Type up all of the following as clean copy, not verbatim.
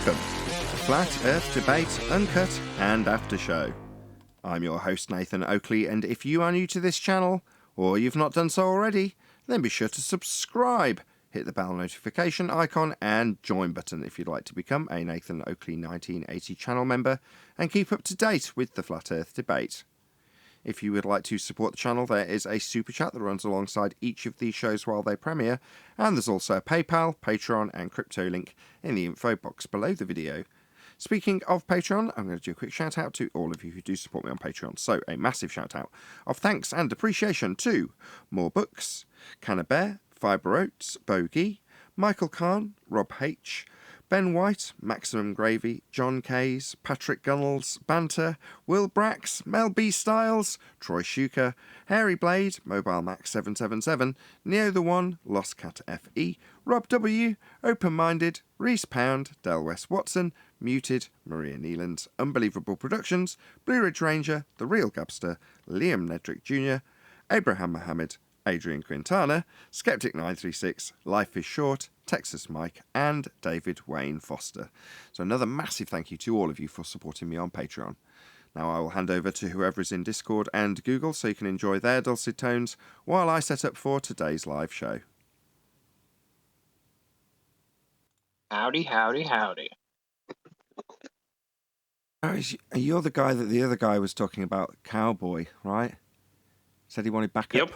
Welcome to Flat Earth Debate, Uncut and After Show. I'm your host Nathan Oakley, and if you are new to this channel, or you've not done so already, then be sure to subscribe, hit the bell notification icon and join button if you'd like to become a Nathan Oakley 1980 channel member and keep up to date with the Flat Earth Debate. If you would like to support the channel, there is a super chat that runs alongside each of these shows while they premiere, and there's also a PayPal, Patreon and crypto link in the info box below the video. Speaking of Patreon, I'm going to do a quick shout out to all of you who do support me on Patreon. So a massive shout out of thanks and appreciation to More Books, Canna Bear, Fibre Oats, Bogey, Michael Kahn, Rob H, Ben White, Maximum Gravy, John Kays, Patrick Gunnels, Banter, Will Brax, Mel B. Styles, Troy Shuker, Hairy Blade, Mobile Max 777, Neo the One, Lost Cat FE, Rob W, Open Minded, Reese Pound, Del West Watson, Muted, Maria Neelands, Unbelievable Productions, Blue Ridge Ranger, The Real Gabster, Liam Nedrick Jr., Abraham Mohammed, Adrian Quintana, Skeptic936, Life is Short, Texas Mike, and David Wayne Foster. So another massive thank you to all of you for supporting me on Patreon. Now I will hand over to whoever is in Discord and Google so you can enjoy their dulcet tones while I set up for today's live show. Howdy, howdy, howdy. You're the guy that the other guy was talking about, Cowboy, right? Said he wanted backup. Yep.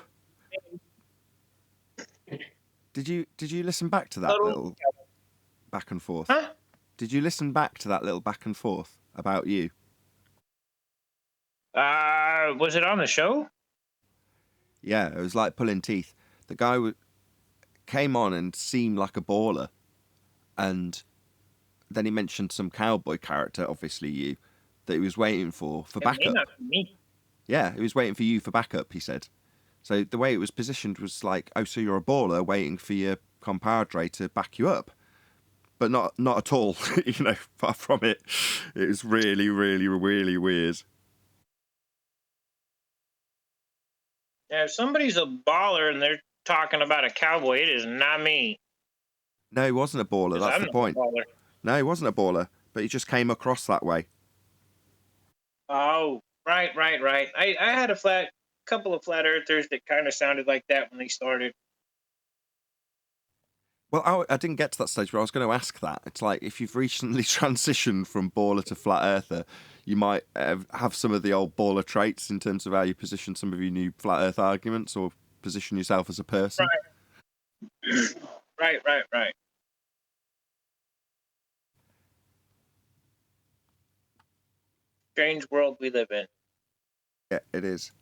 Did you listen back to that little back and forth? Huh? Did you listen back to that little back and forth about you? Was it on the show? Yeah, it was like pulling teeth. The guy came on and seemed like a baller, and then he mentioned some cowboy character, obviously you, that he was waiting for backup. Me. Yeah, he was waiting for you for backup, he said. So the way it was positioned was like, oh, so you're a baller waiting for your compadre to back you up. But not at all, far from it. It was really, really, really weird. Yeah, if somebody's a baller and they're talking about a cowboy, it is not me. No, he wasn't a baller, that's the point. No, he wasn't a baller, but he just came across that way. Oh, right. I had a couple of flat earthers that kind of sounded like that when they started. Well, I didn't get to that stage, but I was going to ask that. It's like, if you've recently transitioned from baller to flat earther, you might have some of the old baller traits in terms of how you position some of your new flat earth arguments or position yourself as a person. Right. Strange world we live in. Yeah, it is.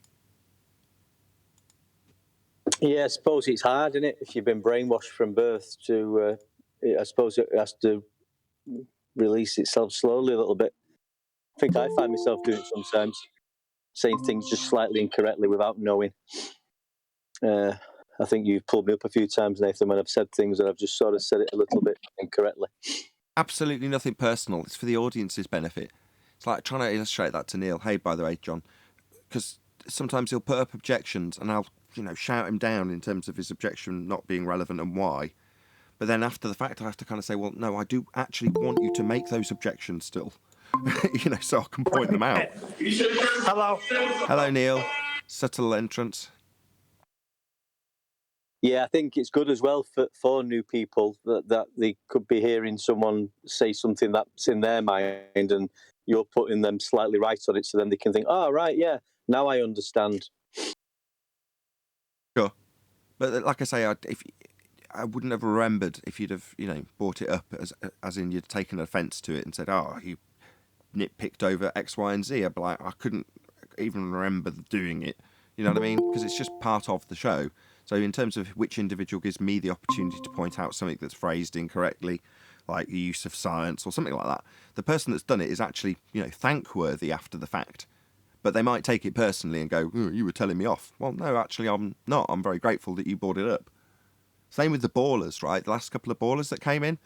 Yeah, I suppose it's hard, isn't it? If you've been brainwashed from birth to, I suppose it has to release itself slowly a little bit. I think I find myself doing it sometimes, saying things just slightly incorrectly without knowing. I think you've pulled me up a few times, Nathan, when I've said things and I've just sort of said it a little bit incorrectly. Absolutely nothing personal. It's for the audience's benefit. It's like trying to illustrate that to Neil. Hey, by the way, John, because sometimes he'll put up objections and I'll shout him down in terms of his objection not being relevant and why. But then after the fact, I have to kind of say, well, no, I do actually want you to make those objections still, so I can point them out. Hello, Neil. Subtle entrance. Yeah, I think it's good as well for new people that they could be hearing someone say something that's in their mind and you're putting them slightly right on it so then they can think, oh, right, yeah, now I understand. Sure. But like I say, I wouldn't have remembered if you'd have, brought it up as in you'd taken offence to it and said, oh, you nitpicked over X, Y, and Z. I'd be like, I couldn't even remember doing it. You know what I mean? Because it's just part of the show. So in terms of which individual gives me the opportunity to point out something that's phrased incorrectly, like the use of science or something like that, the person that's done it is actually, thankworthy after the fact. But they might take it personally and go, oh, you were telling me off. Well, no, actually, I'm not. I'm very grateful that you brought it up. Same with the ballers, right? The last couple of ballers that came in,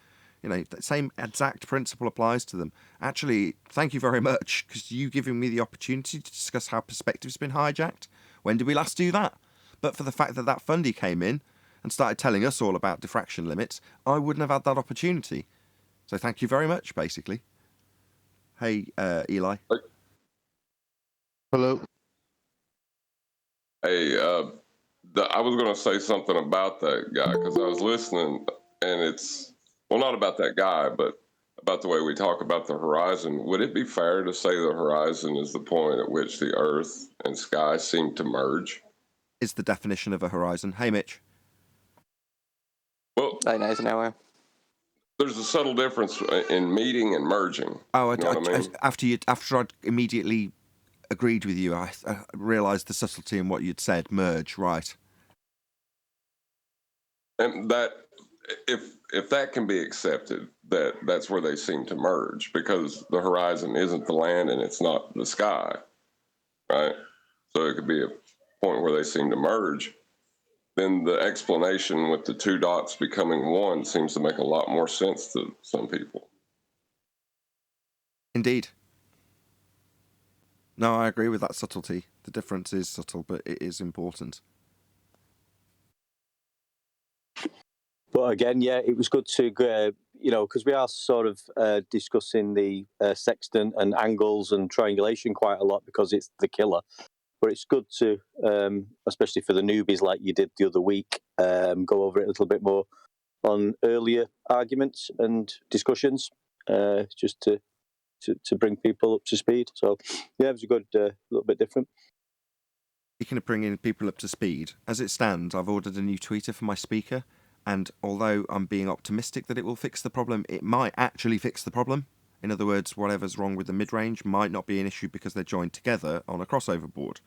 the same exact principle applies to them. Actually, thank you very much, because you giving me the opportunity to discuss how perspective's been hijacked. When did we last do that? But for the fact that fundy came in and started telling us all about diffraction limits, I wouldn't have had that opportunity. So thank you very much, basically. Hey, Eli. Hello. Hey, I was going to say something about that guy because I was listening, and it's, well, not about that guy, but about the way we talk about the horizon. Would it be fair to say the horizon is the point at which the earth and sky seem to merge? Is the definition of a horizon. Hey, Mitch. Well, Hey, Nathan, how are you? there's a subtle difference in meeting and merging. Oh, you know what I mean? after I'd immediately agreed with you, I realised the subtlety in what you'd said. Merge, right? And that, if that can be accepted, that's where they seem to merge, because the horizon isn't the land and it's not the sky, right? So it could be a point where they seem to merge. Then the explanation with the two dots becoming one seems to make a lot more sense to some people. Indeed. No, I agree with that subtlety. The difference is subtle, but it is important. But again, yeah, it was good to, because we are sort of discussing the sextant and angles and triangulation quite a lot because it's the killer. But it's good to, especially for the newbies like you did the other week, go over it a little bit more on earlier arguments and discussions, just to bring people up to speed. So, yeah, it was a good, little bit different. Speaking of bringing people up to speed, as it stands, I've ordered a new tweeter for my speaker, and although I'm being optimistic that it will fix the problem, it might actually fix the problem. In other words, whatever's wrong with the mid-range might not be an issue because they're joined together on a crossover board.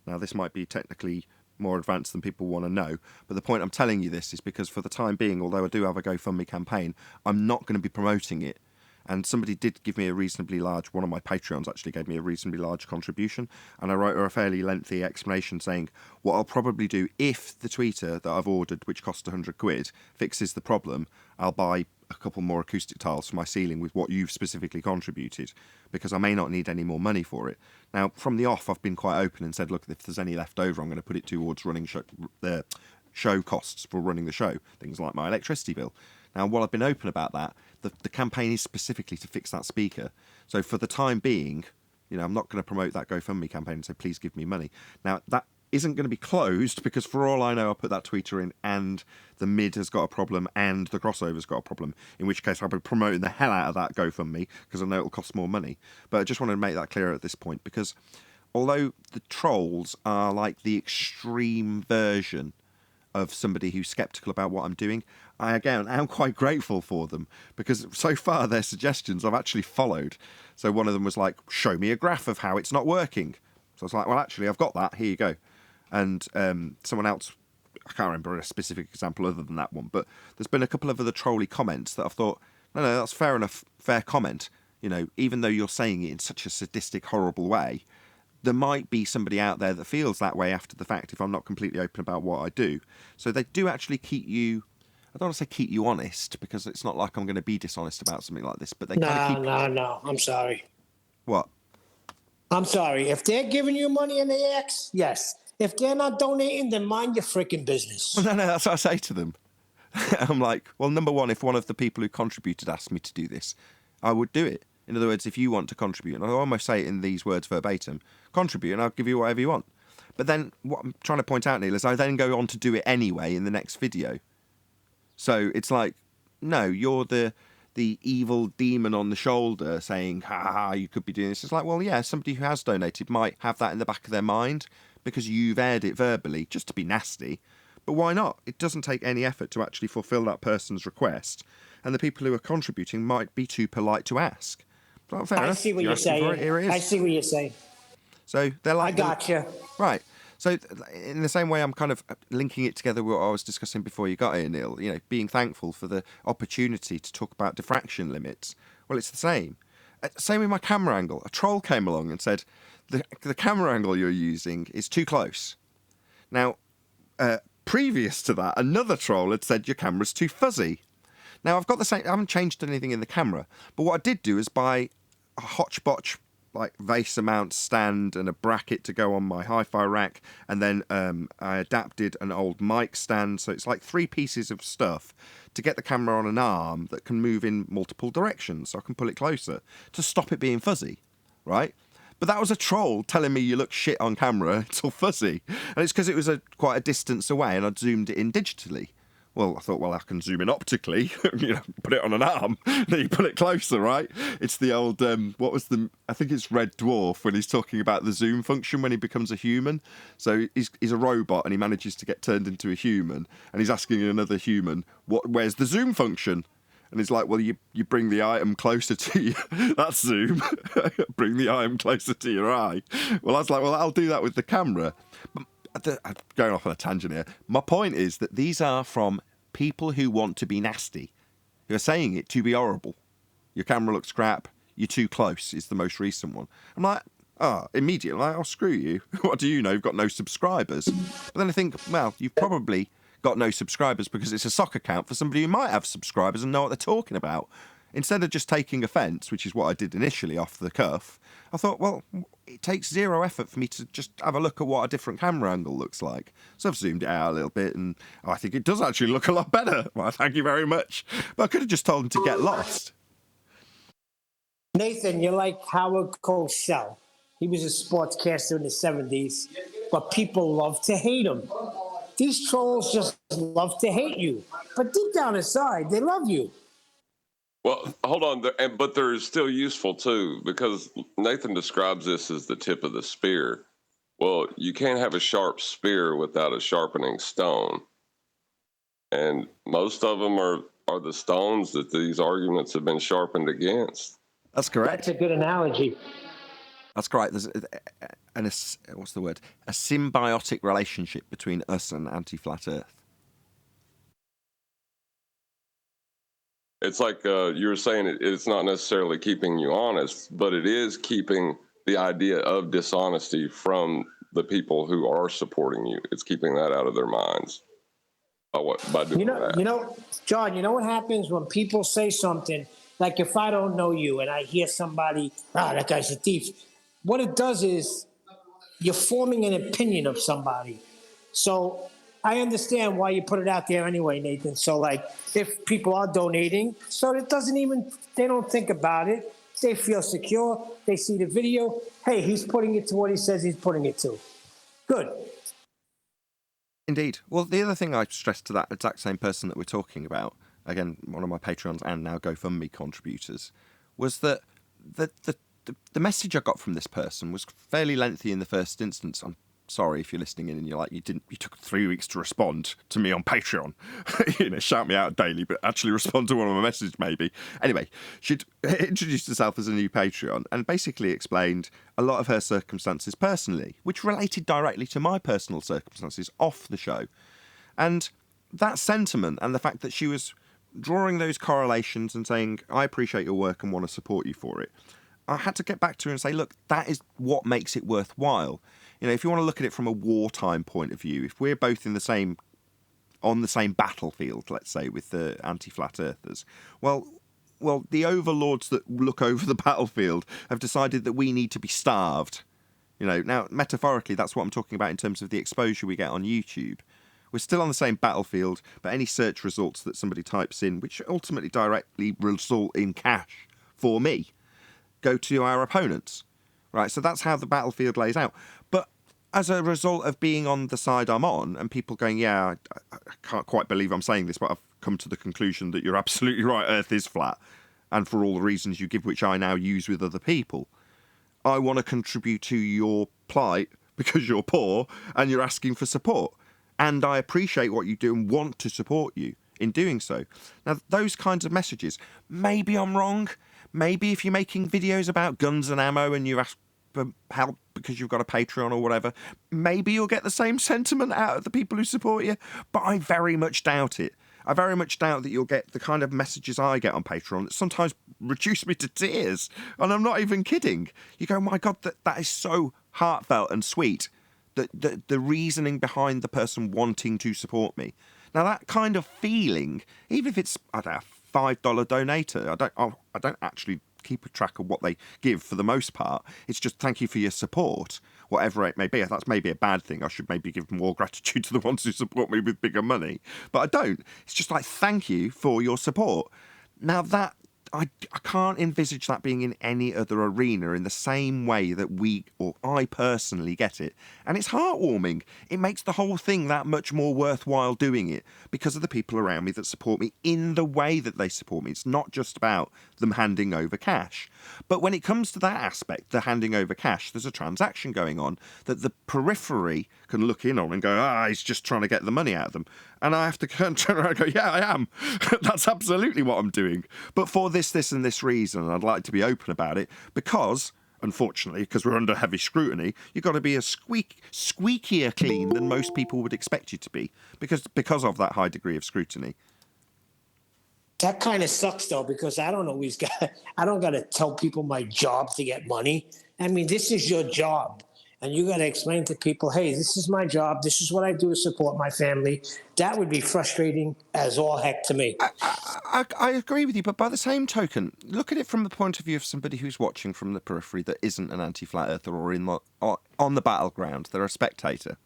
Now, this might be technically more advanced than people want to know, but the point I'm telling you this is because for the time being, although I do have a GoFundMe campaign, I'm not going to be promoting it. And somebody did give me a reasonably large, one of my Patreons actually gave me a reasonably large contribution, and I wrote her a fairly lengthy explanation saying what I'll probably do if the tweeter that I've ordered, which cost £100, fixes the problem, I'll buy a couple more acoustic tiles for my ceiling with what you've specifically contributed, because I may not need any more money for it. Now, from the off, I've been quite open and said, look, if there's any left over, I'm going to put it towards running the show costs for running the show, things like my electricity bill. Now, while I've been open about that, the campaign is specifically to fix that speaker. So for the time being, I'm not going to promote that GoFundMe campaign and say, please give me money. Now, that isn't going to be closed because for all I know, I'll put that tweeter in and the mid has got a problem and the crossover's got a problem, in which case I'll be promoting the hell out of that GoFundMe because I know it'll cost more money. But I just wanted to make that clear at this point because although the trolls are like the extreme version of somebody who's skeptical about what I'm doing, I again am quite grateful for them because so far their suggestions I've actually followed. So one of them was like, show me a graph of how it's not working. So I was like, well, actually, I've got that. Here you go. And someone else, I can't remember a specific example other than that one, but there's been a couple of other trolly comments that I've thought, no, that's fair enough, fair comment. Even though you're saying it in such a sadistic, horrible way, there might be somebody out there that feels that way after the fact if I'm not completely open about what I do. So they do actually keep you, I don't want to say keep you honest, because it's not like I'm going to be dishonest about something like this, but they kind of keep... No, I'm sorry. What? I'm sorry. If they're giving you money and they ask, yes. If they're not donating, then mind your freaking business. Well, no, that's what I say to them. I'm like, well, number one, if one of the people who contributed asked me to do this, I would do it. In other words, if you want to contribute, and I almost say it in these words verbatim, contribute and I'll give you whatever you want. But then what I'm trying to point out, Neil, is I then go on to do it anyway in the next video. So it's like, no, you're the evil demon on the shoulder saying, ha, you could be doing this. It's like, well, yeah, somebody who has donated might have that in the back of their mind because you've aired it verbally just to be nasty. But why not? It doesn't take any effort to actually fulfill that person's request. And the people who are contributing might be too polite to ask. But fair enough. See what you're saying. Here it is. I see what you're saying. So they're like, I gotcha. Right. So in the same way, I'm kind of linking it together with what I was discussing before you got here, Neil, being thankful for the opportunity to talk about diffraction limits. Well, it's the same. Same with my camera angle. A troll came along and said, the camera angle you're using is too close. Now, previous to that, another troll had said your camera's too fuzzy. Now, I've got the same, I haven't changed anything in the camera, but what I did do is buy a hotchbotch like vase mount stand and a bracket to go on my hi-fi rack, and then I adapted an old mic stand, so it's like 3 pieces of stuff to get the camera on an arm that can move in multiple directions, so I can pull it closer to stop it being fuzzy, right? But that was a troll telling me you look shit on camera, it's all fuzzy, and it's because it was quite a distance away and I'd zoomed it in digitally. Well, I thought, well, I can zoom in optically, put it on an arm, then you pull it closer, right? It's the old, I think it's Red Dwarf when he's talking about the zoom function when he becomes a human. So he's a robot and he manages to get turned into a human, and he's asking another human, where's the zoom function? And he's like, well, you bring the item closer to you. That's zoom. Bring the item closer to your eye. Well, I was like, well, I'll do that with the camera. But I'm going off on a tangent here. My point is that these are from people who want to be nasty, who are saying it to be horrible. Your camera looks crap. You're too close is the most recent one. I'm like, immediately, like, oh, screw you. What do you know? You've got no subscribers. But then I think, well, you've probably got no subscribers because it's a sock account for somebody who might have subscribers and know what they're talking about. Instead of just taking offence, which is what I did initially off the cuff, I thought, well, it takes zero effort for me to just have a look at what a different camera angle looks like. So I've zoomed it out a little bit, and I think it does actually look a lot better. Well, thank you very much. But I could have just told him to get lost. Nathan, you're like Howard Cosell. He was a sportscaster in the 70s, but people love to hate him. These trolls just love to hate you. But deep down inside, they love you. Well, hold on, but they're still useful too, because Nathan describes this as the tip of the spear. Well, you can't have a sharp spear without a sharpening stone. And most of them are the stones that these arguments have been sharpened against. That's correct. That's a good analogy. That's correct. There's what's the word? A symbiotic relationship between us and anti-flat Earth. It's like you were saying, it's not necessarily keeping you honest, but it is keeping the idea of dishonesty from the people who are supporting you. It's keeping that out of their minds. By doing that. John, you know what happens when people say something, like if I don't know you and I hear somebody, that guy's a thief. What it does is you're forming an opinion of somebody. So I understand why you put it out there anyway, Nathan. So, like, if people are donating, so they don't think about it. They feel secure. They see the video. Hey, he's putting it to what he says he's putting it to. Good. Indeed. Well, the other thing I stressed to that exact same person that we're talking about, again, one of my Patreons and now GoFundMe contributors, was that the message I got from this person was fairly lengthy in the first instance. I'm sorry if you're listening in and you're like, you took 3 weeks to respond to me on Patreon. Shout me out daily, but actually respond to one of my messages maybe. Anyway, she'd introduced herself as a new Patreon and basically explained a lot of her circumstances personally, which related directly to my personal circumstances off the show. And that sentiment and the fact that she was drawing those correlations and saying, I appreciate your work and want to support you for it, I had to get back to her and say, look, that is what makes it worthwhile. If you want to look at it from a wartime point of view, if we're both on the same battlefield, let's say, with the anti-flat earthers, well, the overlords that look over the battlefield have decided that we need to be starved. Now, metaphorically, that's what I'm talking about in terms of the exposure we get on YouTube. We're still on the same battlefield, but any search results that somebody types in, which ultimately directly result in cash for me, go to our opponents. Right, so that's how the battlefield lays out. But as a result of being on the side I'm on, and people going, yeah, I can't quite believe I'm saying this, but I've come to the conclusion that you're absolutely right, Earth is flat, and for all the reasons you give, which I now use with other people, I want to contribute to your plight because you're poor and you're asking for support. And I appreciate what you do and want to support you in doing so. Now, those kinds of messages, maybe I'm wrong. Maybe if you're making videos about guns and ammo and you ask for help because you've got a Patreon or whatever, maybe you'll get the same sentiment out of the people who support you. But I very much doubt it. I very much doubt that you'll get the kind of messages I get on Patreon that sometimes reduce me to tears. And I'm not even kidding. You go, my God, that is so heartfelt and sweet. The reasoning behind the person wanting to support me. Now, that kind of feeling, even if it's, I don't know, $5 donator, I don't actually keep a track of what they give for the most part. It's just thank you for your support, whatever it may be. That's maybe a bad thing. I should maybe give more gratitude to the ones who support me with bigger money. But I don't. It's just like, thank you for your support. Now that, I can't envisage that being in any other arena in the same way that we, or I personally, get it. And it's heartwarming. It makes the whole thing that much more worthwhile doing it because of the people around me that support me in the way that they support me. It's not just about them handing over cash. But when it comes to that aspect, the handing over cash, there's a transaction going on that the periphery can look in on and go, he's just trying to get the money out of them. And I have to turn around and go, yeah, I am. That's absolutely what I'm doing. But for this, and this reason, I'd like to be open about it because, unfortunately, because we're under heavy scrutiny, you've got to be squeakier clean than most people would expect you to be because of that high degree of scrutiny. That kind of sucks, though, because I don't got to tell people my job to get money. I mean, this is your job. And you got to explain to people, hey, this is my job. This is what I do to support my family. That would be frustrating as all heck to me. I agree with you, but by the same token, look at it from the point of view of somebody who's watching from the periphery that isn't an anti-flat earther or on the battleground. They're a spectator.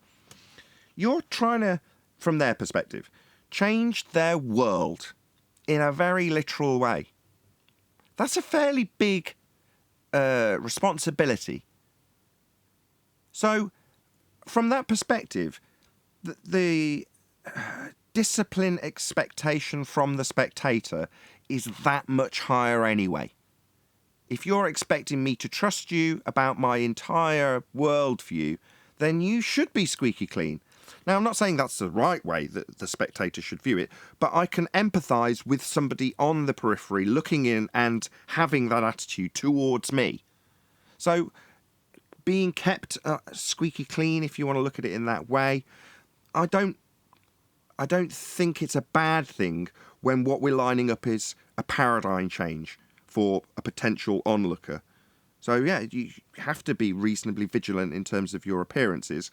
You're trying to, from their perspective, change their world in a very literal way. That's a fairly big responsibility. So, from that perspective, the discipline expectation from the spectator is that much higher anyway. If you're expecting me to trust you about my entire worldview, then you should be squeaky clean. Now, I'm not saying that's the right way that the spectator should view it, but I can empathise with somebody on the periphery looking in and having that attitude towards me. So, being kept squeaky clean, if you want to look at it in that way, I don't think it's a bad thing when what we're lining up is a paradigm change for a potential onlooker. So yeah, you have to be reasonably vigilant in terms of your appearances.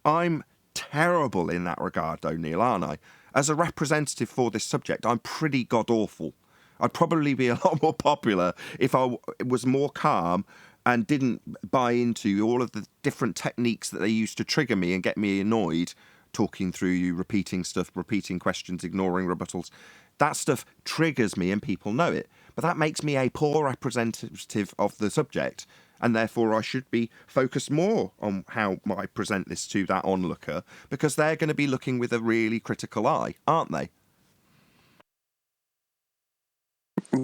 I'm terrible in that regard, though, Neil, aren't I? As a representative for this subject, I'm pretty god-awful. I'd probably be a lot more popular if I was more calm and didn't buy into all of the different techniques that they used to trigger me and get me annoyed, talking through you, repeating stuff, repeating questions, ignoring rebuttals. That stuff triggers me and people know it. But that makes me a poor representative of the subject, and therefore I should be focused more on how I present this to that onlooker, because they're going to be looking with a really critical eye, aren't they?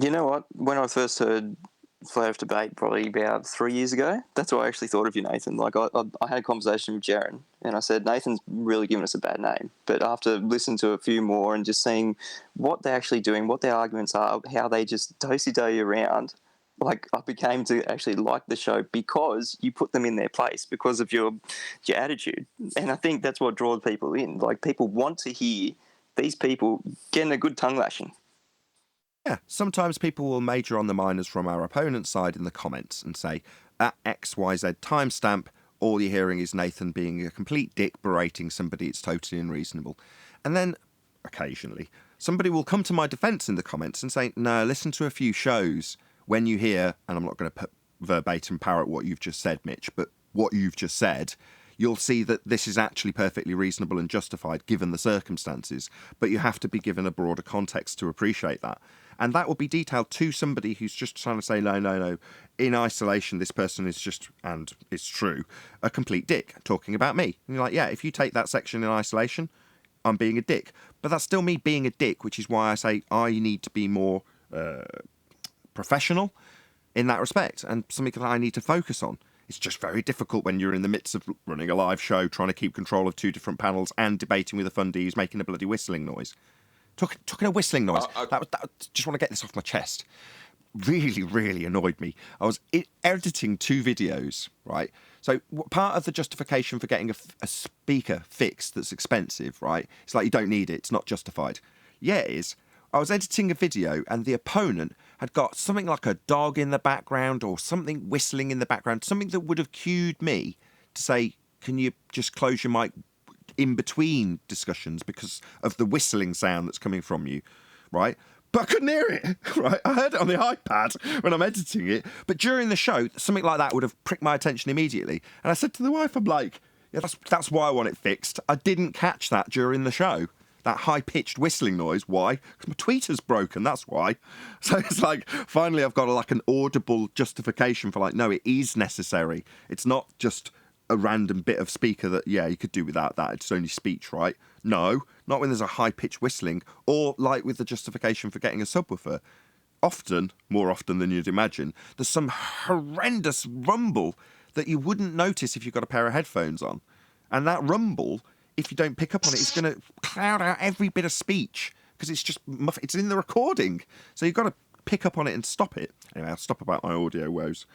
You know what? When I first heard Flat Earth Debate probably about 3 years ago, that's what I actually thought of you, Nathan. Like, I had a conversation with Jaron, and I said, Nathan's really given us a bad name. But after listening to a few more and just seeing what they're actually doing, what their arguments are, how they just do-si-do around, like, I became to actually like the show because you put them in their place, because of your attitude. And I think that's what draws people in. Like, people want to hear these people getting a good tongue lashing. Yeah, sometimes people will major on the minors from our opponent's side in the comments and say, at XYZ timestamp, all you're hearing is Nathan being a complete dick berating somebody. It's totally unreasonable. And then, occasionally, somebody will come to my defence in the comments and say, no, listen to a few shows when you hear, and I'm not going to put verbatim parrot what you've just said, Mitch, but what you've just said, you'll see that this is actually perfectly reasonable and justified given the circumstances, but you have to be given a broader context to appreciate that. And that will be detailed to somebody who's just trying to say, no, in isolation, this person is just, and it's true, a complete dick talking about me. And you're like, yeah, if you take that section in isolation, I'm being a dick. But that's still me being a dick, which is why I say I need to be more professional in that respect, and something that I need to focus on. It's just very difficult when you're in the midst of running a live show, trying to keep control of two different panels and debating with a fundie who's making a bloody whistling noise. Talking a whistling noise. Just want to get this off my chest. Really, really annoyed me. I was editing two videos, right? So part of the justification for getting a speaker fixed that's expensive, right? It's like you don't need it. It's not justified. Yeah, it is. I was editing a video and the opponent had got something like a dog in the background or something whistling in the background, something that would have cued me to say, can you just close your mic in between discussions because of the whistling sound that's coming from you, right? but I couldn't hear it, right? I heard it on the iPad when I'm editing it, but during the show, something like that would have pricked my attention immediately. And I said to the wife, I'm like, yeah, that's why I want it fixed. I didn't catch that during the show. That high-pitched whistling noise. Why? Because my tweeter's broken, that's why. So it's like, finally I've got like an audible justification for like, no, it is necessary. It's not just a random bit of speaker that, yeah, you could do without that. It's only speech, right? No, not when there's a high-pitched whistling, or like with the justification for getting a subwoofer. Often, more often than you'd imagine, there's some horrendous rumble that you wouldn't notice if you've got a pair of headphones on. And that rumble, if you don't pick up on it, it's going to cloud out every bit of speech, because it's just, it's in the recording. So you've got to pick up on it and stop it. Anyway, I'll stop about my audio woes.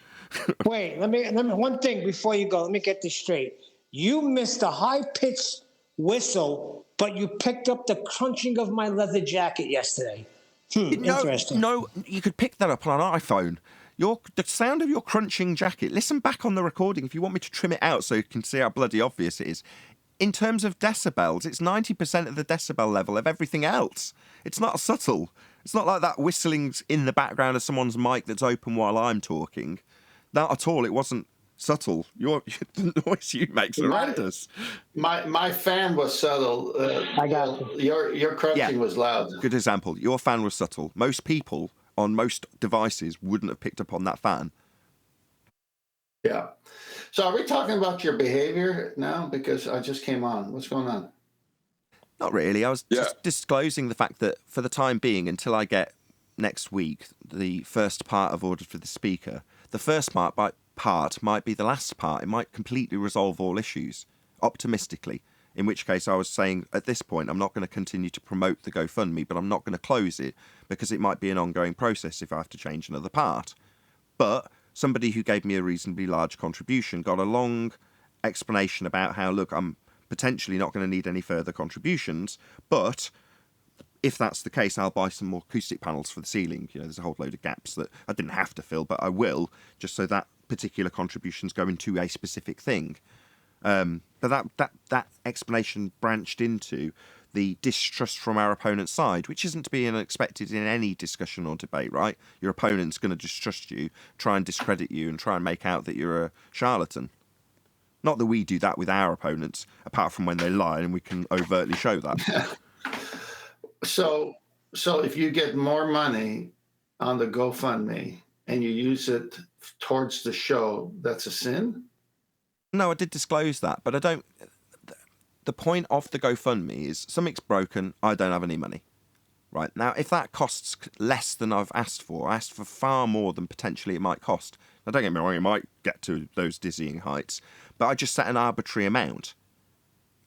Wait, let me one thing before you go. Let me get this straight. You missed a high-pitched whistle, but you picked up the crunching of my leather jacket yesterday. Interesting. No, you could pick that up on an iPhone. The sound of your crunching jacket, listen back on the recording if you want me to trim it out so you can see how bloody obvious it is. In terms of decibels, it's 90% of the decibel level of everything else. It's not subtle. It's not like that whistling's in the background of someone's mic that's open while I'm talking. Not at all. It wasn't subtle. The noise you make's horrendous. My fan was subtle. I got you. Your crunching was loud. Good example. Your fan was subtle. Most people on most devices wouldn't have picked up on that fan. Yeah. So are we talking about your behavior now? Because I just came on. What's going on? Not really. I was just disclosing the fact that for the time being, until I get next week the first part I've ordered for the speaker, the first part might be the last part. It might completely resolve all issues, optimistically. In which case I was saying, at this point, I'm not going to continue to promote the GoFundMe, but I'm not going to close it because it might be an ongoing process if I have to change another part. But somebody who gave me a reasonably large contribution got a long explanation about how, look, I'm potentially not going to need any further contributions, but if that's the case, I'll buy some more acoustic panels for the ceiling. You know, there's a whole load of gaps that I didn't have to fill, but I will, just so that particular contributions go into a specific thing. But that explanation branched into the distrust from our opponent's side, which isn't to be unexpected in any discussion or debate, right? Your opponent's going to distrust you, try and discredit you, and try and make out that you're a charlatan. Not that we do that with our opponents, apart from when they lie, and we can overtly show that. So if you get more money on the GoFundMe and you use it towards the show, that's a sin? No, I did disclose that, but I don't... The point of the GoFundMe is something's broken, I don't have any money. Right, now, if that costs less than I've asked for, I asked for far more than potentially it might cost. Now, don't get me wrong, it might get to those dizzying heights, but I just set an arbitrary amount.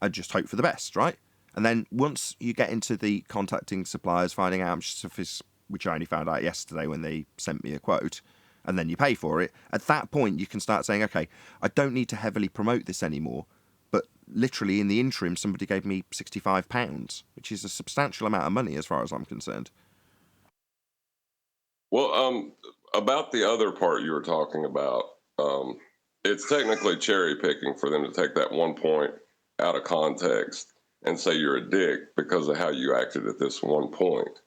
I just hope for the best, right? And then once you get into the contacting suppliers, finding out how much stuff is, which I only found out yesterday when they sent me a quote, and then you pay for it, at that point you can start saying, okay, I don't need to heavily promote this anymore, but literally in the interim somebody gave me £65, which is a substantial amount of money as far as I'm concerned. Well, about the other part you were talking about, it's technically cherry picking for them to take that one point out of context and say you're a dick because of how you acted at this one point.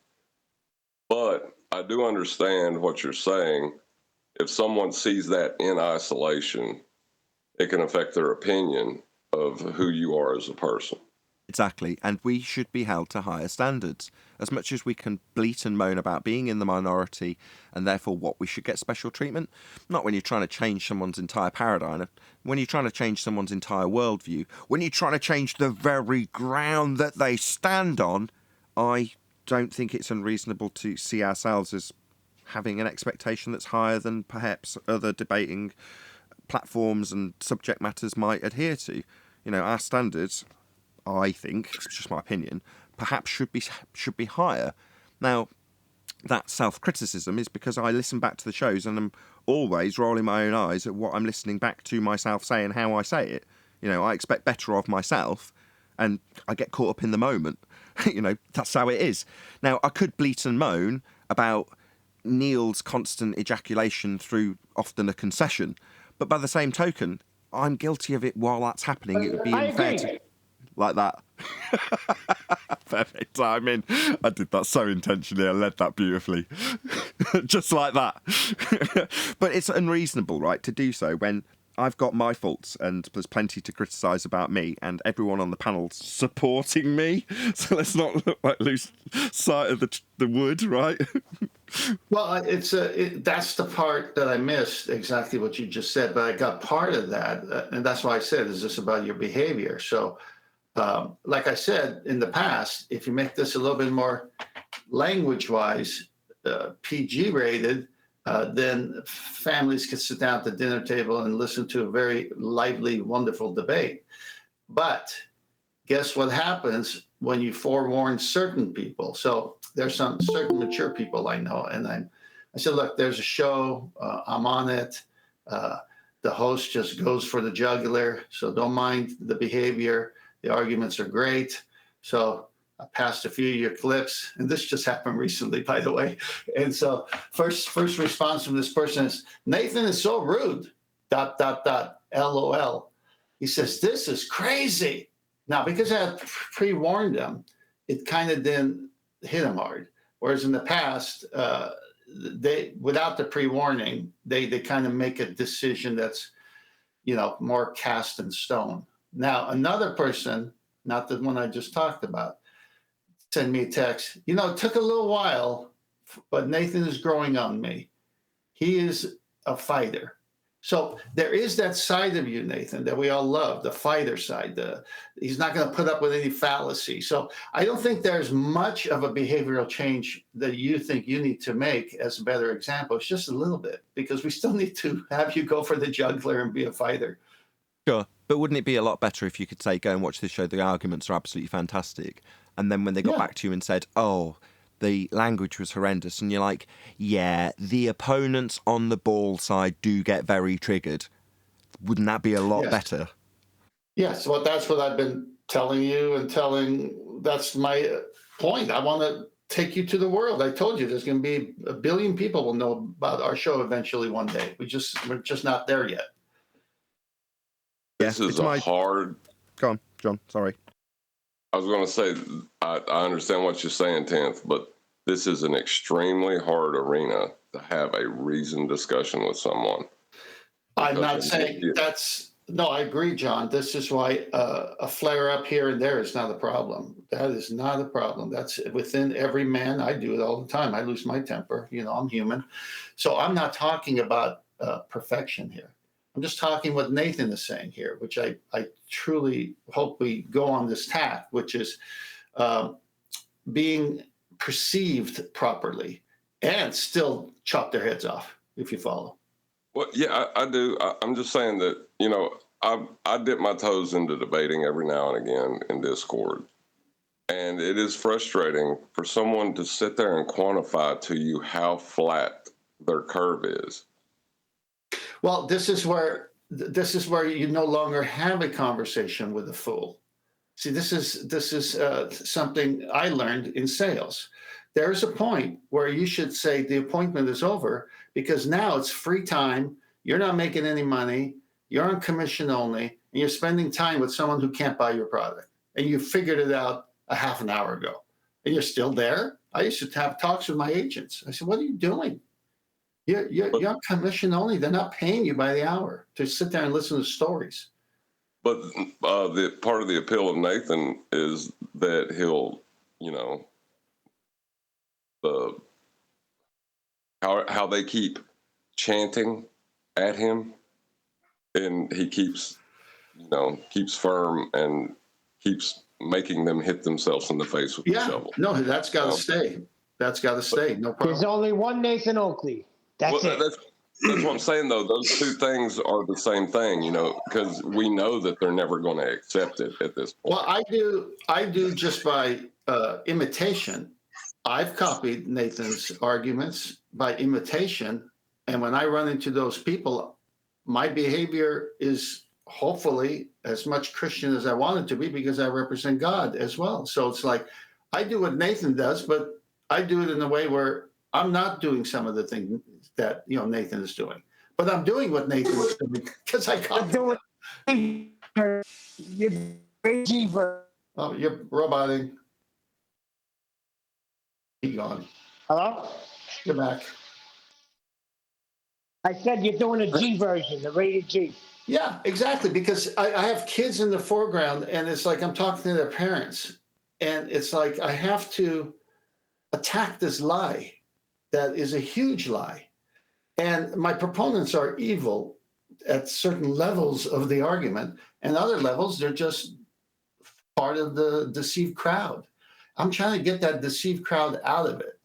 But I do understand what you're saying. If someone sees that in isolation, it can affect their opinion of who you are as a person. Exactly, and we should be held to higher standards. As much as we can bleat and moan about being in the minority and therefore what we should get special treatment, not when you're trying to change someone's entire paradigm, when you're trying to change someone's entire worldview, when you're trying to change the very ground that they stand on, I don't think it's unreasonable to see ourselves as having an expectation that's higher than perhaps other debating platforms and subject matters might adhere to. You know, our standards, I think, it's just my opinion, perhaps should be higher. Now, that self-criticism is because I listen back to the shows and I'm always rolling my own eyes at what I'm listening back to myself say and how I say it. You know, I expect better of myself and I get caught up in the moment. You know, that's how it is. Now, I could bleat and moan about Neil's constant ejaculation through often a concession, but by the same token, I'm guilty of it while that's happening. It would be unfair to... Like that. Perfect timing. I did that so intentionally. I led that beautifully. Just like that. But it's unreasonable, right, to do so when I've got my faults and there's plenty to criticise about me and everyone on the panel's supporting me. So let's not lose sight of the wood, right? Well, that's the part that I missed, exactly what you just said, but I got part of that. And that's why I said, is this about your behavior? So, like I said, in the past, if you make this a little bit more language-wise, PG rated, then families could sit down at the dinner table and listen to a very lively, wonderful debate. But guess what happens when you forewarn certain people? So there's some certain mature people I know, and I said, look, there's a show, I'm on it. The host just goes for the jugular, so don't mind the behavior. The arguments are great. So I passed a few of your clips, and this just happened recently, by the way. And so first response from this person is, Nathan is so rude, ... LOL. He says, this is crazy. Now, because I had pre-warned them, it kind of didn't hit them hard. Whereas in the past, they, without the pre-warning, they kind of make a decision that's, more cast in stone. Now, another person, not the one I just talked about, send me a text. It took a little while, but Nathan is growing on me. He is a fighter. So there is that side of you, Nathan, that we all love, the fighter side. He's not going to put up with any fallacy. So I don't think there's much of a behavioral change that you think you need to make as a better example. It's just a little bit, because we still need to have you go for the jugular and be a fighter. Sure. But wouldn't it be a lot better if you could say, go and watch this show, the arguments are absolutely fantastic. And then when they got back to you and said, oh, the language was horrendous, and you're like, yeah, the opponents on the ball side do get very triggered. Wouldn't that be a lot better? Yes, well, that's what I've been telling you that's my point. I want to take you to the world. I told you there's going to be 1 billion people will know about our show eventually one day. We're just not there yet. This is hard. Go on, John, sorry. I was going to say, I understand what you're saying, 10th, but this is an extremely hard arena to have a reasoned discussion with someone. I'm not saying no, I agree, John. This is why a flare up here and there is not a problem. That is not a problem. That's within every man. I do it all the time. I lose my temper. I'm human. So I'm not talking about perfection here. I'm just talking what Nathan is saying here, which I truly hope we go on this tack, which is being perceived properly and still chop their heads off, if you follow. Well, yeah, I do. I'm just saying that, I dip my toes into debating every now and again in Discord. And it is frustrating for someone to sit there and quantify to you how flat their curve is. Well, this is where you no longer have a conversation with a fool. See, this is something I learned in sales. There's a point where you should say the appointment is over, because now it's free time. You're not making any money. You're on commission only, and you're spending time with someone who can't buy your product. And you figured it out a half an hour ago, and you're still there. I used to have talks with my agents. I said, "What are you doing? You're on commission only. They're not paying you by the hour to sit there and listen to stories." But the part of the appeal of Nathan is that he'll, how they keep chanting at him, and he keeps firm and keeps making them hit themselves in the face with the shovel. No, that's got to stay. That's got to stay. No problem. There's only one Nathan Oakley. That's it. That's what I'm saying, though. Those two things are the same thing, because we know that they're never going to accept it at this point. Well, I do just by imitation. I've copied Nathan's arguments by imitation. And when I run into those people, my behavior is hopefully as much Christian as I want it to be, because I represent God as well. So it's like I do what Nathan does, but I do it in a way where I'm not doing some of the things that Nathan is doing, but I'm doing what Nathan is doing because I can't do it. Oh, you're roboting. Be gone. Hello? You're back. I said you're doing a G version, the rated G. Yeah, exactly. Because I have kids in the foreground, and it's like I'm talking to their parents, and it's like I have to attack this lie that is a huge lie. And my proponents are evil at certain levels of the argument, and other levels, they're just part of the deceived crowd. I'm trying to get that deceived crowd out of it.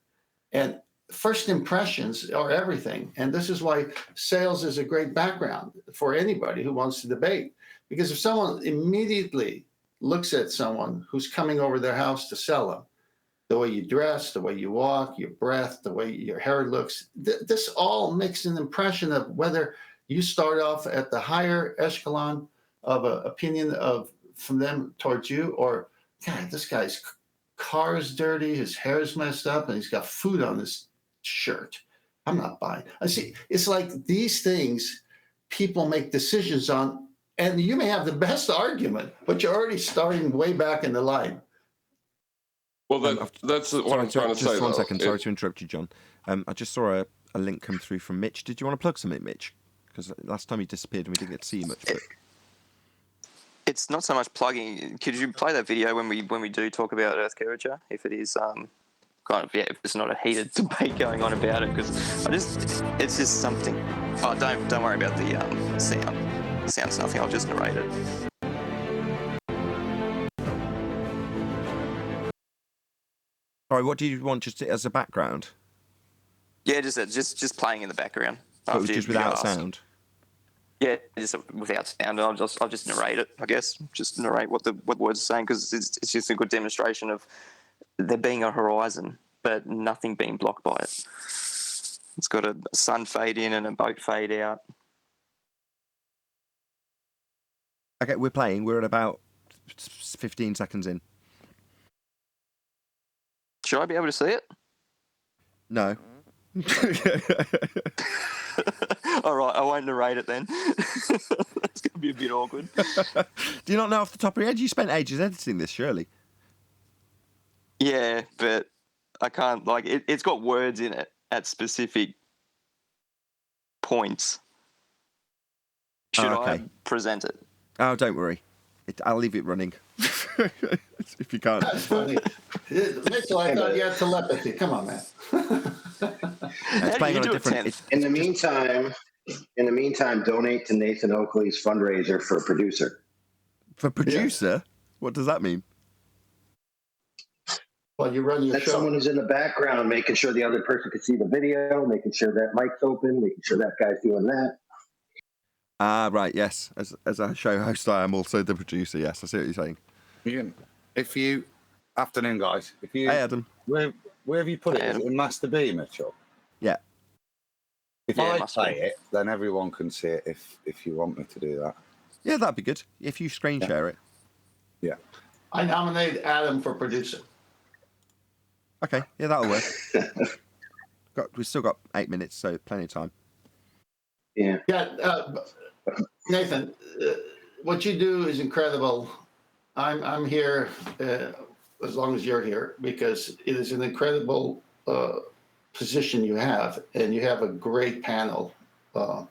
And first impressions are everything. And this is why sales is a great background for anybody who wants to debate. Because if someone immediately looks at someone who's coming over their house to sell them, the way you dress, the way you walk, your breath, the way your hair looks, this all makes an impression of whether you start off at the higher echelon of an opinion from them towards you, or, God, this guy's car is dirty, his hair is messed up, and he's got food on his shirt. I'm not buying. I see. It's like these things people make decisions on, and you may have the best argument, but you're already starting way back in the line. Well, that's what I'm trying to say. Just one though. second. Sorry to interrupt you, John. I just saw a link come through from Mitch. Did you want to plug something, Mitch? Because last time you disappeared and we didn't get to see you much. But... It's not so much plugging. Could you play that video when we do talk about Earth curvature? If it is kind of if it's not a heated debate going on about it, because it's just something. Oh, don't worry about the sound. Sounds nothing. I'll just narrate it. Sorry, what do you want just as a background? Yeah, just playing in the background. So it was just without sound? Yeah, just without sound. I'll just narrate it, I guess. Just narrate what the words are saying, because it's just a good demonstration of there being a horizon, but nothing being blocked by it. It's got a sun fade in and a boat fade out. Okay, we're playing. We're at about 15 seconds in. Should I be able to see it? No. All right, I won't narrate it then. It's going to be a bit awkward. Do you not know off the top of your head? You spent ages editing this, surely. Yeah, but I can't, like, it's got words in it at specific points. Should I present it? Oh, don't worry. I'll leave it running. If you can't. That's funny. Mitchell, I thought you had telepathy. Come on, man. It's playing on a different... In the meantime, donate to Nathan Oakley's fundraiser for producer. For producer? Yeah. What does that mean? Well, you run your That's show. Someone who's in the background, making sure the other person can see the video, making sure that mic's open, making sure that guy's doing that. Ah, right, yes. As a show host, I am also the producer. Yes, I see what you're saying. If you... Afternoon, guys. If you, hey, Adam. Where have you put it? Is it in Master B, Mitchell? Yeah. If I play it, then everyone can see it if you want me to do that. Yeah, that'd be good. If you screen share it. Yeah. I nominate Adam for producer. Okay, yeah, that'll work. We've still got 8 minutes, so plenty of time. Yeah. Yeah, Nathan, what you do is incredible. I'm here as long as you're here, because it is an incredible position you have, and you have a great panel. I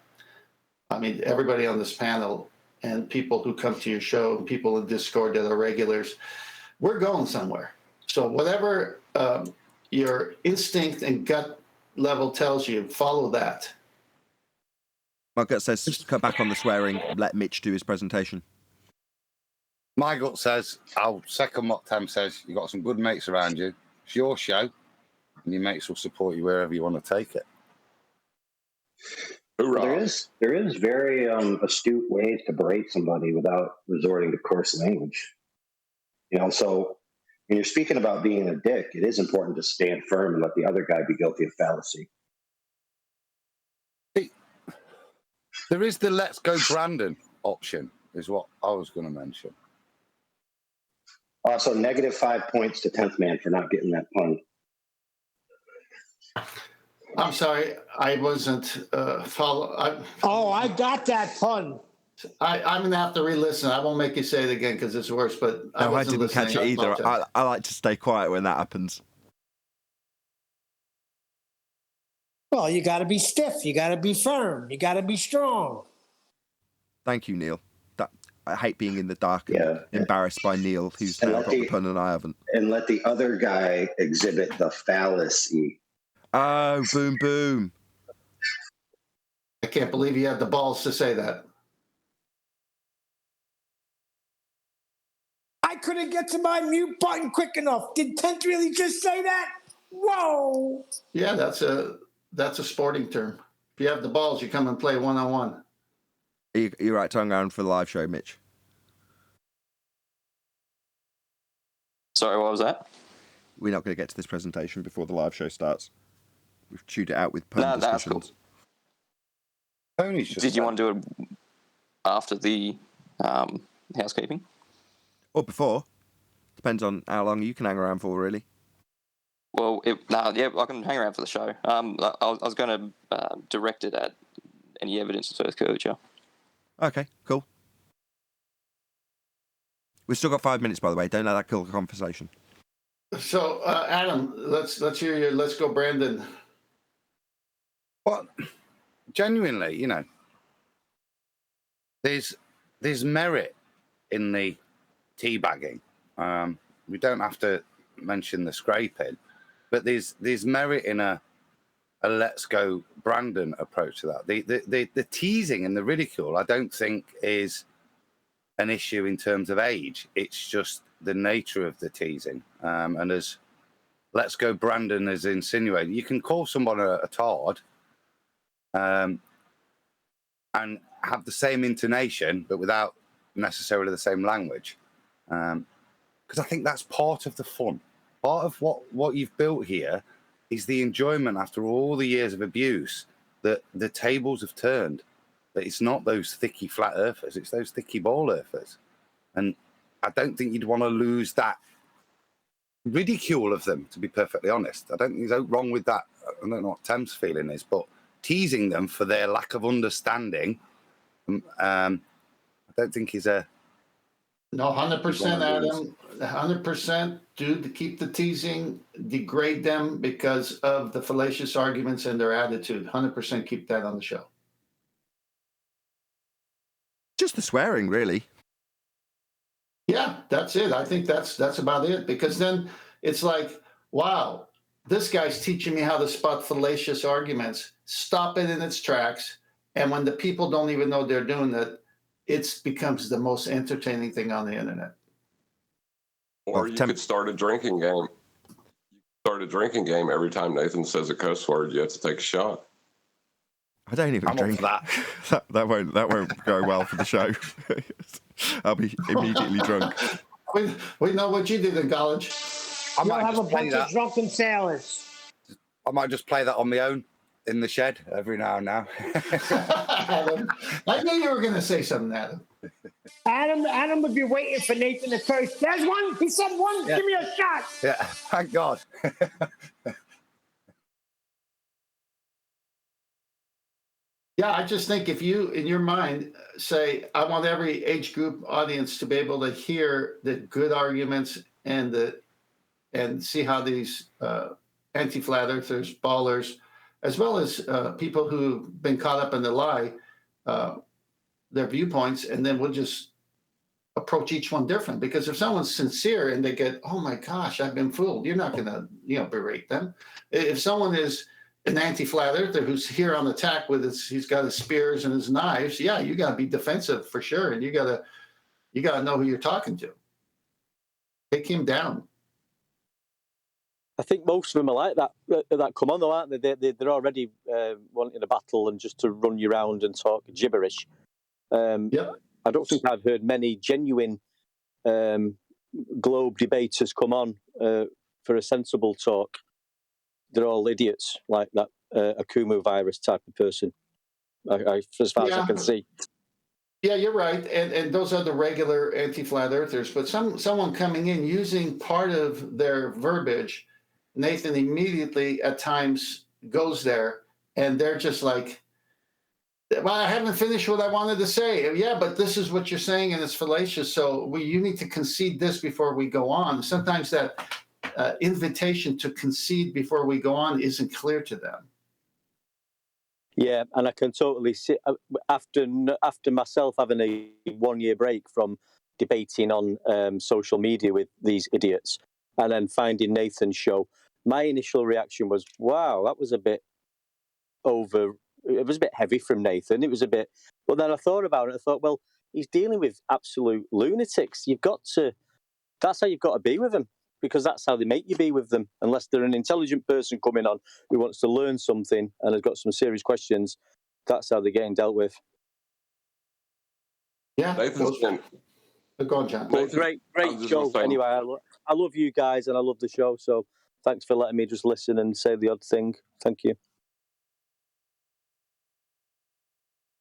mean, everybody on this panel and people who come to your show, people in Discord that are regulars, we're going somewhere. So whatever your instinct and gut level tells you, follow that. My gut says cut back on the swearing, let Mitch do his presentation. My gut says, I'll second what Tam says. You've got some good mates around you. It's your show, and your mates will support you wherever you want to take it. Hoorah. There is very astute ways to berate somebody without resorting to coarse language. You know, so when you're speaking about being a dick, it is important to stand firm and let the other guy be guilty of fallacy. There is the Let's Go Brandon option, is what I was going to mention. Also, -5 points to 10th Man for not getting that pun. I'm sorry, I wasn't I got that pun. I'm going to have to re-listen. I won't make you say it again because it's worse, but I didn't catch it either. I like to stay quiet when that happens. Well, you got to be stiff. You got to be firm. You got to be strong. Thank you, Neil. I hate being in the dark and embarrassed by Neil, who's And now let got the pun and I haven't. And let the other guy exhibit the fallacy. Oh, boom, boom. I can't believe you had the balls to say that. I couldn't get to my mute button quick enough. Did Tent really just say that? Whoa! Yeah, that's a sporting term. If you have the balls, you come and play one-on-one. You're right, tongue around for the live show, Mitch. Sorry, what was that? We're not going to get to this presentation before the live show starts. We've chewed it out with pun discussions. Cool. Did you want to do it after the housekeeping? Or before. Depends on how long you can hang around for, really. Well, I can hang around for the show. I was going to direct it at any evidence of earth curvature. Okay, cool. We've still got 5 minutes, by the way. Don't let that kill the conversation. So, Adam, let's hear you. Let's go, Brandon. Well, genuinely, there's merit in the teabagging. We don't have to mention the scraping, but there's merit in a let's go Brandon approach to that. The teasing and the ridicule, I don't think is an issue in terms of age. It's just the nature of the teasing. And as let's go Brandon has insinuated, you can call someone a tard and have the same intonation, but without necessarily the same language. Because I think that's part of the fun. Part of what you've built here is the enjoyment after all the years of abuse that the tables have turned. That it's not those thicky flat earthers, it's those thicky ball earthers. And I don't think you'd want to lose that ridicule of them, to be perfectly honest. I don't think there's wrong with that. I don't know what Tim's feeling is, but teasing them for their lack of understanding, I don't think is a... No, 100%, Adam. 100% do to keep the teasing, degrade them because of the fallacious arguments and their attitude. 100% keep that on the show. Just the swearing, really. Yeah, that's it. I think that's about it. Because then it's like, wow, this guy's teaching me how to spot fallacious arguments. Stop it in its tracks. And when the people don't even know they're doing it, it becomes the most entertaining thing on the internet. Or you could start a drinking game. Every time Nathan says a cuss word, you have to take a shot. I don't even drink. That. that won't go well for the show. I'll be immediately drunk. We know what you did in college. I might have a bunch of drunken sailors. I might just play that on my own in the shed every now and now. Adam, I knew you were going to say something, Adam. Adam would be waiting for Nathan to curse. There's one. He said one. Yeah. Give me a shot. Yeah, thank God. Yeah, I just think if you, in your mind, say, I want every age group audience to be able to hear the good arguments and see how these anti-flat earthers, ballers, as well as people who've been caught up in the lie, their viewpoints, and then we'll just approach each one different. Because if someone's sincere and they get, oh my gosh, I've been fooled, you're not going to, berate them. If someone is an anti-flat earther who's here on attack with he's got his spears and his knives, yeah, you got to be defensive for sure, and you got to know who you're talking to. Take him down. I think most of them are like that come on though, aren't they? They're already wanting a battle and just to run you around and talk gibberish. Yep. I don't think I've heard many genuine globe debaters come on for a sensible talk. They're all idiots, like that Akumu virus type of person, as far as I can see. Yeah, you're right. And those are the regular anti-flat earthers. But someone coming in using part of their verbiage, Nathan immediately at times goes there, and they're just like, well, I haven't finished what I wanted to say. Yeah, but this is what you're saying, and it's fallacious. So you need to concede this before we go on. Sometimes that invitation to concede before we go on isn't clear to them. Yeah, and I can totally see after myself having a 1 year break from debating on social media with these idiots, and then finding Nathan's show. My initial reaction was, "Wow, that was a bit over. It was a bit heavy from Nathan. It was a bit." But then I thought about it. I thought, well, he's dealing with absolute lunatics. You've got to. That's how you've got to be with them, because that's how they make you be with them. Unless they're an intelligent person coming on who wants to learn something and has got some serious questions, that's how they're getting dealt with. Yeah. Nathan's been, Go on, John. Well, great show. Anyway, I love you guys and I love the show. So thanks for letting me just listen and say the odd thing. Thank you.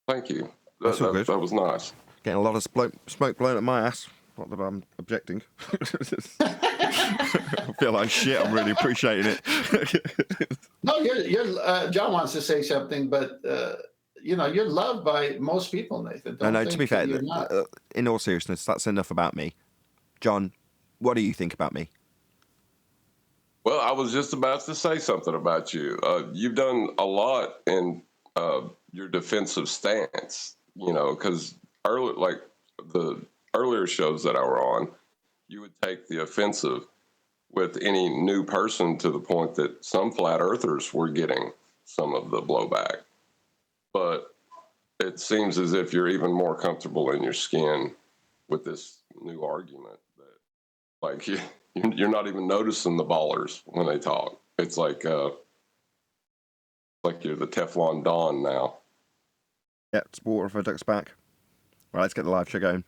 Thank you. That's all good. That was nice. Getting a lot of smoke blown at my ass. Not that I'm objecting. I feel like shit. I'm really appreciating it. No, you're John wants to say something, but you're loved by most people, Nathan. No. To be fair, in all seriousness, that's enough about me. John, what do you think about me? Well, I was just about to say something about you. You've done a lot in your defensive stance. Because the earlier shows that I were on, you would take the offensive with any new person to the point that some flat earthers were getting some of the blowback. But it seems as if you're even more comfortable in your skin with this new argument that, you're not even noticing the ballers when they talk. It's like you're the Teflon Don now. Yeah, it's water for ducks back. Right, let's get the live show going.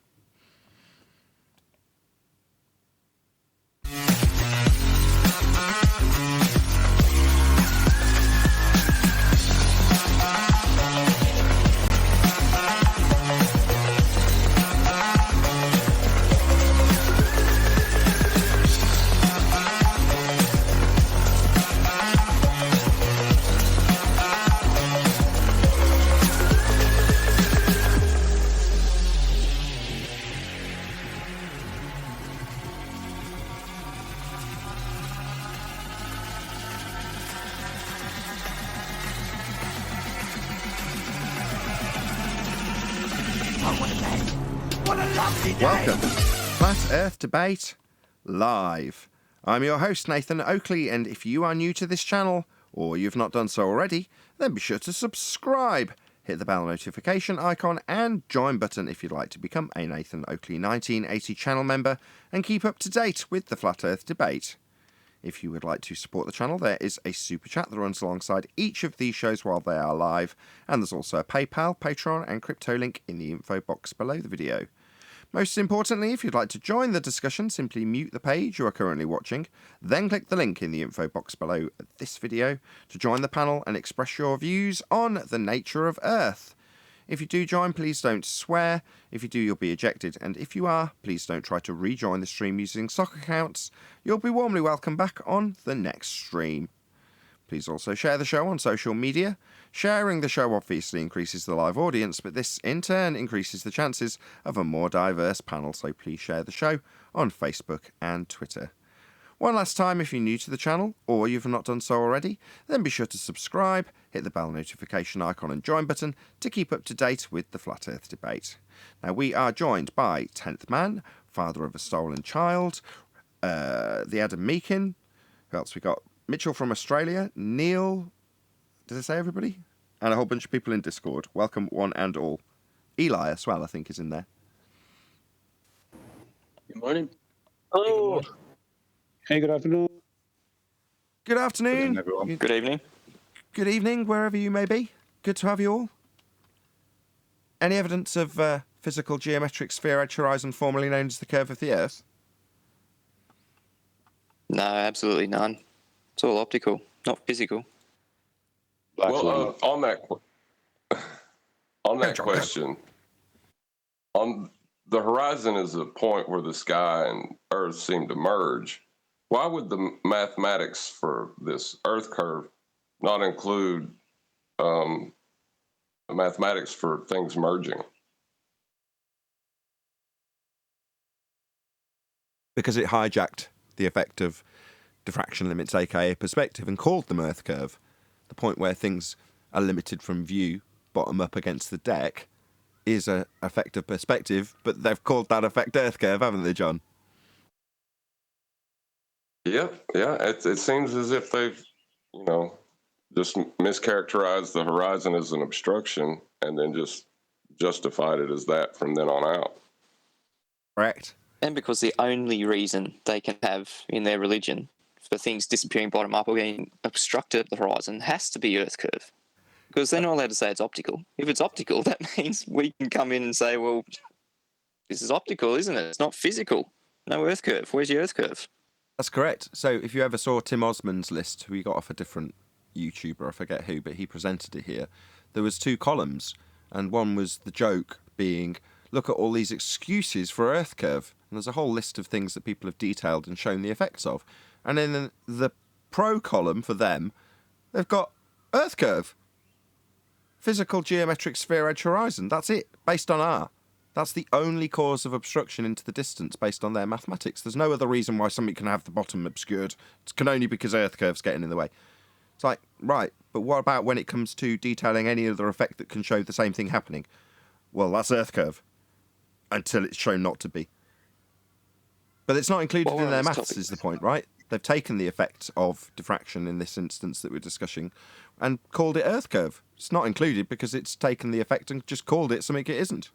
Welcome, Flat Earth Debate Live. I'm your host, Nathan Oakley, and if you are new to this channel, or you've not done so already, then be sure to subscribe, hit the bell notification icon, and join button if you'd like to become a Nathan Oakley 1980 channel member and keep up to date with the Flat Earth Debate. If you would like to support the channel, there is a super chat that runs alongside each of these shows while they are live, and there's also a PayPal, Patreon, and crypto link in the info box below the video. Most importantly, if you'd like to join the discussion, simply mute the page you are currently watching, then click the link in the info box below this video to join the panel and express your views on the nature of Earth. If you do join, please don't swear. If you do, you'll be ejected. And if you are, please don't try to rejoin the stream using sock accounts. You'll be warmly welcome back on the next stream. Please also share the show on social media. Sharing the show obviously increases the live audience, but this in turn increases the chances of a more diverse panel, so please share the show on Facebook and Twitter. One last time, if you're new to the channel, or you've not done so already, then be sure to subscribe, hit the bell notification icon and join button to keep up to date with the Flat Earth Debate. Now, we are joined by 10th Man, father of a stolen child, the Adam Meakin, who else we got? Mitchell from Australia, Neil, did I say everybody? And a whole bunch of people in Discord. Welcome one and all. Eli as well, I think, is in there. Good morning. Hello. Hey, good afternoon. Good afternoon. Everyone. Good evening. Good evening, wherever you may be. Good to have you all. Any evidence of physical geometric sphere edge horizon, formerly known as the curve of the Earth? No, absolutely none. It's all optical, not physical. Well, on that question, on the horizon is a point where the sky and Earth seem to merge. Why would the mathematics for this Earth curve not include the mathematics for things merging? Because it hijacked the effect of diffraction limits, aka perspective, and called them Earth curve. The point where things are limited from view, bottom up against the deck, is a effect of perspective, but they've called that effect Earth curve, haven't they, John? Yeah. It seems as if they've, just mischaracterized the horizon as an obstruction and then just justified it as that from then on out. Correct. And because the only reason they can have in their religion for things disappearing bottom up or being obstructed at the horizon has to be Earth curve. Because they're not allowed to say it's optical. If it's optical, that means we can come in and say, well, this is optical, isn't it? It's not physical. No Earth curve. Where's your Earth curve? That's correct. So if you ever saw Tim Osman's list, who he got off a different YouTuber, I forget who, but he presented it here, there was 2 columns, and one was the joke being, look at all these excuses for Earth curve. And there's a whole list of things that people have detailed and shown the effects of. And in the pro column for them, they've got Earth curve. Physical geometric sphere edge horizon. That's it, based on R. That's the only cause of obstruction into the distance based on their mathematics. There's no other reason why something can have the bottom obscured. It can only because Earth curve's getting in the way. It's like, right, but what about when it comes to detailing any other effect that can show the same thing happening? Well, that's Earth curve, until it's shown not to be. But it's not included in their maths, is the point, right? They've taken the effect of diffraction in this instance that we're discussing and called it Earth curve. It's not included because it's taken the effect and just called it something it isn't.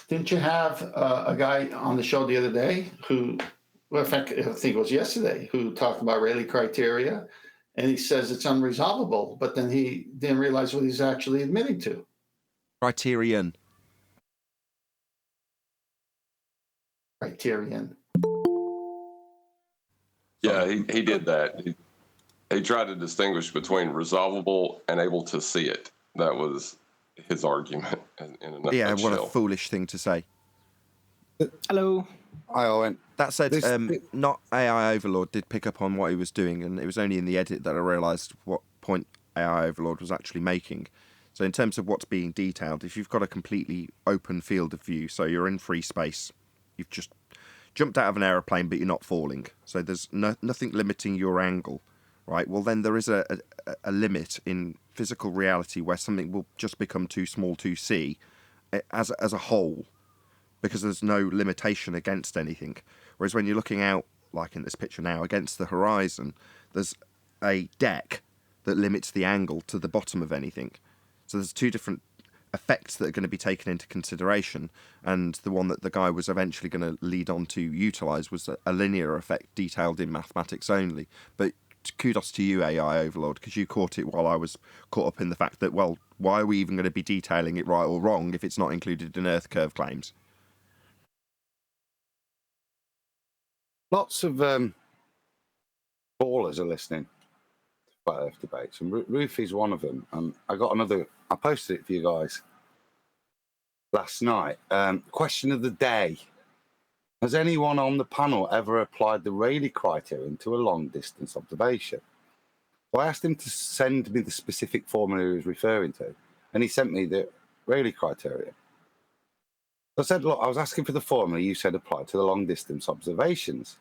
Didn't you have a guy on the show the other day who, well, in fact, I think it was yesterday, who talked about Rayleigh criteria, and he says it's unresolvable, but then he didn't realize what he's actually admitting to. Criterion. Yeah, he did that. He tried to distinguish between resolvable and able to see it. That was his argument in a nutshell. Yeah, what a foolish thing to say. Hello. Hi, Owen. That said, not AI Overlord did pick up on what he was doing, and it was only in the edit that I realised what point AI Overlord was actually making. So in terms of what's being detailed, if you've got a completely open field of view, so you're in free space, you've just jumped out of an aeroplane but you're not falling, so there's nothing limiting your angle, right? Well, then there is a limit in physical reality where something will just become too small to see as a whole, because there's no limitation against anything. Whereas when you're looking out, like in this picture now, against the horizon, there's a deck that limits the angle to the bottom of anything. So there's 2 different effects that are going to be taken into consideration, and the one that the guy was eventually going to lead on to utilise was a linear effect detailed in mathematics only. But kudos to you, AI Overlord, because you caught it while I was caught up in the fact that, well, why are we even going to be detailing it right or wrong if it's not included in Earth curve claims? Lots of ballers are listening to Flat Earth debates, and Ruthie's one of them. And I got another. I posted it for you guys last night. Question of the day: has anyone on the panel ever applied the Rayleigh criterion to a long-distance observation? So I asked him to send me the specific formula he was referring to, and he sent me the Rayleigh criterion. I said, look, I was asking for the formula you said applied to the long-distance observations.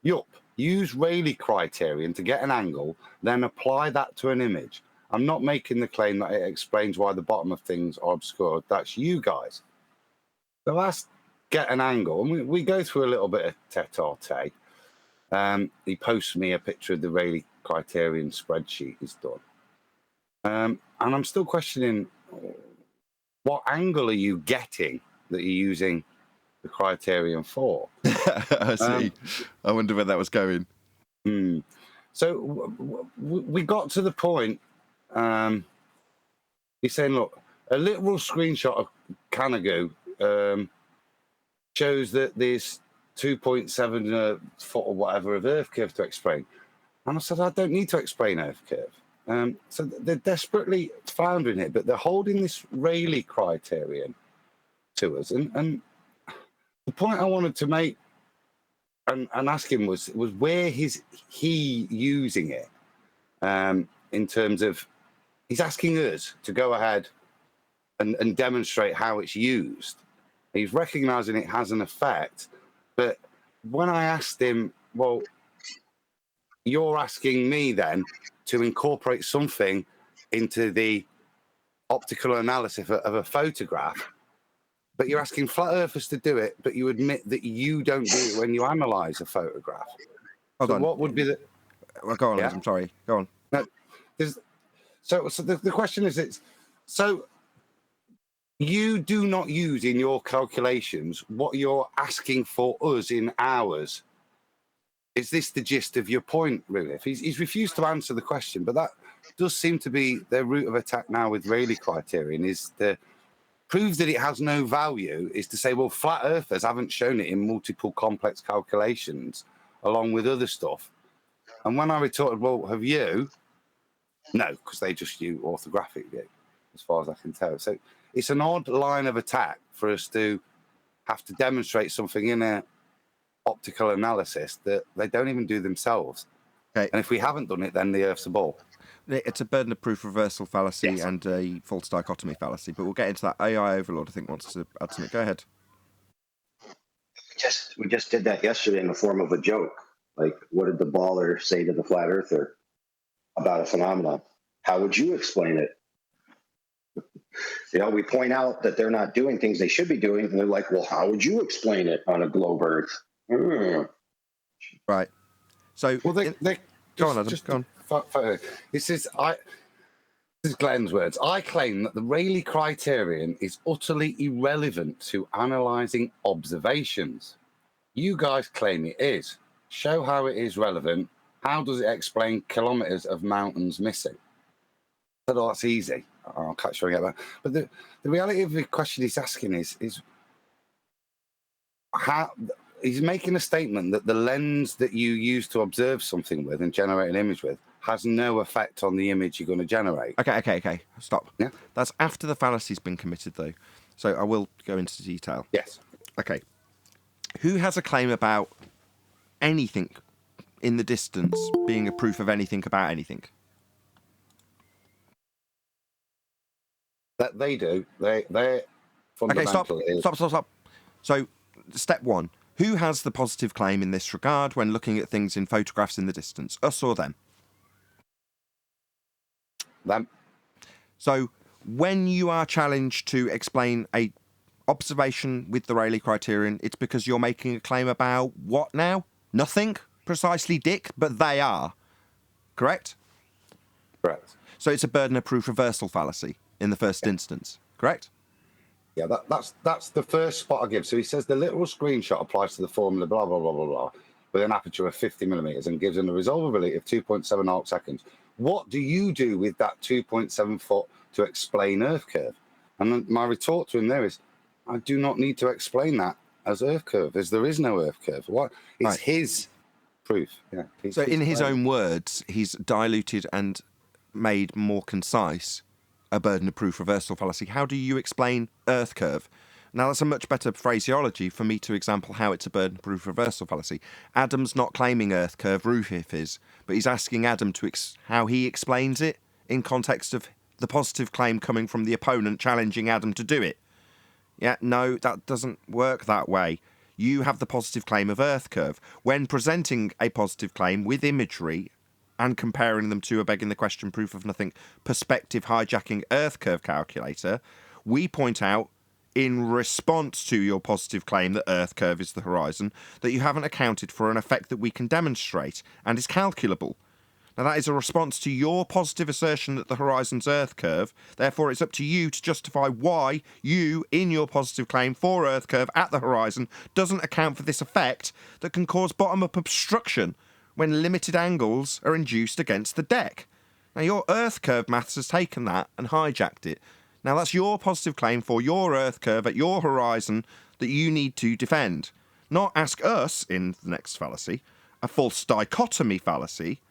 Yup, use Rayleigh criterion to get an angle, then apply that to an image. I'm not making the claim that it explains why the bottom of things are obscured. That's you guys. So let's get an angle. And we go through a little bit of tete-a-tete. He posts me a picture of the Rayleigh criterion spreadsheet he's done. And I'm still questioning, what angle are you getting that you're using the criterion for? I see. I wonder where that was going. So we got to the point. He's saying, look, a literal screenshot of Canagoo shows that there's 2.7 foot or whatever of Earth curve to explain. And I said, I don't need to explain Earth curve. So they're desperately floundering it, but they're holding this Rayleigh criterion to us. And the point I wanted to make and ask him was where is he using it, in terms of, he's asking us to go ahead and demonstrate how it's used. He's recognising it has an effect, but when I asked him, well, you're asking me then to incorporate something into the optical analysis of a photograph, but you're asking flat earthers to do it, but you admit that you don't do it when you analyze a photograph. Hold on. What would be the... Well, go on, Yeah? I'm sorry. Go on. No, so the question is, so you do not use in your calculations what you're asking for us in ours. Is this the gist of your point, really? He's refused to answer the question, but that does seem to be their route of attack now with Rayleigh criterion, is to prove that it has no value, is to say, well, flat earthers haven't shown it in multiple complex calculations along with other stuff. And when I retorted, well, have you? No, because they just use orthographic view, as far as I can tell. So it's an odd line of attack for us to have to demonstrate something in a optical analysis that they don't even do themselves. Okay. And if we haven't done it, then the Earth's a ball. It's a burden of proof reversal fallacy and a false dichotomy fallacy, but we'll get into that. AI Overlord, I think, wants to add something. Go ahead. We just did that yesterday in the form of a joke. Like, what did the baller say to the flat earther about a phenomenon? How would you explain it? We point out that they're not doing things they should be doing, and they're like, well, how would you explain it on a globe Earth? Right. So, well, go on, Adam. Go on. This is Glenn's words. I claim that the Rayleigh criterion is utterly irrelevant to analysing observations. You guys claim it is. Show how it is relevant. How does it explain kilometres of mountains missing? Oh, that's easy. I'll catch you again. But the reality of the question he's asking is how he's making a statement that the lens that you use to observe something with and generate an image with has no effect on the image you're going to generate. Okay. Stop. Yeah. That's after the fallacy's been committed, though. So I will go into detail. Yes. Okay. Who has a claim about anything in the distance being a proof of anything about anything? That they do. They're fundamental. Okay, stop. So, step one. Who has the positive claim in this regard when looking at things in photographs in the distance? Us or them? Them. So, when you are challenged to explain a observation with the Rayleigh criterion, it's because you're making a claim about what now? Nothing? Precisely, Dick, but they are. Correct? Correct. So it's a burden of proof reversal fallacy in the first instance, correct? Yeah, that's the first spot I give. So he says the literal screenshot applies to the formula blah, blah, blah, blah, blah, with an aperture of 50 millimeters and gives an resolvability of 2.7 arc seconds. What do you do with that 2.7 foot to explain Earth curve? And then my retort to him there is, I do not need to explain that as Earth curve, as there is no Earth curve. What? It's his proof. Yeah. So in his own words, he's diluted and made more concise a burden of proof reversal fallacy. How do you explain Earth curve? Now, that's a much better phraseology for me to example how it's a burden of proof reversal fallacy. Adam's not claiming Earth curve, Rufif is, but he's asking Adam to how he explains it in context of the positive claim coming from the opponent challenging Adam to do it. Yeah, no, that doesn't work that way. You have the positive claim of Earth curve. When presenting a positive claim with imagery and comparing them to a begging the question proof of nothing perspective hijacking Earth curve calculator, we point out in response to your positive claim that Earth curve is the horizon that you haven't accounted for an effect that we can demonstrate and is calculable. Now, that is a response to your positive assertion that the horizon's Earth curve. Therefore, it's up to you to justify why you, in your positive claim for Earth curve at the horizon, doesn't account for this effect that can cause bottom-up obstruction when limited angles are induced against the deck. Now, your Earth curve maths has taken that and hijacked it. Now, that's your positive claim for your Earth curve at your horizon that you need to defend. Not ask us, in the next fallacy, a false dichotomy fallacy,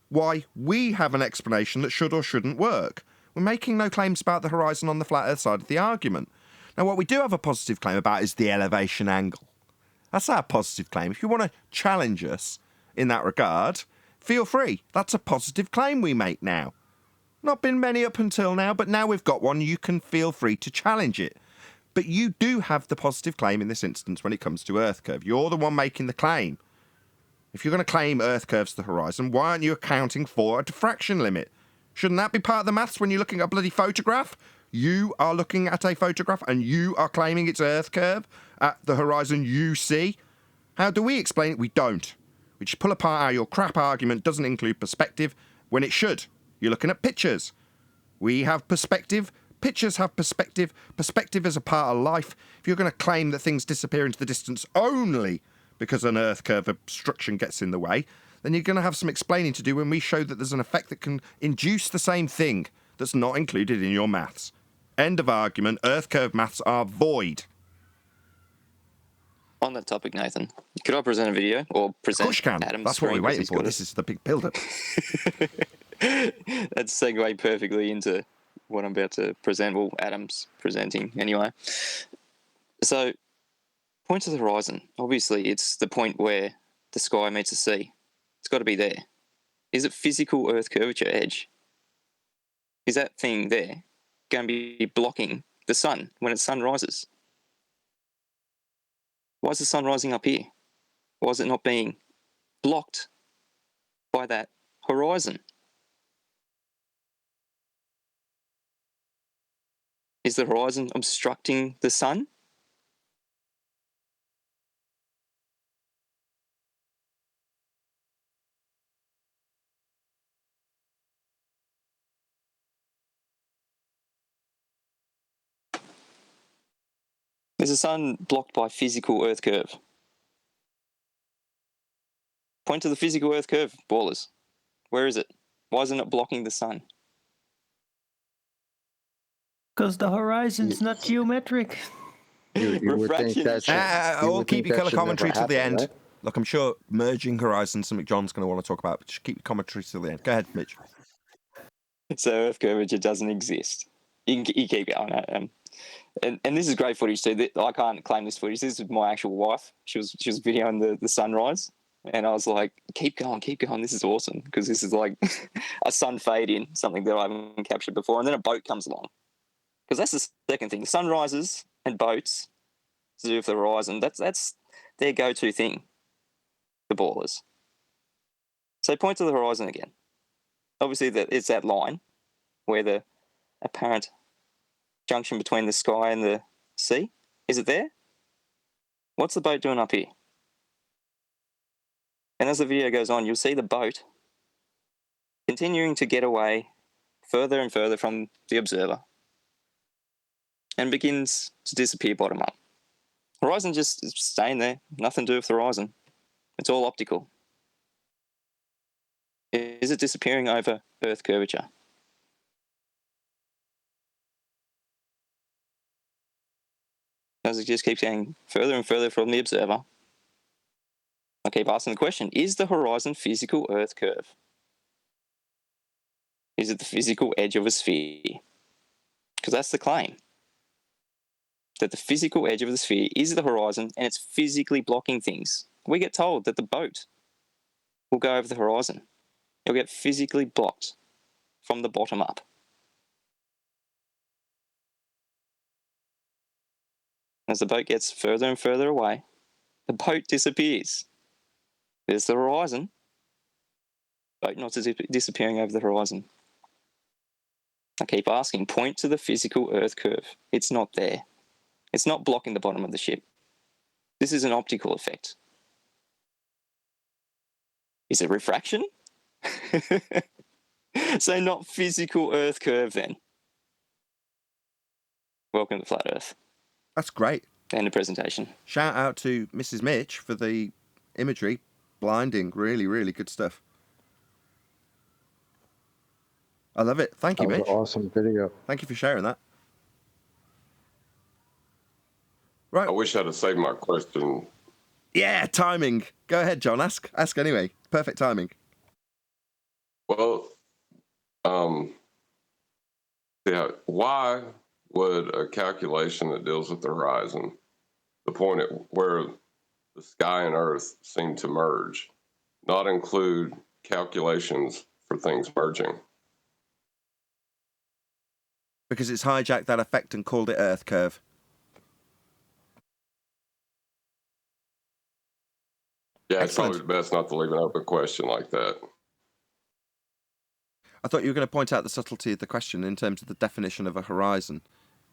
why we have an explanation that should or shouldn't work. We're making no claims about the horizon on the flat Earth side of the argument. Now, what we do have a positive claim about is the elevation angle. That's our positive claim. If you want to challenge us in that regard, feel free. That's a positive claim we make now. Not been many up until now, but now we've got one, you can feel free to challenge it. But you do have the positive claim in this instance when it comes to Earth curve. You're the one making the claim. If you're going to claim Earth curve's the horizon, why aren't you accounting for a diffraction limit? Shouldn't that be part of the maths when you're looking at a bloody photograph? You are looking at a photograph and you are claiming it's Earth curve at the horizon you see. How do we explain it? We don't. We just pull apart how your crap argument doesn't include perspective when it should. You're looking at pictures. We have perspective. Pictures have perspective. Perspective is a part of life. If you're going to claim that things disappear into the distance only because an Earth curve obstruction gets in the way, then you're going to have some explaining to do when we show that there's an effect that can induce the same thing that's not included in your maths. End of argument. Earth curve maths are void. On that topic, Nathan, could I present a video or present Of course you can. Adam's That's what screen, we're 'cause waiting he's for. got This it. is the big build-up. That's segue perfectly into what I'm about to present. Well, Adam's presenting anyway. So, point to the horizon. Obviously, it's the point where the sky meets the sea. It's got to be there. Is it physical Earth curvature edge? Is that thing there going to be blocking the sun when its sun rises? Why is the sun rising up here? Why is it not being blocked by that horizon? Is the horizon obstructing the sun? Is the sun blocked by physical Earth curve? Point to the physical Earth curve, ballers. Where is it? Why isn't it blocking the sun? Because the horizon's not geometric. You would think Refraction. that should, you I'll would keep think your that colour should never commentary till the happen, end. right? Look, I'm sure merging horizons, something John's going to want to talk about, but just keep your commentary till the end. Go ahead, Mitch. So Earth curvature doesn't exist. You keep going. And this is great footage too. I can't claim this footage. This is my actual wife. She was videoing the sunrise, and I was like, keep going. This is awesome, because this is like a sun fade in, something that I haven't captured before. And then a boat comes along, because that's the second thing. Sunrises and boats to do with the horizon. That's their go-to thing. The ballers. So point to the horizon again. Obviously, it's that line where the apparent junction between the sky and the sea. Is it there? What's the boat doing up here? And as the video goes on, you'll see the boat continuing to get away further and further from the observer and begins to disappear bottom up. Horizon just is staying there, nothing to do with the horizon. It's all optical. Is it disappearing over Earth curvature? As it just keeps getting further and further from the observer, I keep asking the question, is the horizon physical Earth curve? Is it the physical edge of a sphere? Because that's the claim. That the physical edge of the sphere is the horizon and it's physically blocking things. We get told that the boat will go over the horizon. It'll get physically blocked from the bottom up. As the boat gets further and further away, the boat disappears. There's the horizon. Boat not disappearing over the horizon. I keep asking, point to the physical Earth curve. It's not there. It's not blocking the bottom of the ship. This is an optical effect. Is it refraction? So not physical Earth curve then. Welcome to Flat Earth. That's great. End of presentation. Shout out to Mrs. Mitch for the imagery. Blinding. Really, really good stuff. I love it. Thank you, That was Mitch. an awesome video. Thank you for sharing that. Right. I wish I'd have saved my question. Yeah, timing. Go ahead, John. Ask anyway. Perfect timing. Well, yeah, why would a calculation that deals with the horizon, the point at where the sky and earth seem to merge, not include calculations for things merging? Because it's hijacked that effect and called it Earth curve. Yeah, Excellent. it's probably best not to leave an open question like that. I thought you were going to point out the subtlety of the question in terms of the definition of a horizon,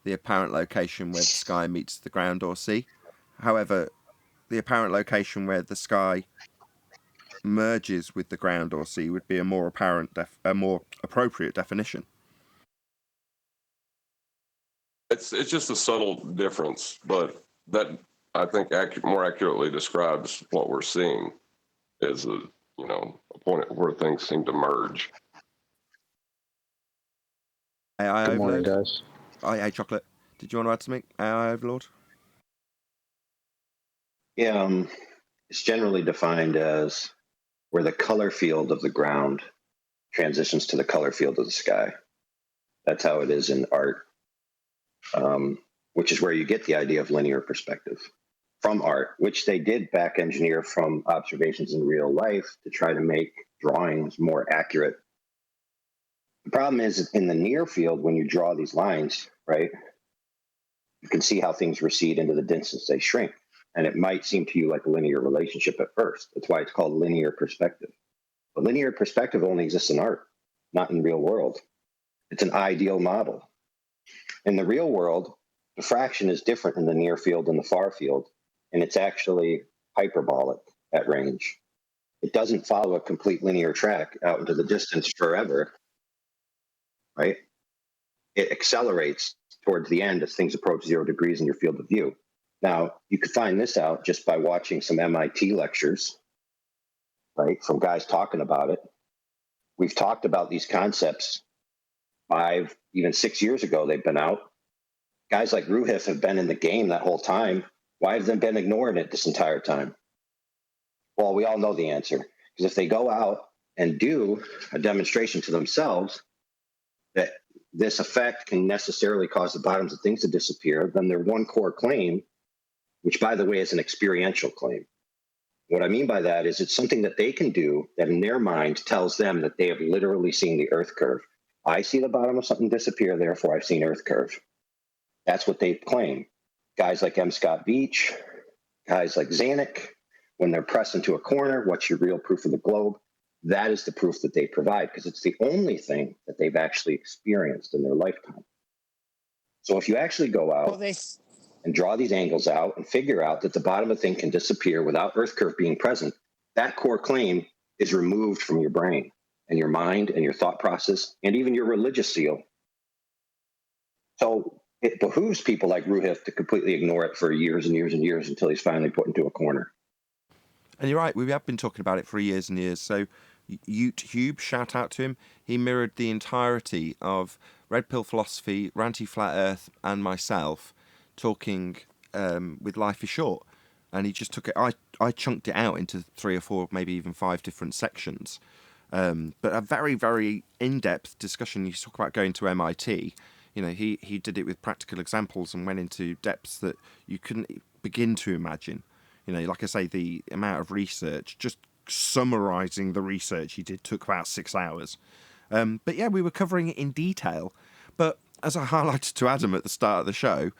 the apparent location where the sky meets the ground or sea. However, the apparent location where the sky merges with the ground or sea would be a more appropriate definition. It's just a subtle difference, but that I think more accurately describes what we're seeing is a point where things seem to merge. AI Good morning, Overlord? guys. Hey, Chocolate. Did you want to add something? AI Overlord? Yeah, it's generally defined as where the color field of the ground transitions to the color field of the sky. That's how it is in art, which is where you get the idea of linear perspective from art, which they did back engineer from observations in real life to try to make drawings more accurate. The problem is in the near field, when you draw these lines, right, you can see how things recede into the distance they shrink. And it might seem to you like a linear relationship at first. That's why it's called linear perspective. But linear perspective only exists in art, not in the real world. It's an ideal model. In the real world, diffraction is different in the near field and the far field, and it's actually hyperbolic at range. It doesn't follow a complete linear track out into the distance forever, right? It accelerates towards the end as things approach 0 degrees in your field of view. Now, you could find this out just by watching some MIT lectures, right, from guys talking about it. We've talked about these concepts 5, even 6 years ago. They've been out. Guys like Ruhif have been in the game that whole time. Why have they been ignoring it this entire time? Well, we all know the answer. Because if they go out and do a demonstration to themselves that this effect can necessarily cause the bottoms of things to disappear, then their one core claim, which, by the way, is an experiential claim. What I mean by that is it's something that they can do that in their mind tells them that they have literally seen the Earth curve. I see the bottom of something disappear, therefore I've seen Earth curve. That's what they claim. Guys like M. Scott Beach, guys like Zanuck, when they're pressed into a corner, what's your real proof of the globe? That is the proof that they provide because it's the only thing that they've actually experienced in their lifetime. So if you actually go out and draw these angles out and figure out that the bottom of a thing can disappear without Earth curve being present, that core claim is removed from your brain and your mind and your thought process and even your religious seal. So it behooves people like Ruhif to completely ignore it for years and years and years until he's finally put into a corner. And you're right, we have been talking about it for years and years. So YouTube, shout out to him. He mirrored the entirety of Red Pill Philosophy, Ranty Flat Earth, and myself talking with Life is Short. And he just took it, I chunked it out into 3 or 4, maybe even 5 different sections. But a very, very in-depth discussion. You talk about going to MIT. You know, he did it with practical examples and went into depths that you couldn't begin to imagine. You know, like I say, the amount of research, just summarising the research he did took about 6 hours. But yeah, we were covering it in detail. But as I highlighted to Adam at the start of the show,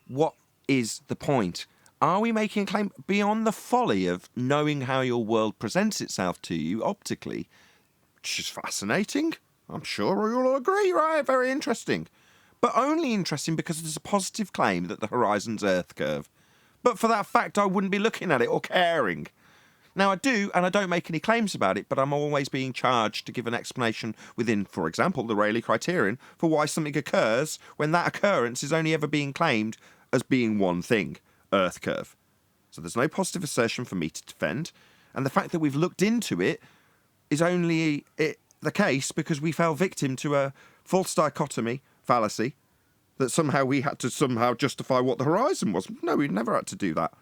what is the point? Are we making a claim beyond the folly of knowing how your world presents itself to you optically? Which is fascinating. I'm sure you'll all agree, right? Very interesting. But only interesting because there's a positive claim that the horizon's Earth curve. But for that fact, I wouldn't be looking at it or caring. Now, I do, and I don't make any claims about it, but I'm always being charged to give an explanation within, for example, the Rayleigh criterion for why something occurs when that occurrence is only ever being claimed as being one thing, Earth curve. So there's no positive assertion for me to defend, and the fact that we've looked into it is only the case because we fell victim to a false dichotomy fallacy that somehow we had to somehow justify what the horizon was. No, we've never had to do that.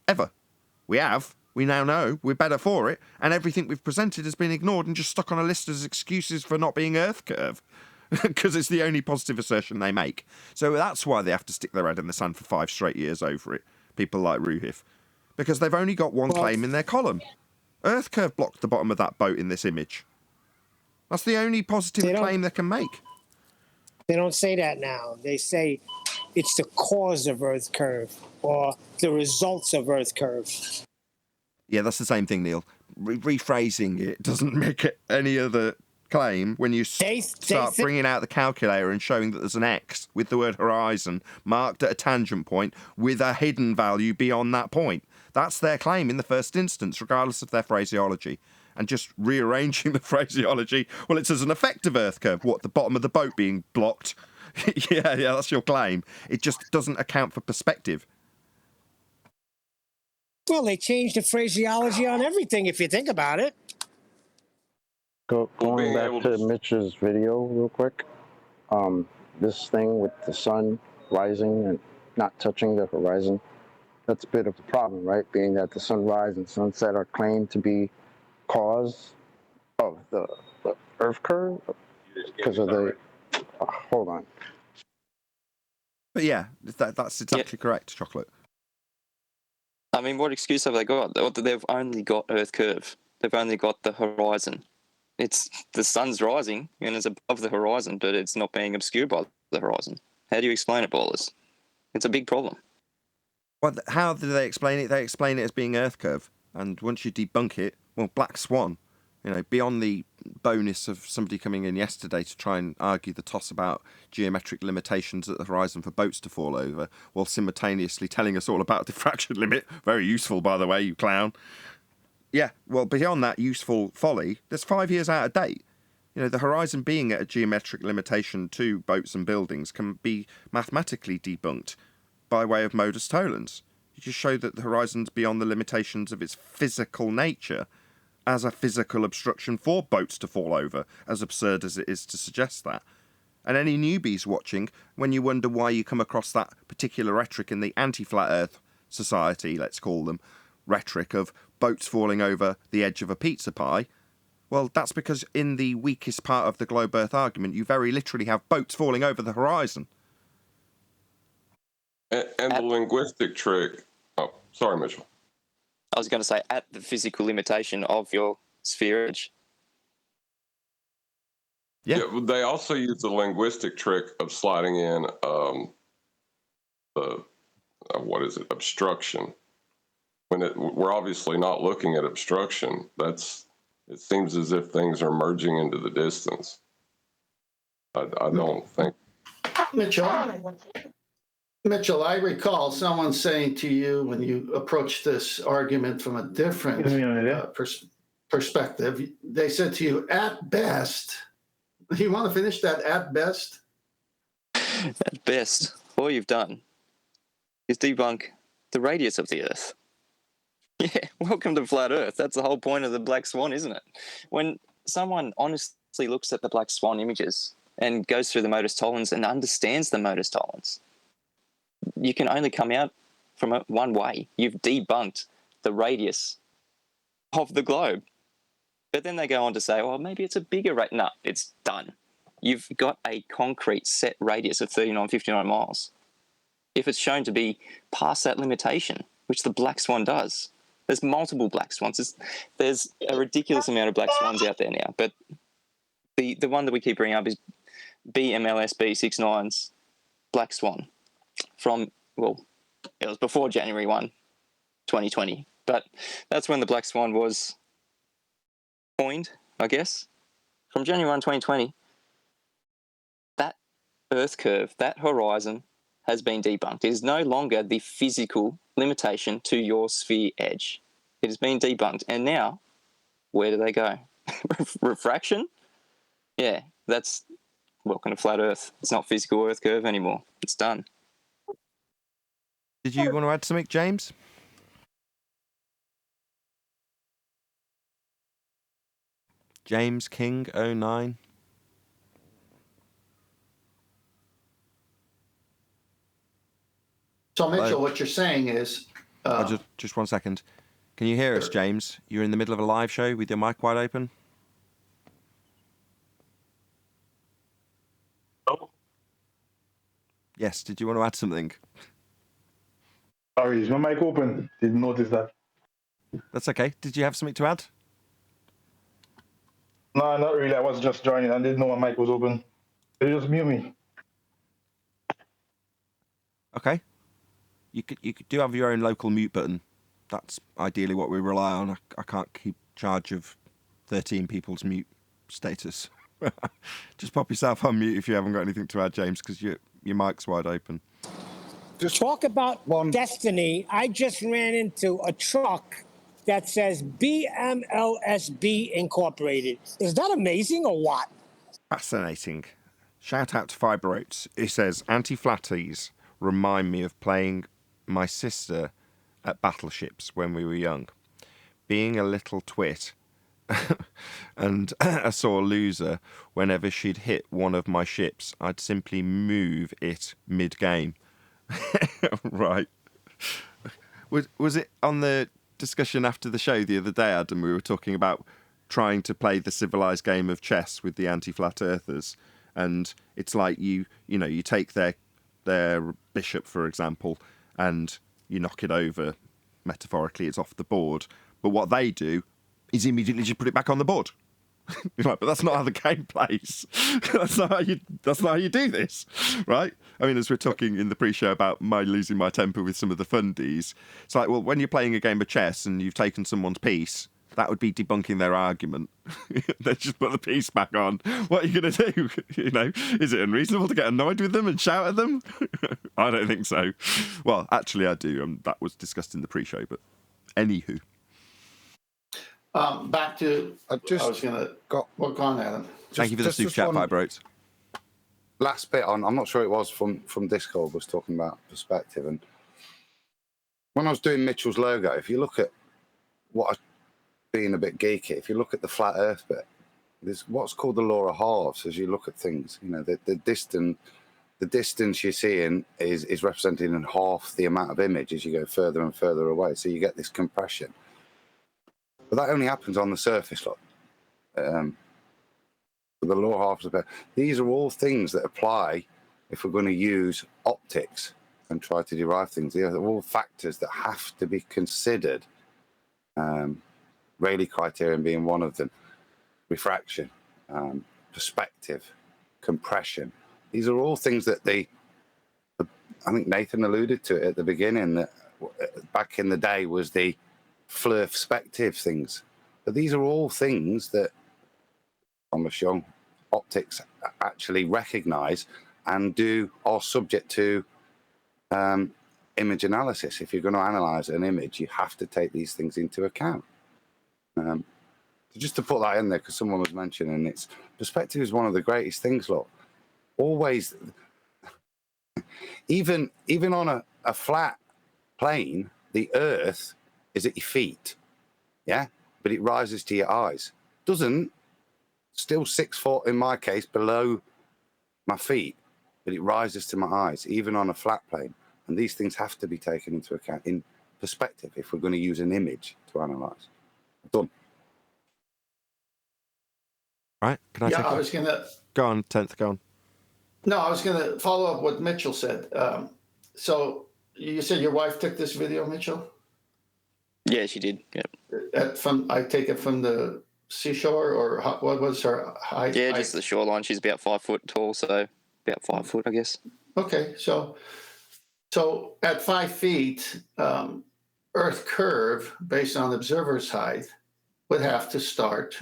Ever. We have. We now know. We're better for it. And everything we've presented has been ignored and just stuck on a list as excuses for not being Earth curve. Because it's the only positive assertion they make. So that's why they have to stick their head in the sand for 5 straight years over it. People like Ruhif. Because they've only got one claim in their column. Earth curve blocked the bottom of that boat in this image. That's the only positive claim they can make. They don't say that now. They say it's the cause of Earth curve or the results of Earth curve. Yeah, that's the same thing, Neil. Rephrasing it doesn't make it any other claim when you start bringing out the calculator and showing that there's an X with the word horizon marked at a tangent point with a hidden value beyond that point. That's their claim in the first instance, regardless of their phraseology. And just rearranging the phraseology, well, it's as an effective Earth curve. What, the bottom of the boat being blocked? yeah, that's your claim. It just doesn't account for perspective. Well, they changed the phraseology on everything, if you think about it. Going back to Mitch's video real quick, this thing with the sun rising and not touching the horizon, that's a bit of a problem, right? Being that the sunrise and sunset are claimed to be cause of the Earth curve because of the... hold on. But yeah, that's exactly correct, Chocolate. I mean, what excuse have they got? They've only got Earth curve. They've only got the horizon. It's the sun's rising and it's above the horizon, but it's not being obscured by the horizon. How do you explain it, ballers? It's a big problem. Well, how do they explain it? They explain it as being Earth curve, and once you debunk it, well, black swan. You know, beyond the bonus of somebody coming in yesterday to try and argue the toss about geometric limitations at the horizon for boats to fall over, while simultaneously telling us all about diffraction limit. Very useful, by the way, you clown. Yeah, well, beyond that useful folly, there's 5 years out of date. You know, the horizon being at a geometric limitation to boats and buildings can be mathematically debunked by way of modus tollens. You just show that the horizon's beyond the limitations of its physical nature as a physical obstruction for boats to fall over, as absurd as it is to suggest that. And any newbies watching, when you wonder why you come across that particular rhetoric in the anti-flat earth society, let's call them, rhetoric of boats falling over the edge of a pizza pie, well, that's because in the weakest part of the globe earth argument, you very literally have boats falling over the horizon. And the linguistic trick... Oh, sorry, Mitchell. I was going to say, at the physical limitation of your sphere edge. Yeah, they also use the linguistic trick of sliding in obstruction. When we're obviously not looking at obstruction. It seems as if things are merging into the distance. I don't think. Mitchell, I recall someone saying to you when you approached this argument from a different perspective, they said to you, at best, you want to finish that at best? At best, all you've done is debunk the radius of the Earth. Yeah, welcome to flat Earth. That's the whole point of the black swan, isn't it? When someone honestly looks at the black swan images and goes through the modus tollens and understands the modus tollens, you can only come out from it one way. You've debunked the radius of the globe. But then they go on to say, well, maybe it's a bigger rate. No, it's done. You've got a concrete set radius of 3959 miles. If it's shown to be past that limitation, which the black swan does, there's multiple black swans. There's a ridiculous amount of black swans out there now. But the one that we keep bringing up is BMLS B69's black swan. From, well, it was before January 1, 2020. But that's when the black swan was coined, I guess. From January 1, 2020, that Earth curve, that horizon, has been debunked. It is no longer the physical limitation to your sphere edge. It has been debunked. And now, where do they go? Refraction? Yeah, that's welcome to flat Earth. It's not physical Earth curve anymore. It's done. Did you want to add something, James? James King 09. So, Mitchell, what you're saying is... just 1 second. Can you hear us, James? You're in the middle of a live show with your mic wide open. Oh. Yes, did you want to add something? Sorry, is my mic open? Didn't notice that. That's okay. Did you have something to add? No, not really. I was just joining. I didn't know my mic was open. They just mute me. Okay. You do have your own local mute button. That's ideally what we rely on. I can't keep charge of 13 people's mute status. Just pop yourself on mute if you haven't got anything to add, James, because your mic's wide open. Just talk about destiny. I just ran into a truck that says BMLSB Incorporated. Is that amazing or what? Fascinating. Shout out to Fiber Oats. It says, anti-flatties remind me of playing my sister at battleships when we were young. Being a little twit and a sore loser, whenever she'd hit one of my ships, I'd simply move it mid-game. Right. Was it on the discussion after the show the other day, Adam, we were talking about trying to play the civilized game of chess with the anti-flat earthers, and it's like you take their bishop, for example, and you knock it over. Metaphorically, it's off the board. But what they do is immediately just put it back on the board. You're like, but that's not how the game plays. That's not how you do this, right? I mean, as we're talking in the pre-show about my losing my temper with some of the fundies, it's like, well, when you're playing a game of chess and you've taken someone's piece, that would be debunking their argument. They just put the piece back on. What are you going to do? Is it unreasonable to get annoyed with them and shout at them? I don't think so. Well, actually, I do. That was discussed in the pre-show, but anywho. Back to, I was going to go on, Adam. Thank you for the super chat, Vibrotes. Last bit on, I'm not sure it was from Discord, was talking about perspective. And when I was doing Mitchell's logo, if you look at being a bit geeky, if you look at the flat earth bit, there's what's called the law of halves as you look at things. The distance you're seeing is represented in half the amount of image as you go further and further away. So you get this compression. But that only happens on the surface, look. The law of halves. These are all things that apply if we're going to use optics and try to derive things. These are all factors that have to be considered. Rayleigh criterion being one of them. Refraction, perspective, compression. These are all things that I think Nathan alluded to it at the beginning, that back in the day was the perspective things. But these are all things that Thomas Young optics actually recognize and are subject to image analysis. If you're going to analyze an image, you have to take these things into account. So just to put that in there, because someone was mentioning it's perspective is one of the greatest things. Look, always, even on a flat plane, the Earth is at your feet, yeah, but it rises to your eyes. Doesn't, still 6 foot in my case below my feet, but it rises to my eyes, even on a flat plane. And these things have to be taken into account in perspective if we're going to use an image to analyze. Done. Right? Can I take I was going to... Go on, 10th, go on. No, I was going to follow up what Mitchell said. So you said your wife took this video, Mitchell? Yeah, she did. Yep. I take it from the seashore, or what was her height? Yeah, just the shoreline. She's about 5 foot tall, so about 5 foot, I guess. Okay, so at 5 feet, Earth curve based on observer's height would have to start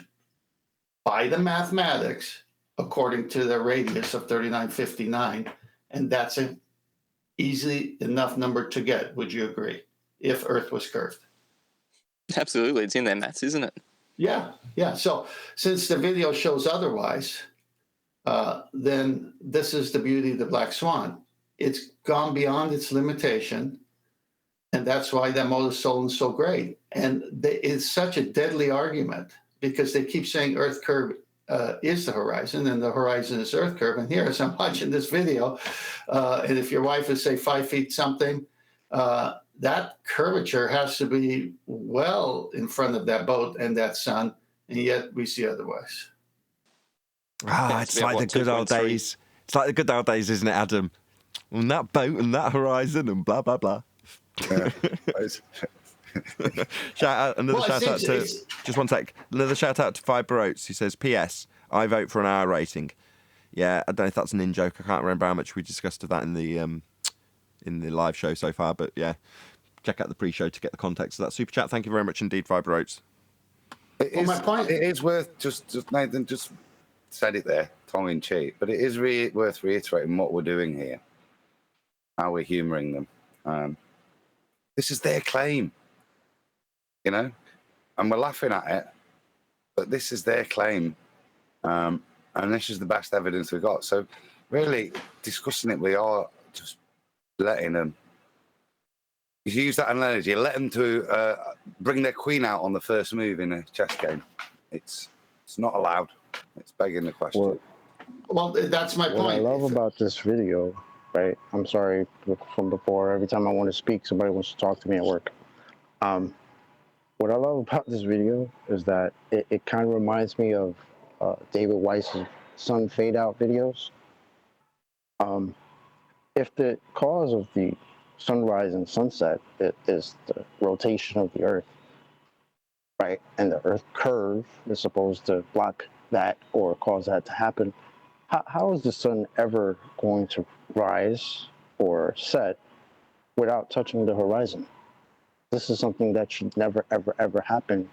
by the mathematics according to the radius of 3959, and that's an easy enough number to get. Would you agree? If Earth was curved. Absolutely, it's in their maths, isn't it? Yeah. So since the video shows otherwise, then this is the beauty of the black swan. It's gone beyond its limitation, and that's why that Modus tollens is so great. And it's such a deadly argument because they keep saying Earth curve is the horizon, and the horizon is Earth curve. And here, as I'm watching this video, and if your wife is, say, 5 feet something, that curvature has to be well in front of that boat and that sun, and yet we see otherwise. It's like the good old days. It's like the good old days, isn't it, Adam? On that boat and that horizon and blah, blah, blah. Shout out to just one sec. Another shout out to Fiber Oats. He says, "P.S. I vote for an R rating." Yeah, I don't know if that's an in joke. I can't remember how much we discussed of that in the live show so far, but yeah, check out the pre-show to get the context of that super chat. Thank you very much indeed, Fiber Oats. It is worth just Nathan, just said it there, tongue in cheek, but it is worth reiterating what we're doing here, how we're humouring them. This is their claim, you know, and we're laughing at it, but this is their claim, and this is the best evidence we've got. So really discussing it, we are just letting them, if you use that analogy, let them to bring their queen out on the first move in a chess game. It's not allowed. It's begging the question. Well, that's my point. What I love about this video, right? I'm sorry from before. Every time I want to speak, somebody wants to talk to me at work. What I love about this video is that it kind of reminds me of David Weiss's sun fade out videos. If the cause of the sunrise and sunset is the rotation of the Earth, right, and the Earth curve is supposed to block that or cause that to happen, how is the sun ever going to rise or set without touching the horizon? This is something that should never, ever, ever happen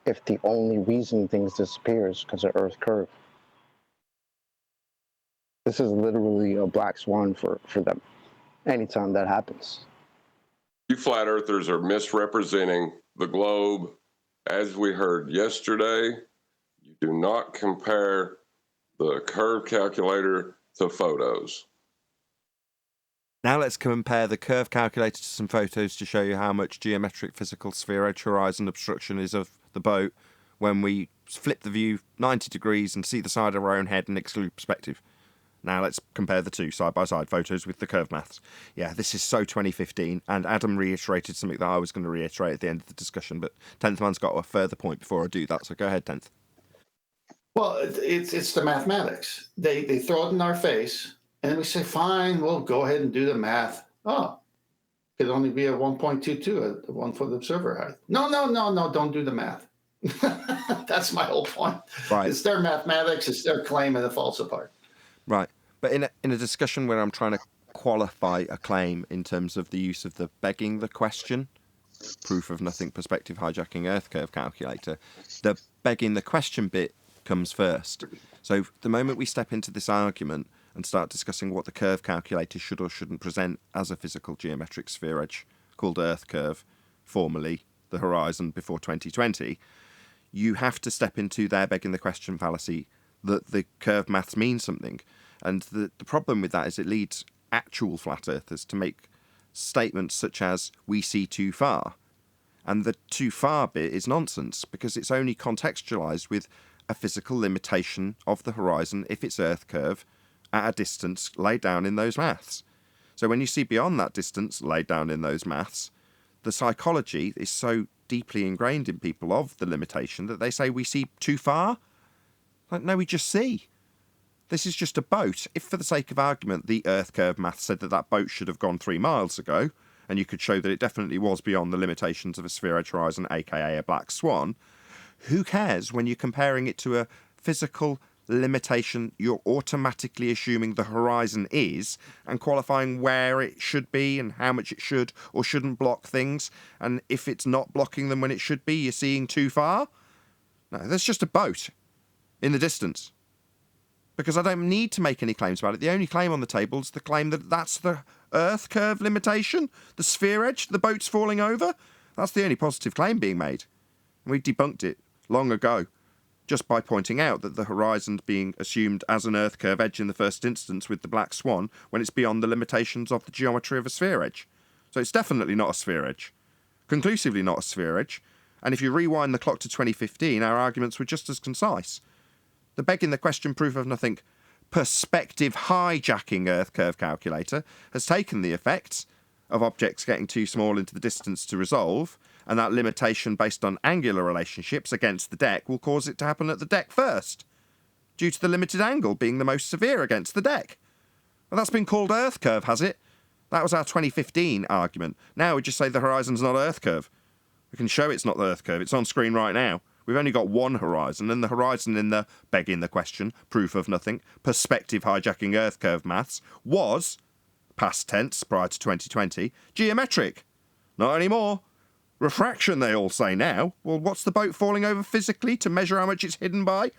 if the only reason things disappear is because of Earth curve. This is literally a black swan for them anytime that happens. You flat earthers are misrepresenting the globe. As we heard yesterday, you do not compare the curve calculator to photos. Now let's compare the curve calculator to some photos to show you how much geometric physical sphere edge horizon obstruction is of the boat when we flip the view 90 degrees and see the side of our own head and exclude perspective. Now let's compare the two side-by-side photos with the curve maths. Yeah, this is so 2015, and Adam reiterated something that I was going to reiterate at the end of the discussion, but 10th man's got a further point before I do that, so go ahead, 10th. Well, it's the mathematics. They throw it in our face, and then we say, fine, we'll go ahead and do the math. Oh, it could only be a 1.22 at 1 foot observer height. No, don't do the math. That's my whole point. Right. It's their mathematics, it's their claim, and it falls apart. Right, but in a discussion where I'm trying to qualify a claim in terms of the use of the begging the question, proof of nothing, perspective hijacking Earth curve calculator, the begging the question bit comes first. So the moment we step into this argument and start discussing what the curve calculator should or shouldn't present as a physical geometric sphere edge called Earth curve, formerly the horizon before 2020, you have to step into their begging the question fallacy that the curve maths mean something. And the problem with that is it leads actual flat earthers to make statements such as, we see too far. And the too far bit is nonsense, because it's only contextualised with a physical limitation of the horizon if it's Earth curve at a distance laid down in those maths. So when you see beyond that distance laid down in those maths, the psychology is so deeply ingrained in people of the limitation that they say, we see too far. Like, no, we just see. This is just a boat. If, for the sake of argument, the Earth curve math said that boat should have gone 3 miles ago, and you could show that it definitely was beyond the limitations of a sphere edge horizon, aka a black swan, who cares when you're comparing it to a physical limitation you're automatically assuming the horizon is and qualifying where it should be and how much it should or shouldn't block things, and if it's not blocking them when it should be, you're seeing too far? No, there's just a boat in the distance. Because I don't need to make any claims about it. The only claim on the table is the claim that that's the Earth curve limitation, the sphere edge, the boat's falling over. That's the only positive claim being made. And we debunked it long ago, just by pointing out that the horizon's being assumed as an Earth curve edge in the first instance with the black swan when it's beyond the limitations of the geometry of a sphere edge. So it's definitely not a sphere edge. Conclusively not a sphere edge. And if you rewind the clock to 2015, our arguments were just as concise. The begging the question proof of nothing perspective hijacking Earth curve calculator has taken the effects of objects getting too small into the distance to resolve, and that limitation based on angular relationships against the deck will cause it to happen at the deck first, due to the limited angle being the most severe against the deck. Well, that's been called Earth curve, has it? That was our 2015 argument. Now we just say the horizon's not Earth curve. We can show it's not the Earth curve. It's on screen right now. We've only got one horizon, and the horizon in the begging the question, proof of nothing, perspective hijacking Earth curve maths was, past tense prior to 2020, geometric. Not anymore. Refraction, they all say now. Well, what's the boat falling over physically to measure how much it's hidden by?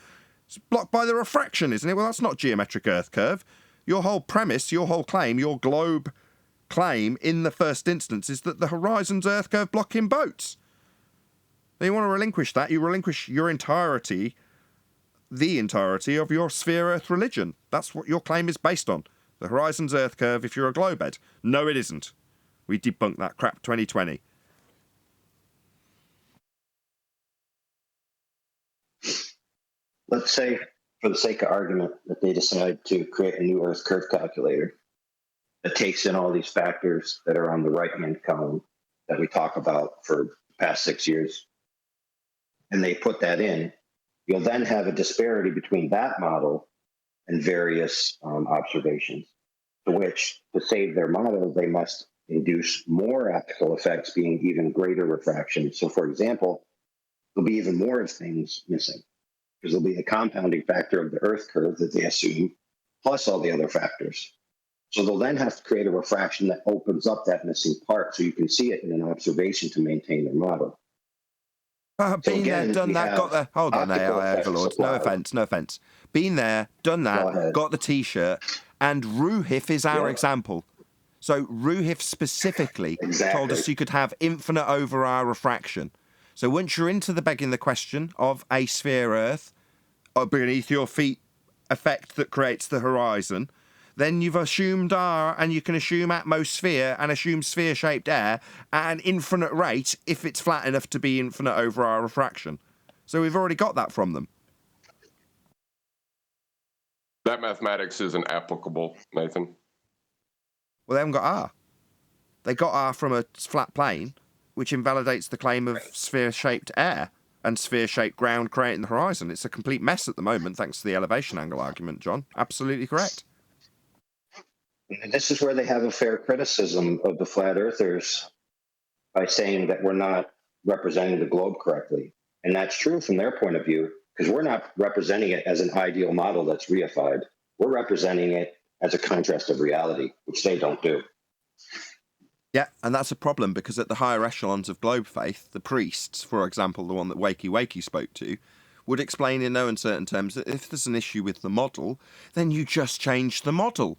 It's blocked by the refraction, isn't it? Well, that's not geometric Earth curve. Your whole premise, your whole claim, your globe claim in the first instance is that the horizon's Earth curve blocking boats. Now, you want to relinquish that, you relinquish your entirety, the entirety of your sphere Earth religion. That's what your claim is based on. The horizon's Earth curve if you're a globehead. No, it isn't. We debunked that crap 2020. Let's say, for the sake of argument, that they decide to create a new Earth curve calculator that takes in all these factors that are on the right-hand column that we talk about for the past 6 years, and they put that in. You'll then have a disparity between that model and various observations, to which, to save their model, they must induce more optical effects, being even greater refraction. So, for example, there'll be even more things missing, because there'll be the compounding factor of the Earth curve that they assume, plus all the other factors. So they'll then have to create a refraction that opens up that missing part so you can see it in an observation to maintain their model. Been there, done that, got the... Hold on, AI overlords. No offence. Been there, done that, got the T-shirt, and Ruhif is our example. So Ruhif specifically told us you could have infinite over-hour refraction. So once you're into the begging the question of a sphere Earth, or beneath your feet effect that creates the horizon, then you've assumed R, and you can assume atmosphere and assume sphere-shaped air at an infinite rate if it's flat enough to be infinite over R refraction. So we've already got that from them. That mathematics isn't applicable, Nathan. Well, they haven't got R. They got R from a flat plane, which invalidates the claim of sphere-shaped air and sphere-shaped ground creating the horizon. It's a complete mess at the moment, thanks to the elevation angle argument, John. Absolutely correct. And this is where they have a fair criticism of the flat earthers by saying that we're not representing the globe correctly. And that's true from their point of view, because we're not representing it as an ideal model that's reified. We're representing it as a contrast of reality, which they don't do. Yeah, and that's a problem, because at the higher echelons of globe faith, the priests, for example, the one that Wakey spoke to, would explain in no uncertain terms that if there's an issue with the model, then you just change the model.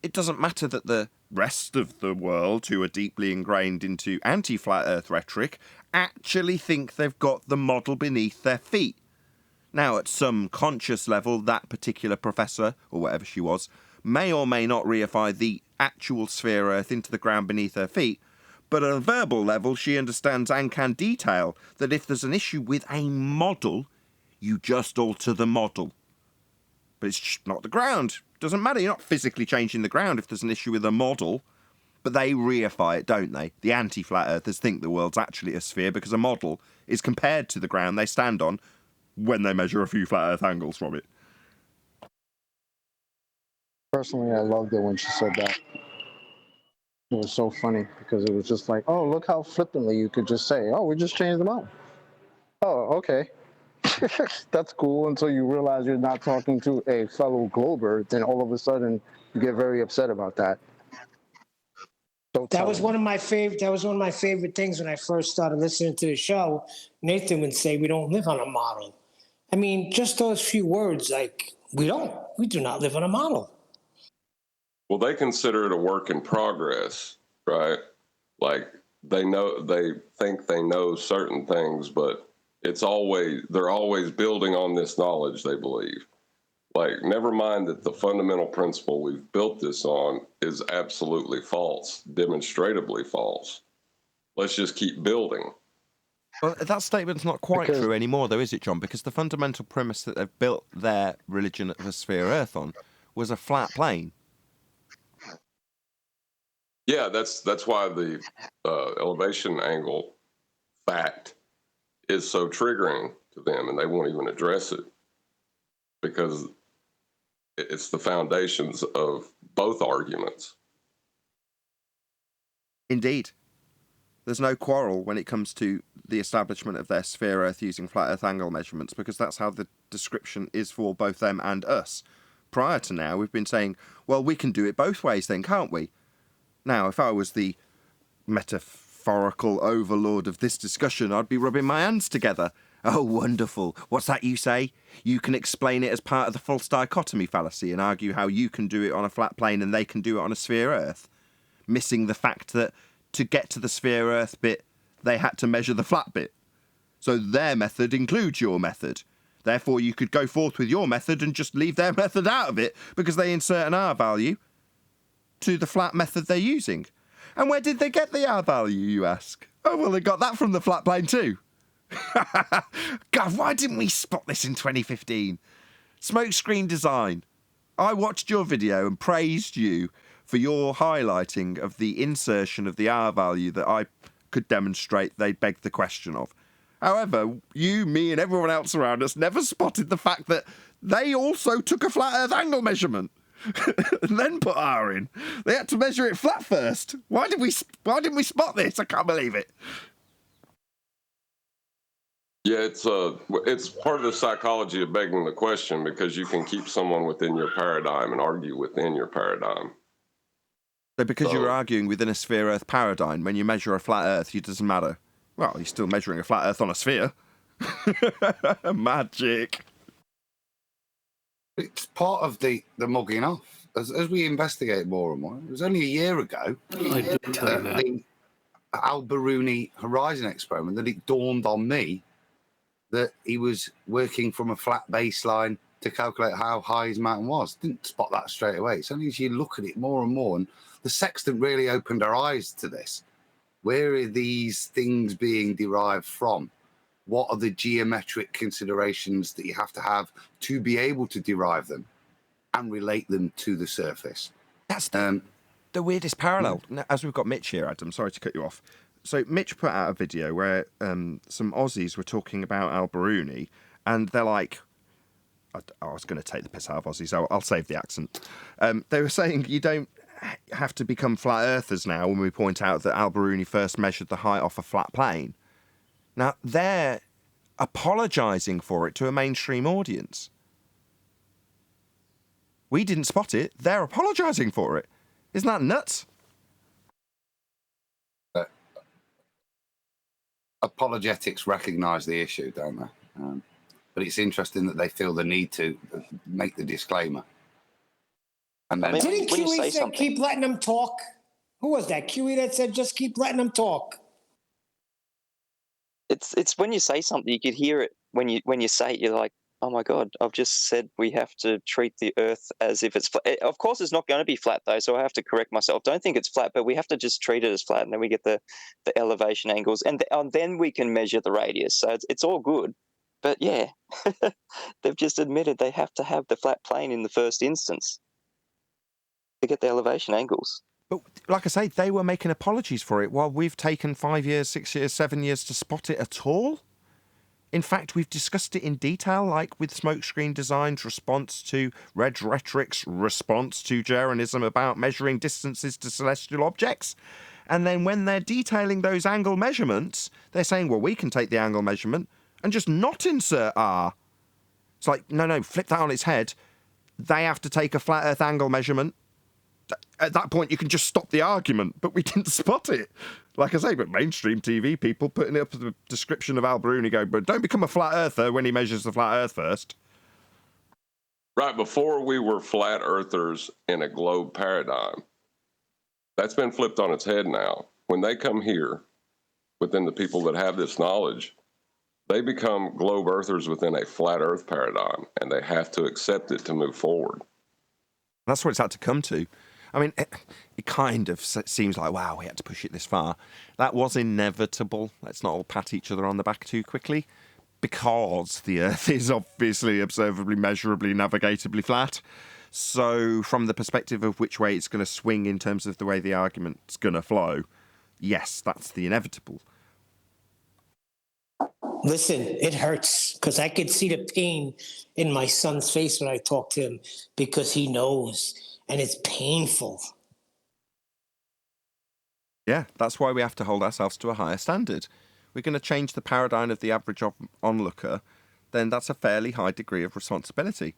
It doesn't matter that the rest of the world, who are deeply ingrained into anti-flat Earth rhetoric, actually think they've got the model beneath their feet. Now, at some conscious level, that particular professor, or whatever she was, may or may not reify the actual sphere Earth into the ground beneath her feet, but at a verbal level, she understands and can detail that if there's an issue with a model, you just alter the model. But it's not the ground. Doesn't matter, you're not physically changing the ground if there's an issue with a model. But they reify it, don't they? The anti-flat earthers think the world's actually a sphere because a model is compared to the ground they stand on when they measure a few flat earth angles from it. Personally, I loved it when she said that. It was so funny because it was just like, oh, look how flippantly you could just say, oh, we just changed them out. Oh, okay. That's cool until you realize you're not talking to a fellow glober. Then all of a sudden you get very upset about that. That was one of my favorite things when I first started listening to the show. Nathan would say, we don't live on a model. I mean, just those few words, like, we do not live on a model. Well, they consider it a work in progress, right? Like they think they know certain things, but they're always building on this knowledge they believe. Like, never mind that the fundamental principle we've built this on is absolutely false, demonstratively false. Let's just keep building. Well, that statement's not quite true anymore, though, is it, John? Because the fundamental premise that they've built their religion of a sphere Earth on was a flat plane. Yeah, that's why the elevation angle fact is so triggering to them, and they won't even address it because it's the foundations of both arguments. Indeed. There's no quarrel when it comes to the establishment of their sphere Earth using flat Earth angle measurements, because that's how the description is for both them and us. Prior to now, we've been saying, well, we can do it both ways then, can't we? Now, if I was the metaphorical overlord of this discussion, I'd be rubbing my hands together Oh, wonderful. What's that you say? You can explain it as part of the false dichotomy fallacy and argue how you can do it on a flat plane and they can do it on a sphere Earth, missing the fact that to get to the sphere Earth bit, they had to measure the flat bit. So their method includes your method. Therefore, you could go forth with your method and just leave their method out of it because they insert an R value to the flat method they're using. And where did they get the R value, you ask? Oh, well, they got that from the flat plane too. God, why didn't we spot this in 2015? Smokescreen design. I watched your video and praised you for your highlighting of the insertion of the R value that I could demonstrate they begged the question of. However, you, me, and everyone else around us never spotted the fact that they also took a flat Earth angle measurement and then put R in. They had to measure it flat first. Why didn't we spot this? I can't believe it. Yeah, it's part of the psychology of begging the question, because you can keep someone within your paradigm and argue within your paradigm. So because you're arguing within a sphere Earth paradigm, when you measure a flat Earth, it doesn't matter. Well, you're still measuring a flat Earth on a sphere. Magic. It's part of the mugging off. As we investigate more and more, it was only a year ago the Al-Biruni Horizon experiment that it dawned on me that he was working from a flat baseline to calculate how high his mountain was. Didn't spot that straight away. It's only as you look at it more and more, and the Sextant really opened our eyes to this. Where are these things being derived from? What are the geometric considerations that you have to be able to derive them and relate them to the surface? That's the weirdest parallel. Now, as we've got Mitch here, Adam, sorry to cut you off. So Mitch put out a video where some Aussies were talking about Al-Biruni, and they're like, I was going to take the piss out of Aussies, so I'll save the accent. They were saying you don't have to become flat earthers now when we point out that Al-Biruni first measured the height off a flat plane. Now, they're apologising for it to a mainstream audience. We didn't spot it. They're apologising for it. Isn't that nuts? Apologetics recognise the issue, don't they? But it's interesting that they feel the need to make the disclaimer. And then, didn't QE say keep letting them talk? Who was that? QE that said just keep letting them talk. It's when you say something, you could hear it when you say it. You're like, oh my God, I've just said we have to treat the Earth as if it's flat. Of course, it's not going to be flat though, so I have to correct myself. Don't think it's flat, but we have to just treat it as flat, and then we get the elevation angles, and then we can measure the radius. So it's all good. But yeah, they've just admitted they have to have the flat plane in the first instance to get the elevation angles. But like I say, they were making apologies for it while we've taken 5 years, 6 years, 7 years to spot it at all. In fact, we've discussed it in detail, like with Smokescreen Design's response to Red Rhetoric's response to Geronism about measuring distances to celestial objects. And then when they're detailing those angle measurements, they're saying, well, we can take the angle measurement and just not insert R. It's like, no, flip that on its head. They have to take a flat Earth angle measurement. At that point, you can just stop the argument, but we didn't spot it. Like I say, but mainstream TV people putting it up as a description of Al-Biruni go, but don't become a flat earther when he measures the flat Earth first. Right before we were flat earthers in a globe paradigm. That's been flipped on its head now. When they come here, within the people that have this knowledge, they become globe earthers within a flat Earth paradigm, and they have to accept it to move forward. That's what it's had to come to. I mean, it kind of seems like, wow, we had to push it this far. That was inevitable. Let's not all pat each other on the back too quickly, because the Earth is obviously observably, measurably, navigatably flat. So from the perspective of which way it's going to swing in terms of the way the argument's going to flow, yes, that's the inevitable. Listen, it hurts because I could see the pain in my son's face when I talk to him because he knows, and it's painful. Yeah, that's why we have to hold ourselves to a higher standard. We're going to change the paradigm of the average onlooker, then that's a fairly high degree of responsibility.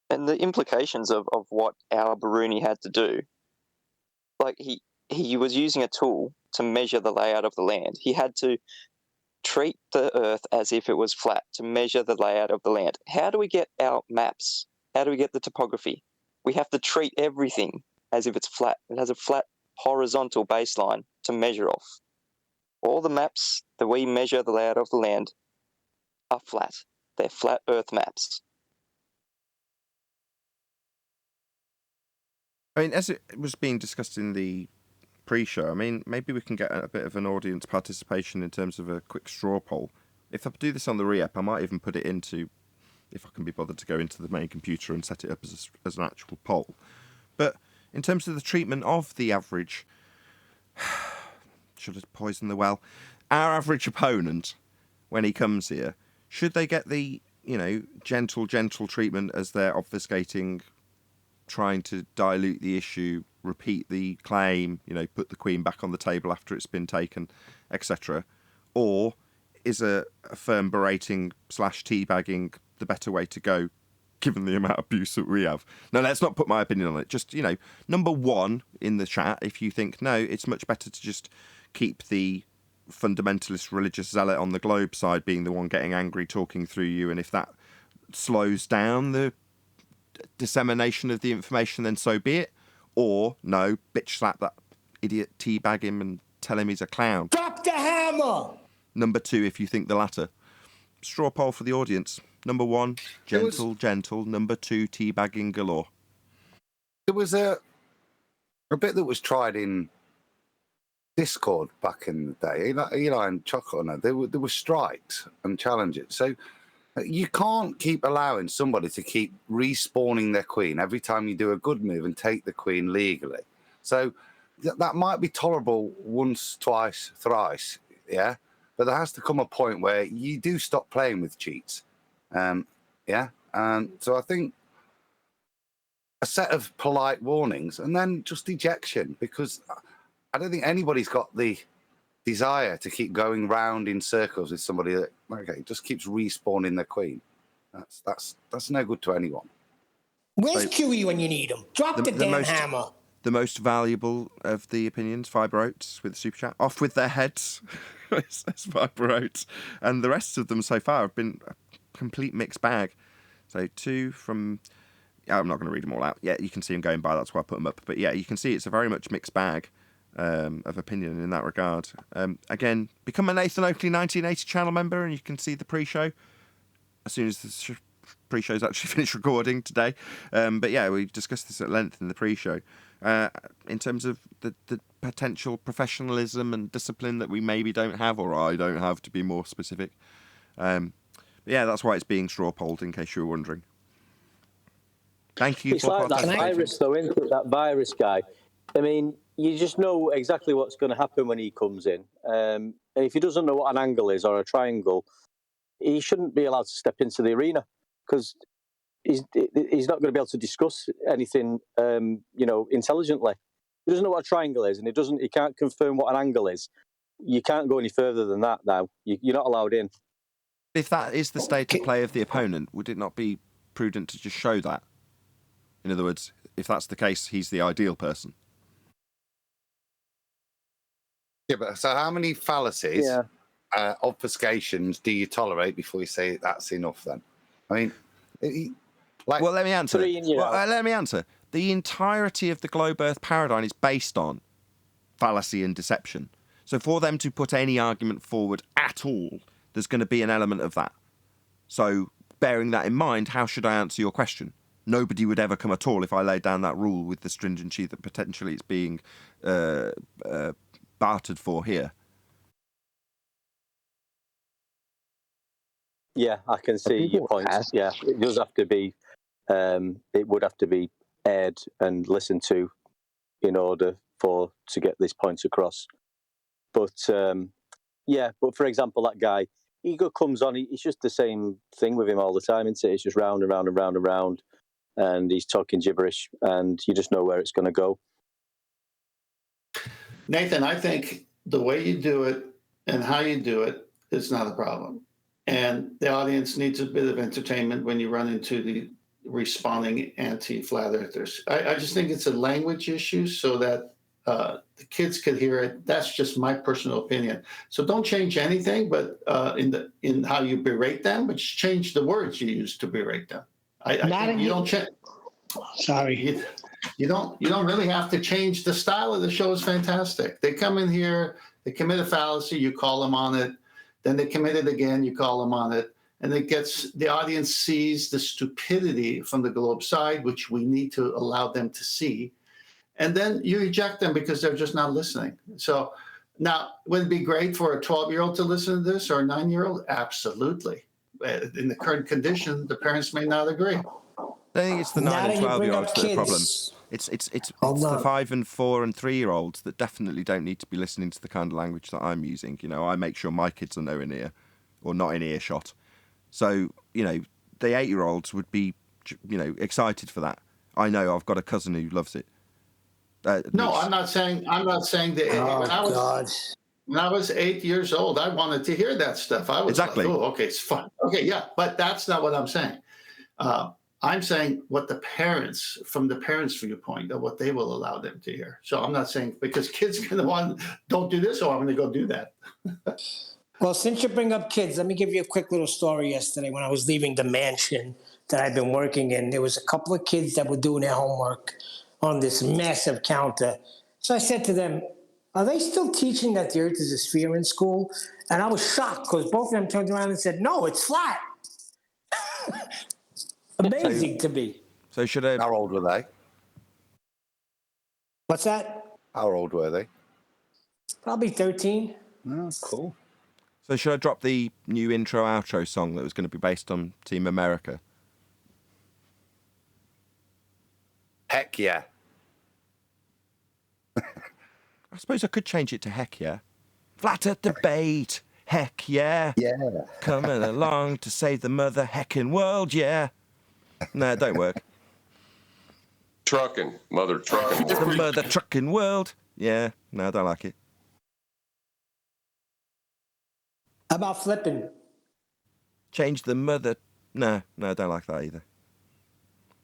And the implications of what Al-Biruni had to do, like he was using a tool to measure the layout of the land. He had to treat the Earth as if it was flat to measure the layout of the land. How do we get our maps? How do we get the topography? We have to treat everything as if it's flat. It has a flat horizontal baseline to measure off. All the maps that we measure the layout of the land are flat. They're flat Earth maps. I mean, as it was being discussed in the pre-show, I mean, maybe we can get a bit of an audience participation in terms of a quick straw poll. If I do this on the re-ep, I might even put it into, if I can be bothered to go into the main computer and set it up as an actual poll. But in terms of the treatment of the average, should have poisoned the well, our average opponent, when he comes here, should they get the, gentle treatment as they're obfuscating, trying to dilute the issue, repeat the claim, put the Queen back on the table after it's been taken, etc.? Or is a firm berating / teabagging the better way to go, given the amount of abuse that we have? Now, let's not put my opinion on it. Just, number one in the chat, if you think, no, it's much better to just keep the fundamentalist religious zealot on the globe side being the one getting angry, talking through you, and if that slows down the dissemination of the information, then so be it. Or no, bitch slap that idiot, teabag him and tell him he's a clown. Drop the hammer! Number two, if you think the latter. Straw poll for the audience. Number one, gentle. Number two, teabagging galore. There was a bit that was tried in Discord back in the day. Eli and Chocolate, there were strikes and challenges. So you can't keep allowing somebody to keep respawning their queen every time you do a good move and take the queen legally. So that might be tolerable once, twice, thrice, yeah? But there has to come a point where you do stop playing with cheats, yeah? And so I think a set of polite warnings and then just ejection, because I don't think anybody's got the desire to keep going round in circles with somebody that just keeps respawning their queen. That's no good to anyone. Where's QE when you need him? Drop the damn hammer. The most valuable of the opinions, Fiber Oats with the super chat. Off with their heads, says Fiber Oats. And the rest of them so far have been a complete mixed bag. So two from... I'm not going to read them all out. Yeah, you can see them going by. That's why I put them up. But yeah, you can see it's a very much mixed bag of opinion in that regard. Again, become a Nathan Oakley 1980 channel member and you can see the pre-show as soon as the pre-show's actually finished recording today. But yeah, we discussed this at length in the pre-show in terms of the potential professionalism and discipline that we maybe don't have, or I don't have, to be more specific. Yeah, that's why it's being straw polled, in case you were wondering. Thank you. It's like that virus, though, isn't it? That virus guy. I mean, you just know exactly what's going to happen when he comes in. And if he doesn't know what an angle is or a triangle, he shouldn't be allowed to step into the arena, because he's not going to be able to discuss anything, intelligently. He doesn't know what a triangle is, and he can't confirm what an angle is. You can't go any further than that now. You're not allowed in. If that is the state of play of the opponent, would it not be prudent to just show that? In other words, if that's the case, he's the ideal person. Yeah, but so how many fallacies, obfuscations do you tolerate before you say that's enough then? I mean, well, let me answer. Let me answer. The entirety of the globe Earth paradigm is based on fallacy and deception. So for them to put any argument forward at all, there's going to be an element of that. So bearing that in mind, how should I answer your question? Nobody would ever come at all if I laid down that rule with the stringency that potentially it's being bartered for here. Yeah, I can see your point. Yeah, it does have to be. It would have to be aired and listened to in order to get this point across. But but for example, that guy, he comes on. It's just the same thing with him all the time, isn't it? It's just round and round and round and round, and he's talking gibberish, and you just know where it's going to go. Nathan, I think the way you do it and how you do it is not a problem. And the audience needs a bit of entertainment when you run into the responding anti-flat earthers. I just think it's a language issue, so that the kids could hear it. That's just my personal opinion. So don't change anything, but in how you berate them, but just change the words you use to berate them. I think you don't change. Sorry. You don't really have to change. The style of the show is fantastic. They come in here, they commit a fallacy, you call them on it. Then they commit it again, you call them on it. And the audience sees the stupidity from the globe side, which we need to allow them to see. And then you reject them because they're just not listening. So now, would it be great for a 12-year-old to listen to this or a 9-year-old? Absolutely. In the current condition, the parents may not agree. I think it's the 9 and 12-year-olds that are the problem. It's the 5 and 4 and 3-year-olds that definitely don't need to be listening to the kind of language that I'm using. You know, I make sure my kids are nowhere near or not in earshot. So, you know, the 8-year-olds would be, you know, excited for that. I know I've got a cousin who loves it. No, I'm not saying that. When I was 8 years old, I wanted to hear that stuff. I was exactly. Like, oh, okay, it's fun. Okay, yeah, but that's not what I'm saying. I'm saying what from the parents' viewpoint, of what they will allow them to hear. So I'm not saying because kids are going to want, don't do this, or I'm going to go do that. Well, since you bring up kids, let me give you a quick little story. Yesterday, when I was leaving the mansion that I've been working in, there was a couple of kids that were doing their homework on this massive counter. So I said to them, are they still teaching that the Earth is a sphere in school? And I was shocked because both of them turned around and said, no, it's flat. Amazing to me. So how old were they? What's that? How old were they? Probably 13. Oh, cool. So should I drop the new intro outro song that was going to be based on Team America? Heck yeah. I suppose I could change it to heck yeah. Flat Earth debate. Heck yeah. Yeah. Coming along to save the mother heckin' world, yeah. No, it don't work. Mother trucking. The mother trucking world. Yeah, no, I don't like it. How about flipping? Change the mother. No, I don't like that either.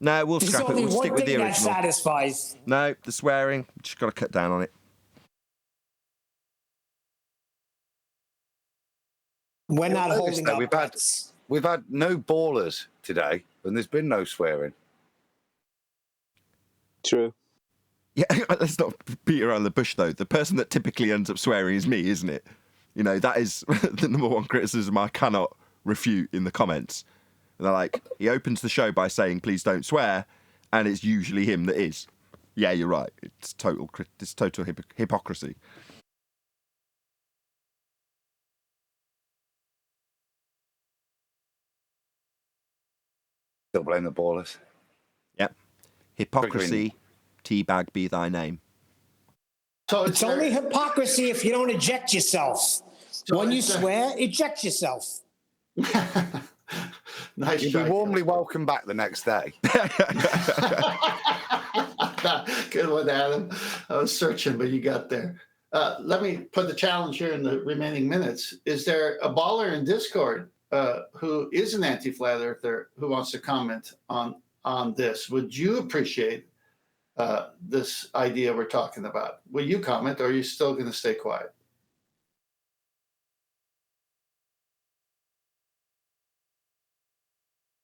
No, we'll scrap it. We'll stick with the original. There's only one thing that satisfies. No, the swearing. Just got to cut down on it. We're not holding up. We've had no ballers today, and there's been no swearing. True. Yeah, let's not beat around the bush, though. The person that typically ends up swearing is me, isn't it? You know, that is the number one criticism I cannot refute in the comments. They're like, he opens the show by saying, please don't swear, and it's usually him that is. Yeah, you're right. It's total hypocrisy. Still blame the ballers. Yep. Hypocrisy, teabag be thy name. So it's only hypocrisy if you don't eject yourself. So when you swear, eject yourself. Nice. You'll be warmly welcome back the next day. Good one, Adam. I was searching, but you got there. Let me put the challenge here in the remaining minutes. Is there a baller in Discord who is an anti-flat earther who wants to comment on this? Would you appreciate this idea we're talking about? Will you comment, or are you still going to stay quiet?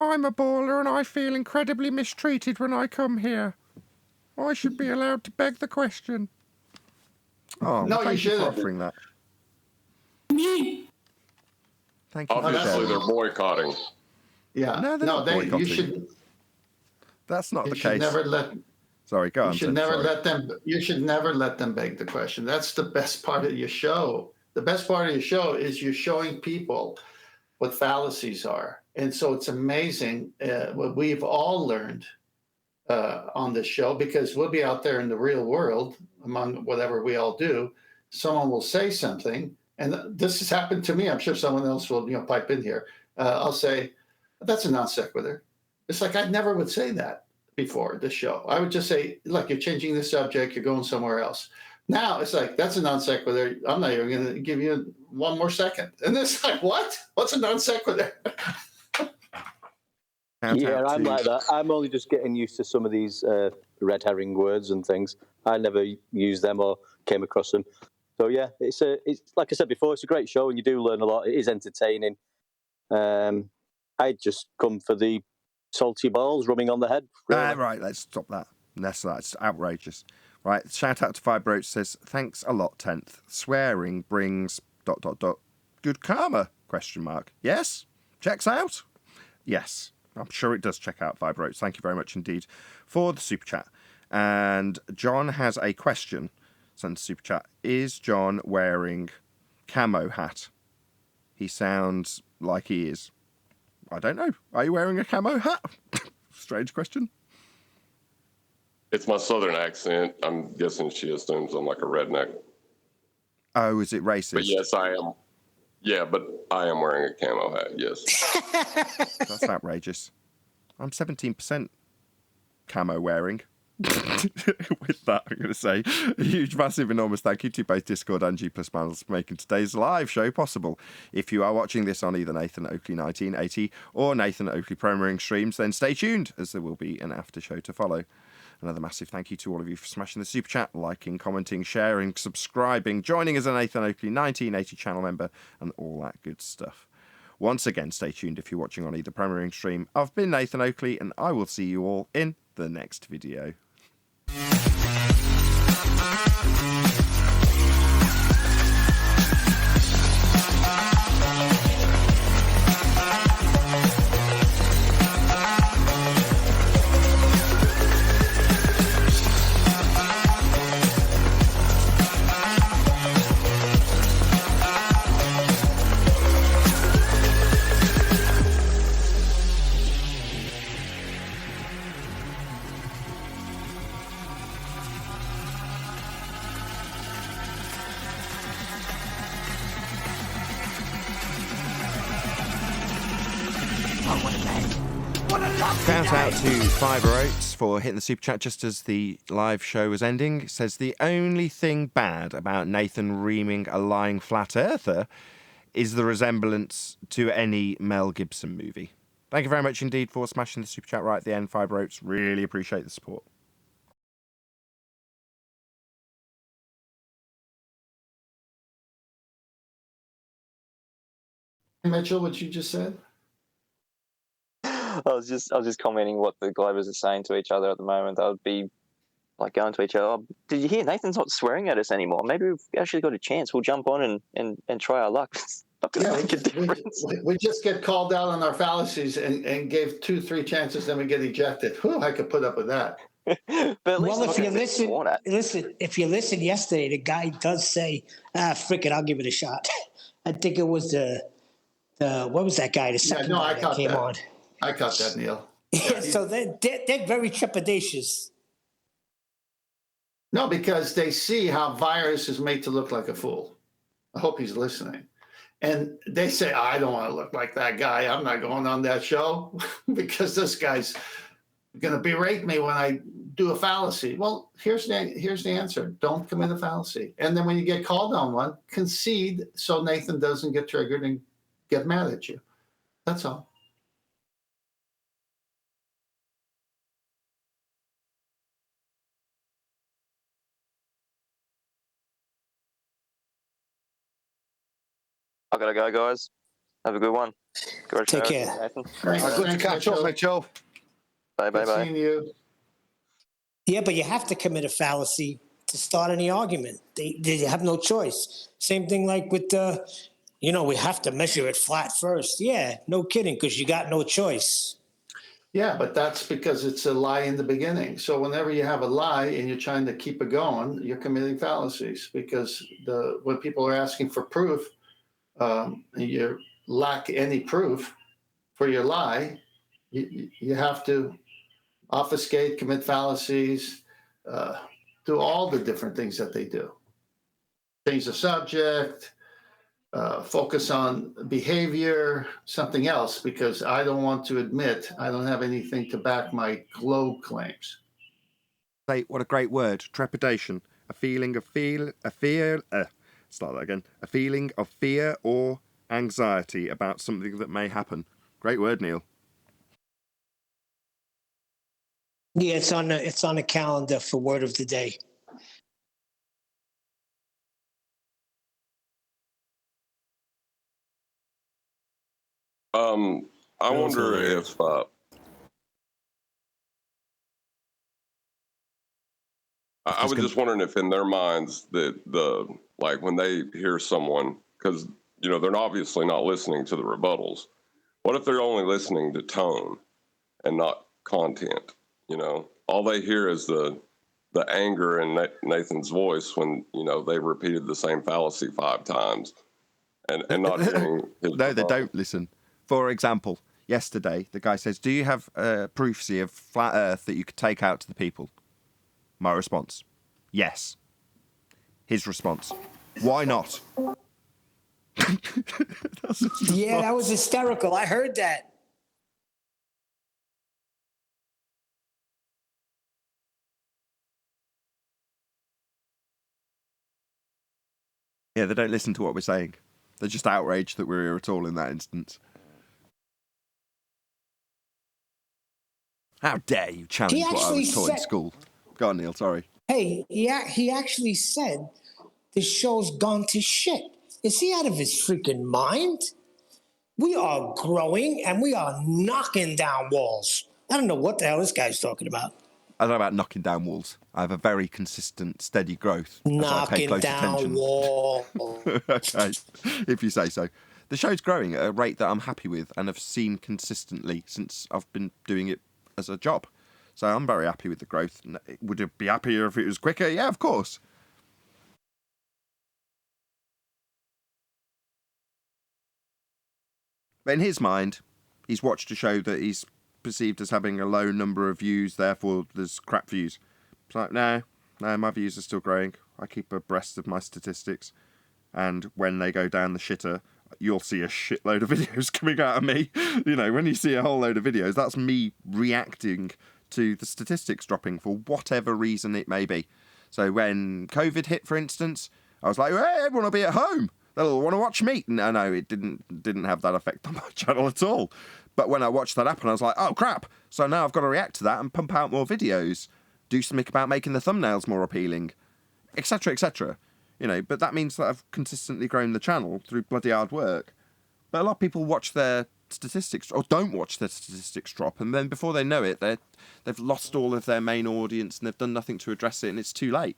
I'm a baller and I feel incredibly mistreated when I come here. I should be allowed to beg the question. Oh, no, you shouldn't. Offering that. Thank you. Obviously, they're boycotting. Yeah. No, they're not boycotting. You should. That's not the You should case. never let. Sorry, go on. You should never let them. You should never let them beg the question. That's the best part of your show. The best part of your show is you're showing people what fallacies are, and so it's amazing what we've all learned on this show, because we'll be out there in the real world among whatever we all do. Someone will say something, and this has happened to me. I'm sure someone else will, pipe in here. I'll say, "That's a non sequitur." It's like I never would say that before this show. I would just say, "Look, you're changing the subject. You're going somewhere else." Now it's like, that's a non sequitur. I'm not even going to give you one more second. And it's like, what? What's a non sequitur? Yeah, I'm like that. I'm only just getting used to some of these red herring words and things. I never used them or came across them. So yeah, it's like I said before, it's a great show and you do learn a lot. It is entertaining. I'd just come for the salty balls rubbing on the head. Really. Right, let's stop that. That's outrageous. Right, shout out to Fibroach says, thanks a lot, 10th. Swearing brings ... good karma, ? Yes? Checks out? Yes, I'm sure it does check out, Fibroach. Thank you very much indeed for the super chat. And John has a question. Send super chat. Is John wearing camo hat? He sounds like he is. I don't know. Are you wearing a camo hat? Strange question. It's my southern accent. I'm guessing she assumes I'm like a redneck. Oh, is it racist? But yes, I am. Yeah, but I am wearing a camo hat, yes. That's outrageous. I'm 17% camo wearing. With that, I'm going to say a huge, massive, enormous thank you to both Discord and G+ panels for making today's live show possible. If you are watching this on either Nathan Oakley 1980 or Nathan Oakley Premiering streams, then stay tuned, as there will be an after show to follow. Another massive thank you to all of you for smashing the super chat, liking, commenting, sharing, subscribing, joining as a Nathan Oakley 1980 channel member, and all that good stuff. Once again, stay tuned if you're watching on either Premiering stream. I've been Nathan Oakley, and I will see you all in the next video. Shout out to Fiber Oats for hitting the super chat just as the live show was ending. It says, the only thing bad about Nathan reaming a lying flat earther is the resemblance to any Mel Gibson movie. Thank you very much indeed for smashing the super chat right at the end, Fiber Oats. Really appreciate the support. Mitchell, what you just said? I was just commenting what the Globers are saying to each other at the moment. They would be like going to each other. Oh, did you hear? Nathan's not swearing at us anymore. Maybe we've actually got a chance. We'll jump on and try our luck. It's not going to make a difference. We just get called out on our fallacies and gave 2-3 chances, then we get ejected. Whew, I could put up with that. But at least Well, if you if you listen yesterday, the guy does say, frick it, I'll give it a shot. I think it was the what was that guy? The second guy that came on. I caught that, Neil. So they're very trepidatious. No, because they see how Virus is made to look like a fool. I hope he's listening. And they say, I don't want to look like that guy. I'm not going on that show because this guy's going to berate me when I do a fallacy. Well, here's the answer. Don't commit a fallacy. And then when you get called on one, concede so Nathan doesn't get triggered and get mad at you. That's all. I gotta go, guys. Have a good one. Take care. Nathan. Good to catch up, Mitchell. Bye. Seeing you. Yeah, but you have to commit a fallacy to start any argument. They have no choice. Same thing like with we have to measure it flat first. Yeah, no kidding, because you got no choice. Yeah, but that's because it's a lie in the beginning. So whenever you have a lie and you're trying to keep it going, you're committing fallacies because when people are asking for proof, you lack any proof for your lie, you have to obfuscate, commit fallacies, do all the different things that they do. Change the subject, focus on behavior, something else, because I don't want to admit I don't have anything to back my globe claims. What a great word. Trepidation. A feeling of fear. Start that again. A feeling of fear or anxiety about something that may happen. Great word, Neil. Yeah, it's on the calendar for word of the day. I wonder if I was just wondering if in their minds that like when they hear someone, because they're obviously not listening to the rebuttals. What if they're only listening to tone and not content? All they hear is the anger in Nathan's voice when they repeated the same fallacy 5 times, and not hearing his No, they don't listen. For example, yesterday the guy says, "Do you have proofs of flat Earth that you could take out to the people?" My response, yes. His response, why not? Yeah, that was hysterical. I heard that. Yeah, they don't listen to what we're saying. They're just outraged that we're here at all in that instance. How dare you challenge what I was taught in school? Go on, Neil, sorry. Hey, yeah, he actually said this show's gone to shit. Is he out of his freaking mind? We are growing and we are knocking down walls. I don't know what the hell this guy's talking about. I don't know about knocking down walls. I have a very consistent, steady growth as I pay Knocking close down attention. walls. Okay, if you say so. The show's growing at a rate that I'm happy with and have seen consistently since I've been doing it as a job. So I'm very happy with the growth. Would it be happier if it was quicker? Yeah, of course. But in his mind, he's watched a show that he's perceived as having a low number of views, therefore there's crap views. It's like, no, my views are still growing. I keep abreast of my statistics. And when they go down the shitter, you'll see a shitload of videos coming out of me. When you see a whole load of videos, that's me reacting to the statistics dropping for whatever reason it may be. So when COVID hit, for instance, I was like, hey, everyone will be at home. They'll want to watch me. No, it didn't have that effect on my channel at all. But when I watched that happen, I was like, oh, crap. So now I've got to react to that and pump out more videos, do something about making the thumbnails more appealing, etc., etc. But that means that I've consistently grown the channel through bloody hard work. But a lot of people watch their statistics, or don't watch their statistics drop, and then before they know it, they've lost all of their main audience and they've done nothing to address it, and it's too late.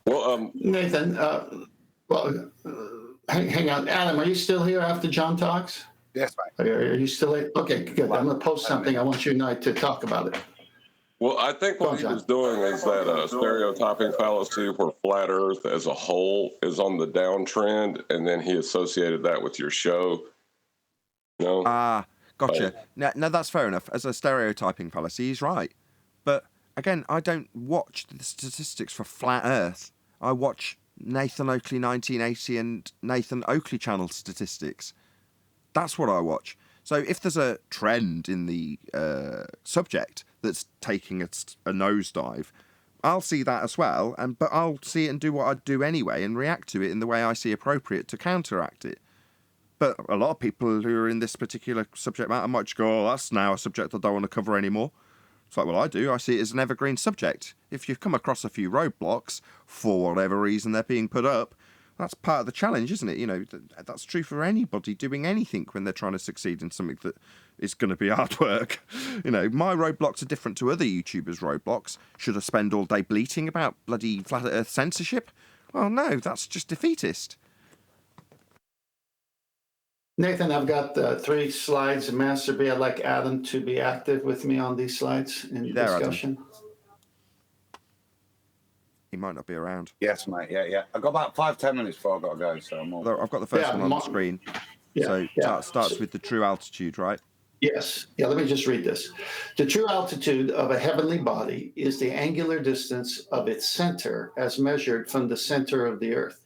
Well, Nathan, hang on. Adam, are you still here after John talks? Yes, mate. Are you still here? Okay, good. I'm going to post something. I want you and I to talk about it. Well, I think what he was doing is that stereotyping fallacy where flat Earth as a whole is on the downtrend, and then he associated that with your show. Ah, gotcha. No, that's fair enough. As a stereotyping fallacy, he's right. But again, I don't watch the statistics for flat Earth. I watch Nathan Oakley 1980 and Nathan Oakley channel statistics. That's what I watch. So if there's a trend in the subject that's taking a nosedive, I'll see that as well, but I'll see it and do what I'd do anyway and react to it in the way I see appropriate to counteract it. But a lot of people who are in this particular subject matter might just go, oh, that's now a subject I don't want to cover anymore. It's like, well, I do. I see it as an evergreen subject. If you've come across a few roadblocks, for whatever reason they're being put up, that's part of the challenge, isn't it? That's true for anybody doing anything when they're trying to succeed in something that is going to be hard work. My roadblocks are different to other YouTubers' roadblocks. Should I spend all day bleating about bloody flat Earth censorship? Well, no, that's just defeatist. Nathan, I've got 3 slides in Master B. I'd like Adam to be active with me on these slides in the discussion. Adam. He might not be around. Yes, mate. Yeah. I've got about 5-10 minutes before I've got to go, so I'm all... I've got the first one on the screen. So it starts with the true altitude, right? Yes. Yeah, let me just read this. The true altitude of a heavenly body is the angular distance of its center as measured from the center of the Earth.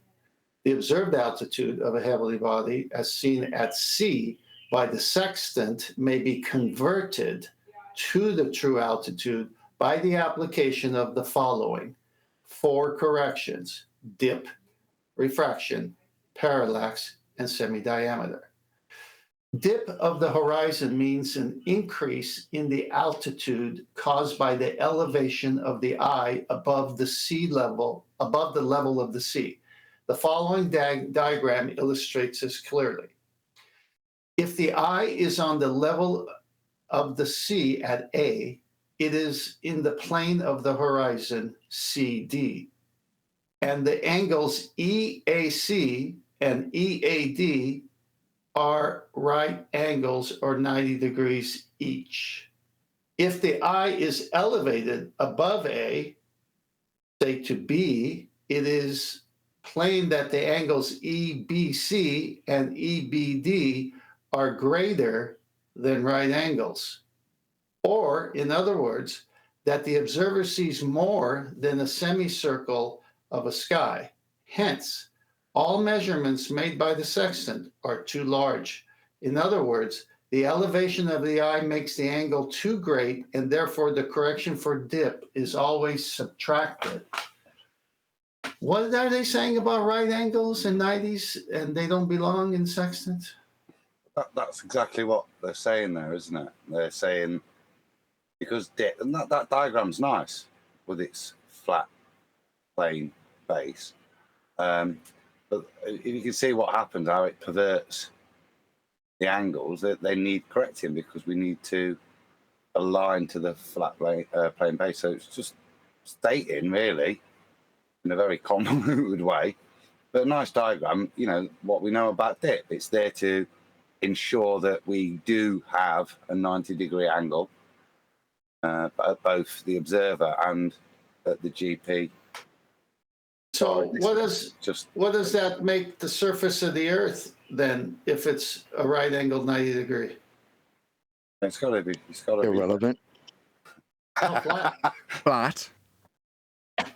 The observed altitude of a heavenly body as seen at sea by the sextant may be converted to the true altitude by the application of the following 4 corrections: dip, refraction, parallax, and semi-diameter. Dip of the horizon means an increase in the altitude caused by the elevation of the eye above the sea level, above the level of the sea. The following diagram illustrates this clearly. If the eye is on the level of the sea at A, it is in the plane of the horizon CD. And the angles EAC and EAD are right angles or 90 degrees each. If the eye is elevated above A, say to B, it is plain that the angles EBC and EBD are greater than right angles. Or, in other words, that the observer sees more than a semicircle of a sky. Hence, all measurements made by the sextant are too large. In other words, the elevation of the eye makes the angle too great, and therefore the correction for dip is always subtracted. What are they saying about right angles and 90s, and they don't belong in sextant? That's exactly what they're saying there, isn't it? They're saying, because dip, and that diagram's nice with its flat, plain base. But you can see what happens, how it perverts the angles, that they need correcting because we need to align to the flat plane base. So it's just stating, really, in a very convoluted way, but a nice diagram, you know, what we know about dip. It's there to ensure that we do have a 90-degree angle at both the observer and at the GP. So what does that make the surface of the Earth then, if it's a right angle 90 degree? It's got to be. It's got to irrelevant. Oh, flat. Flat.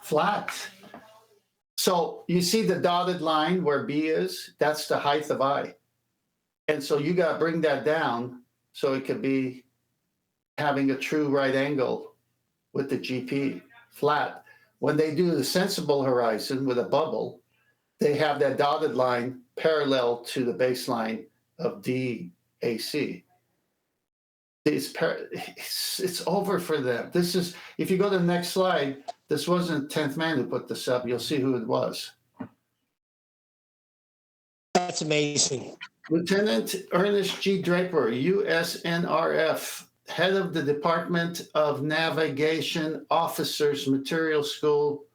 Flat. So you see the dotted line where B is? That's the height of I. And so you got to bring that down so it could be having a true right angle with the GP flat. When they do the sensible horizon with a bubble, they have that dotted line parallel to the baseline of DAC. It's over for them. This is, if you go to the next slide, this wasn't 10th Man who put this up. You'll see who it was. That's amazing. Lieutenant Ernest G. Draper, USNRF, head of the Department of Navigation Officers Material School,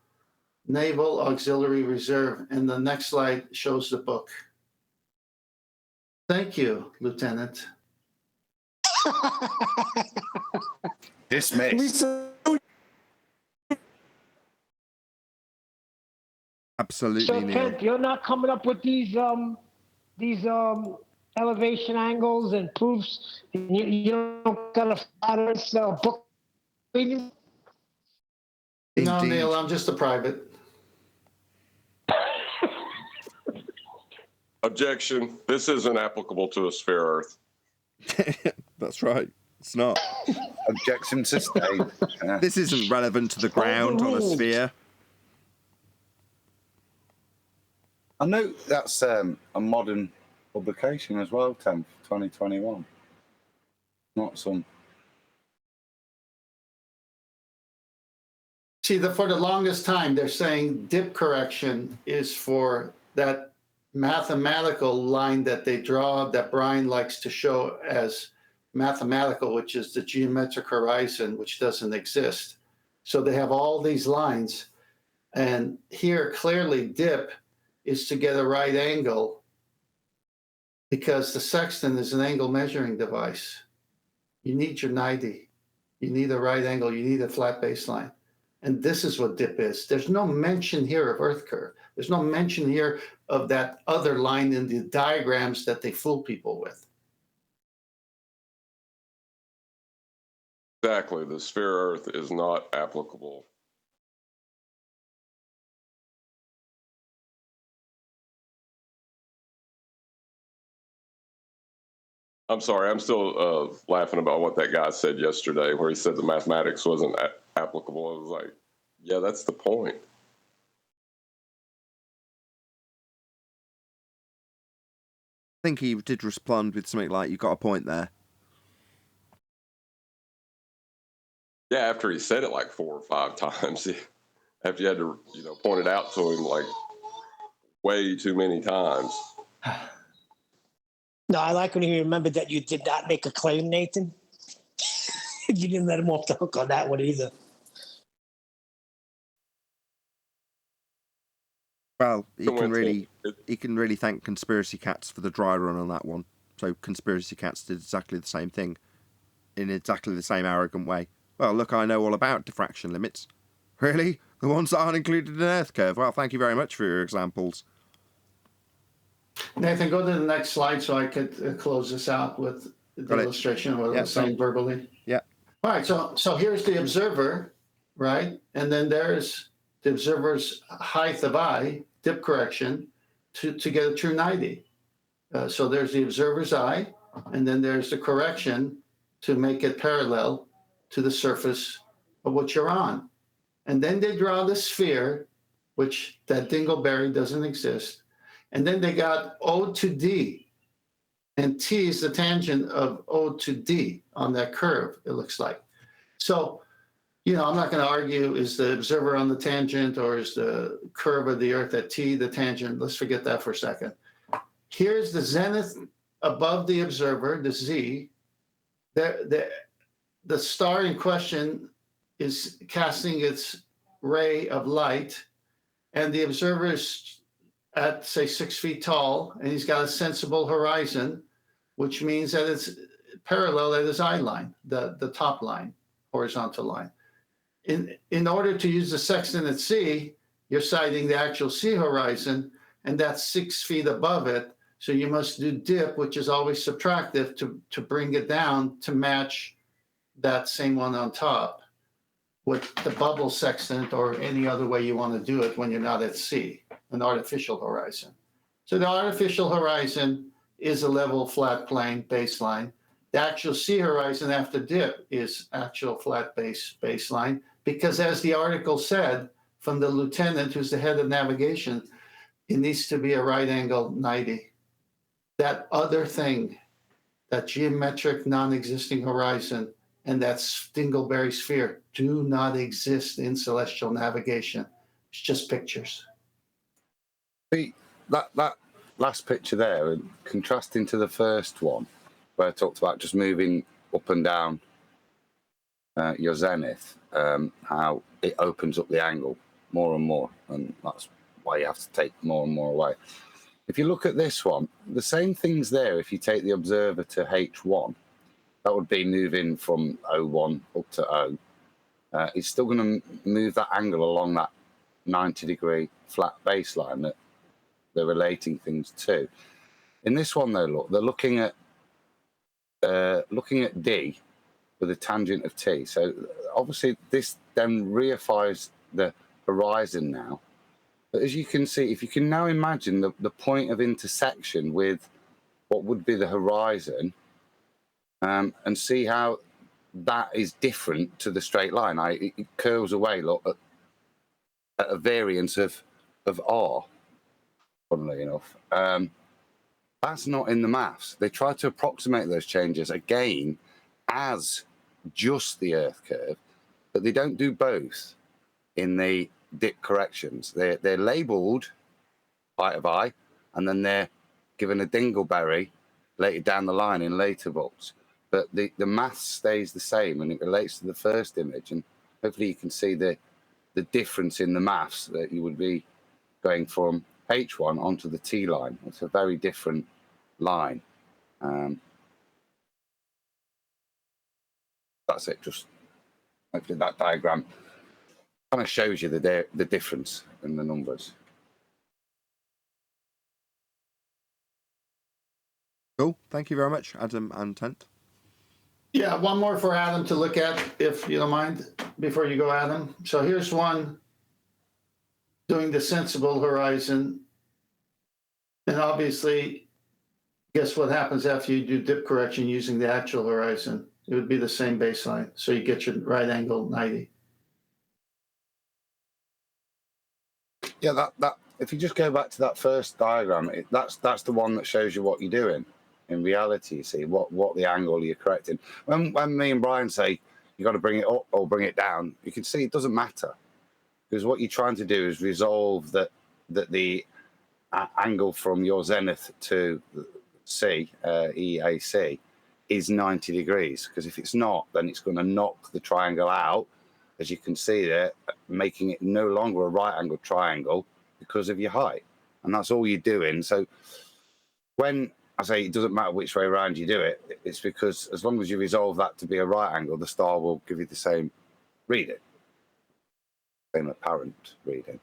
Naval Auxiliary Reserve. And the next slide shows the book. Thank you, Lieutenant. Dismissed. Absolutely, So, Neil. Kent, you're not coming up with these elevation angles and proofs. You don't got a flat Earth book reading? No, Indeed. Neil, I'm just a private. Objection. This isn't applicable to a sphere Earth. That's right. It's not. Objection sustained. Yeah. This isn't relevant to the ground on a sphere. I know that's a modern publication as well, 10th, 2021. Not some. See, for the longest time, they're saying dip correction is for that mathematical line that they draw that Brian likes to show as mathematical, which is the geometric horizon, which doesn't exist. So they have all these lines. And here, clearly, dip is to get a right angle because the sextant is an angle measuring device. You need your 90. You need a right angle. You need a flat baseline. And this is what dip is. There's no mention here of Earth curve. There's no mention here of that other line in the diagrams that they fool people with. Exactly. The sphere Earth is not applicable. I'm sorry, I'm still laughing about what that guy said yesterday, where he said the mathematics wasn't applicable. I was like, yeah, that's the point. think he did respond with something like, "You got a point there." Yeah, after he said it like 4 or 5 times, after you had to, point it out to him like way too many times. No, I like when he remembered that you did not make a claim, Nathan. You didn't let him off the hook on that one either. Well, he can really thank Conspiracy Cats for the dry run on that one. So Conspiracy Cats did exactly the same thing in exactly the same arrogant way. Well, look, I know all about diffraction limits. Really? The ones that aren't included in Earth curve? Well, thank you very much for your examples. Nathan, go to the next slide so I could close this out with the illustration of what I was saying verbally. Yeah. All right, so here's the observer, right? And then there's the observer's height of eye, dip correction, to get a true 90. So there's the observer's eye, and then there's the correction to make it parallel to the surface of what you're on. And then they draw the sphere, which that dingleberry doesn't exist. And then they got O to D, and T is the tangent of O to D on that curve, it looks like. So, I'm not going to argue, is the observer on the tangent or is the curve of the Earth at T the tangent? Let's forget that for a second. Here's the zenith above the observer, the Z. The star in question is casting its ray of light, and the observer is at, say, 6 feet tall, and he's got a sensible horizon, which means that it's parallel at his eye line, the top line, horizontal line. In order to use the sextant at sea, you're sighting the actual sea horizon, and that's 6 feet above it. So you must do dip, which is always subtractive, to bring it down to match that same one on top with the bubble sextant or any other way you want to do it when you're not at sea, an artificial horizon. So the artificial horizon is a level flat plane baseline. The actual sea horizon after dip is actual flat baseline, because as the article said from the lieutenant who's the head of navigation, it needs to be a right angle 90. That other thing, that geometric non-existing horizon, and that dingleberry sphere do not exist in celestial navigation. It's just pictures. See, that last picture there, and contrasting to the first one, where I talked about just moving up and down your zenith, how it opens up the angle more and more, and that's why you have to take more and more away. If you look at this one, the same thing's there if you take the observer to H1. That would be moving from O1 up to O. It's still going to move that angle along that 90-degree flat baseline that they're relating things to. In this one, though, look, they're looking at D with a tangent of T. So obviously this then reifies the horizon now. But as you can see, if you can now imagine the point of intersection with what would be the horizon, and see how that is different to the straight line. It curves away at a variance of R, funnily enough. That's not in the maths. They try to approximate those changes again as just the Earth curve, but they don't do both in the dip corrections. They're labelled height of eye, and then they're given a dingleberry later down the line in later books. But the math stays the same, and it relates to the first image. And hopefully you can see the difference in the maths, that you would be going from H1 onto the T line. It's a very different line. That's it. Just hopefully that diagram kind of shows you the difference in the numbers. Cool. Thank you very much, Adam and Tent. Yeah, one more for Adam to look at, if you don't mind, before you go, Adam. So here's one doing the sensible horizon. And obviously, guess what happens after you do dip correction using the actual horizon? It would be the same baseline. So you get your right angle 90. Yeah, if you just go back to that first diagram, that's the one that shows you what you're doing. In reality, you see what the angle you're correcting. When me and Brian say you got to bring it up or bring it down, you can see it doesn't matter, because what you're trying to do is resolve that the angle from your zenith to C, EAC, is 90 degrees. Because if it's not, then it's going to knock the triangle out, as you can see there, making it no longer a right angled triangle because of your height. And that's all you're doing. So when I say it doesn't matter which way around you do it, it's because as long as you resolve that to be a right angle, the star will give you the same reading, same apparent reading.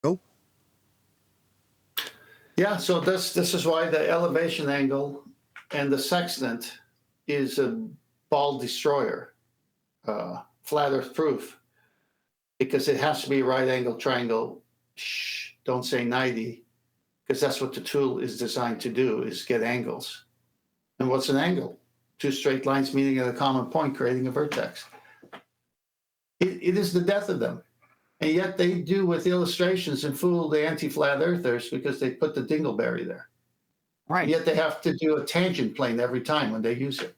Cool. Yeah, so this is why the elevation angle and the sextant is a ball destroyer, flat earth proof, because it has to be a right angle triangle. Shh, don't say 90, because that's what the tool is designed to do, is get angles. And what's an angle? Two straight lines meeting at a common point, creating a vertex. It is the death of them. And yet they do with illustrations and fool the anti-flat earthers because they put the dingleberry there. Right. And yet they have to do a tangent plane every time when they use it.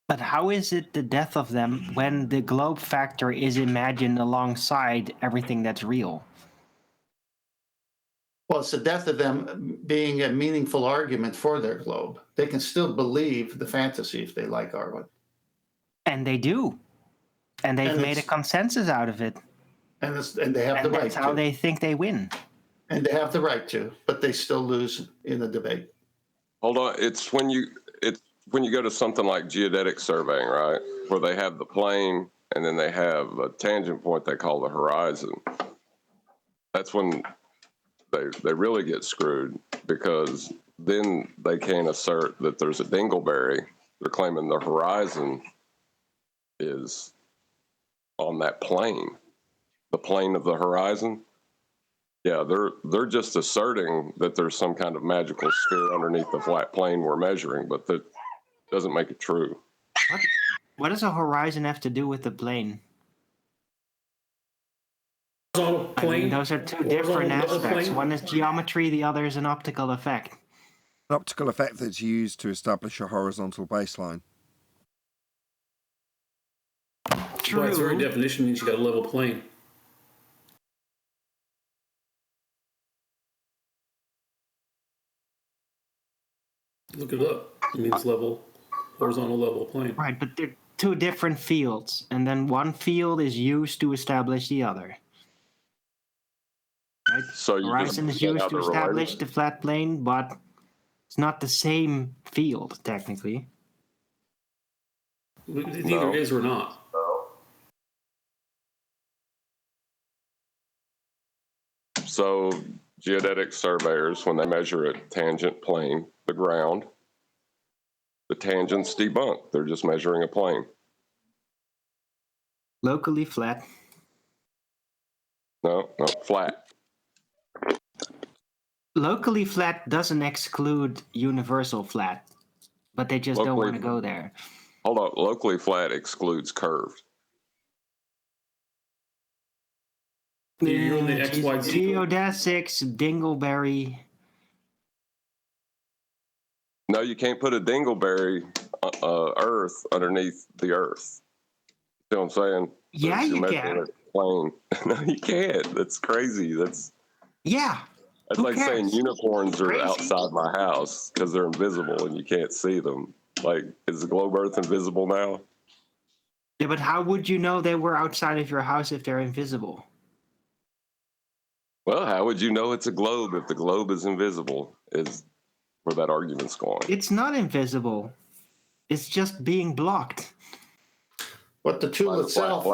But how is it the death of them when the globe factor is imagined alongside everything that's real? Well, it's the death of them being a meaningful argument for their globe. They can still believe the fantasy if they like Arwen. And they do. And they've made a consensus out of it. And they have the right to. That's how they think they win. And they have the right to, but they still lose in the debate. Hold on, it's when you go to something like geodetic surveying, right, where they have the plane and then they have a tangent point they call the horizon. That's when they really get screwed, because then they can't assert that there's a dingleberry. They're claiming the horizon is on that plane, the plane of the horizon. Yeah, they're just asserting that there's some kind of magical sphere underneath the flat plane we're measuring, but that doesn't make it true. What does a horizon have to do with the plane? Plane. I mean, those are two different aspects. One is geometry, the other is an optical effect. An optical effect that's used to establish a horizontal baseline. True. By its very definition means you got a level plane. Look it up. It means level, horizontal level plane. Right, but they're two different fields, and then one field is used to establish the other. Right? So horizon is used to establish the flat plane, but it's not the same field, technically. It either is or not. So geodetic surveyors, when they measure a tangent plane, the ground, the tangent's debunked. They're just measuring a plane. Locally flat. No, flat. Locally flat doesn't exclude universal flat, but they just don't want to go there. Hold on. Locally flat excludes curved. You're on the XYZ. Geodesics, dingleberry. No, you can't put a dingleberry Earth underneath the Earth. You know what I'm saying? Yeah, you can. Plane. No, you can't. That's crazy. That's like saying unicorns are outside my house because they're invisible and you can't see them. Like, is the globe Earth invisible now? Yeah, but how would you know they were outside of your house if they're invisible? Well, how would you know it's a globe if the globe is invisible? Is where that argument's going. It's not invisible. It's just being blocked. But the tool itself.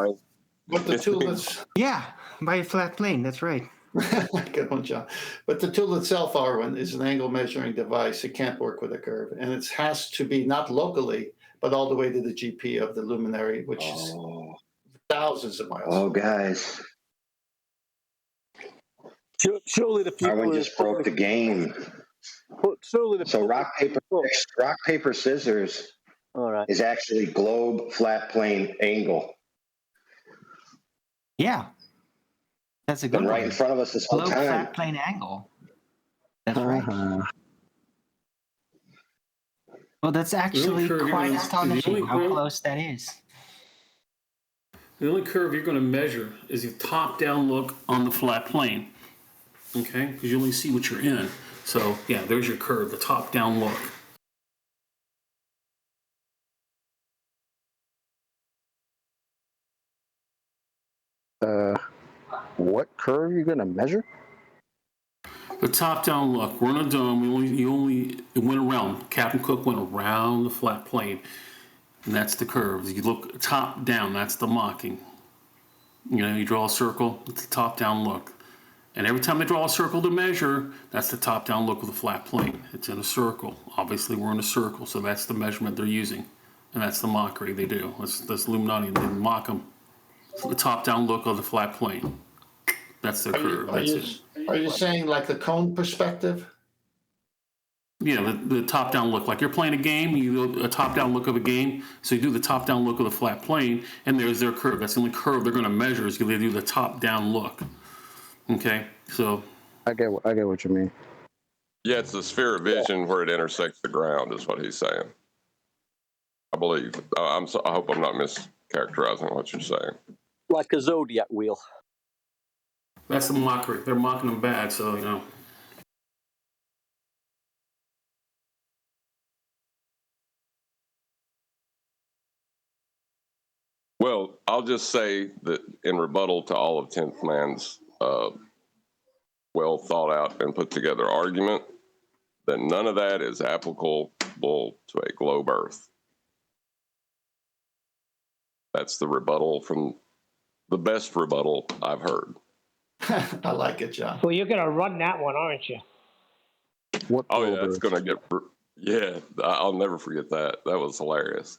But the tool is. Yeah, by a flat plane. That's right. Good one, John. But the tool itself, Arwen, is an angle measuring device. It can't work with a curve, and it has to be not locally, but all the way to the GP of the luminary, which is thousands of miles. Oh, guys. Surely the people Arwen just broke the game. Surely the so rock paper scissors. All right. is actually globe flat plane angle. Yeah. That's a good Been one. right in front of us this whole Globe time. flat plane angle. That's right. Well, that's actually quite astonishing how close that is. The only curve you're going to measure is your top-down look on the flat plane. Okay? Because you only see what you're in. So, yeah, there's your curve, the top-down look. What curve are you going to measure? The top-down look. We're in a dome. It went around. Captain Cook went around the flat plane. And that's the curve. You look top-down. That's the mocking. You know, you draw a circle. It's a top-down look. And every time they draw a circle to measure, that's the top-down look of the flat plane. It's in a circle. Obviously, we're in a circle, so that's the measurement they're using. And that's the mockery they do. That's Illuminati. They mock them. The top-down look of the flat plane. That's their curve. Are you saying like the cone perspective? Yeah, the top-down look. Like you're playing a game, you do a top-down look of a game. So you do the top-down look of the flat plane, and there's their curve. That's the only curve they're going to measure is they do the top-down look. Okay, so I get what you mean. Yeah, it's the sphere of vision where it intersects the ground, is what he's saying. I believe. I hope I'm not mischaracterizing what you're saying. Like a zodiac wheel. that's the mockery. They're mocking them bad, so you know. Well, I'll just say that in rebuttal to all of 10th Man's well thought out and put together argument, that none of that is applicable to a globe Earth. That's the rebuttal from the best rebuttal I've heard. I like it, John. Well, you're going to run that one, aren't you? What Oh, yeah, that's going to get... Yeah, I'll never forget that. That was hilarious.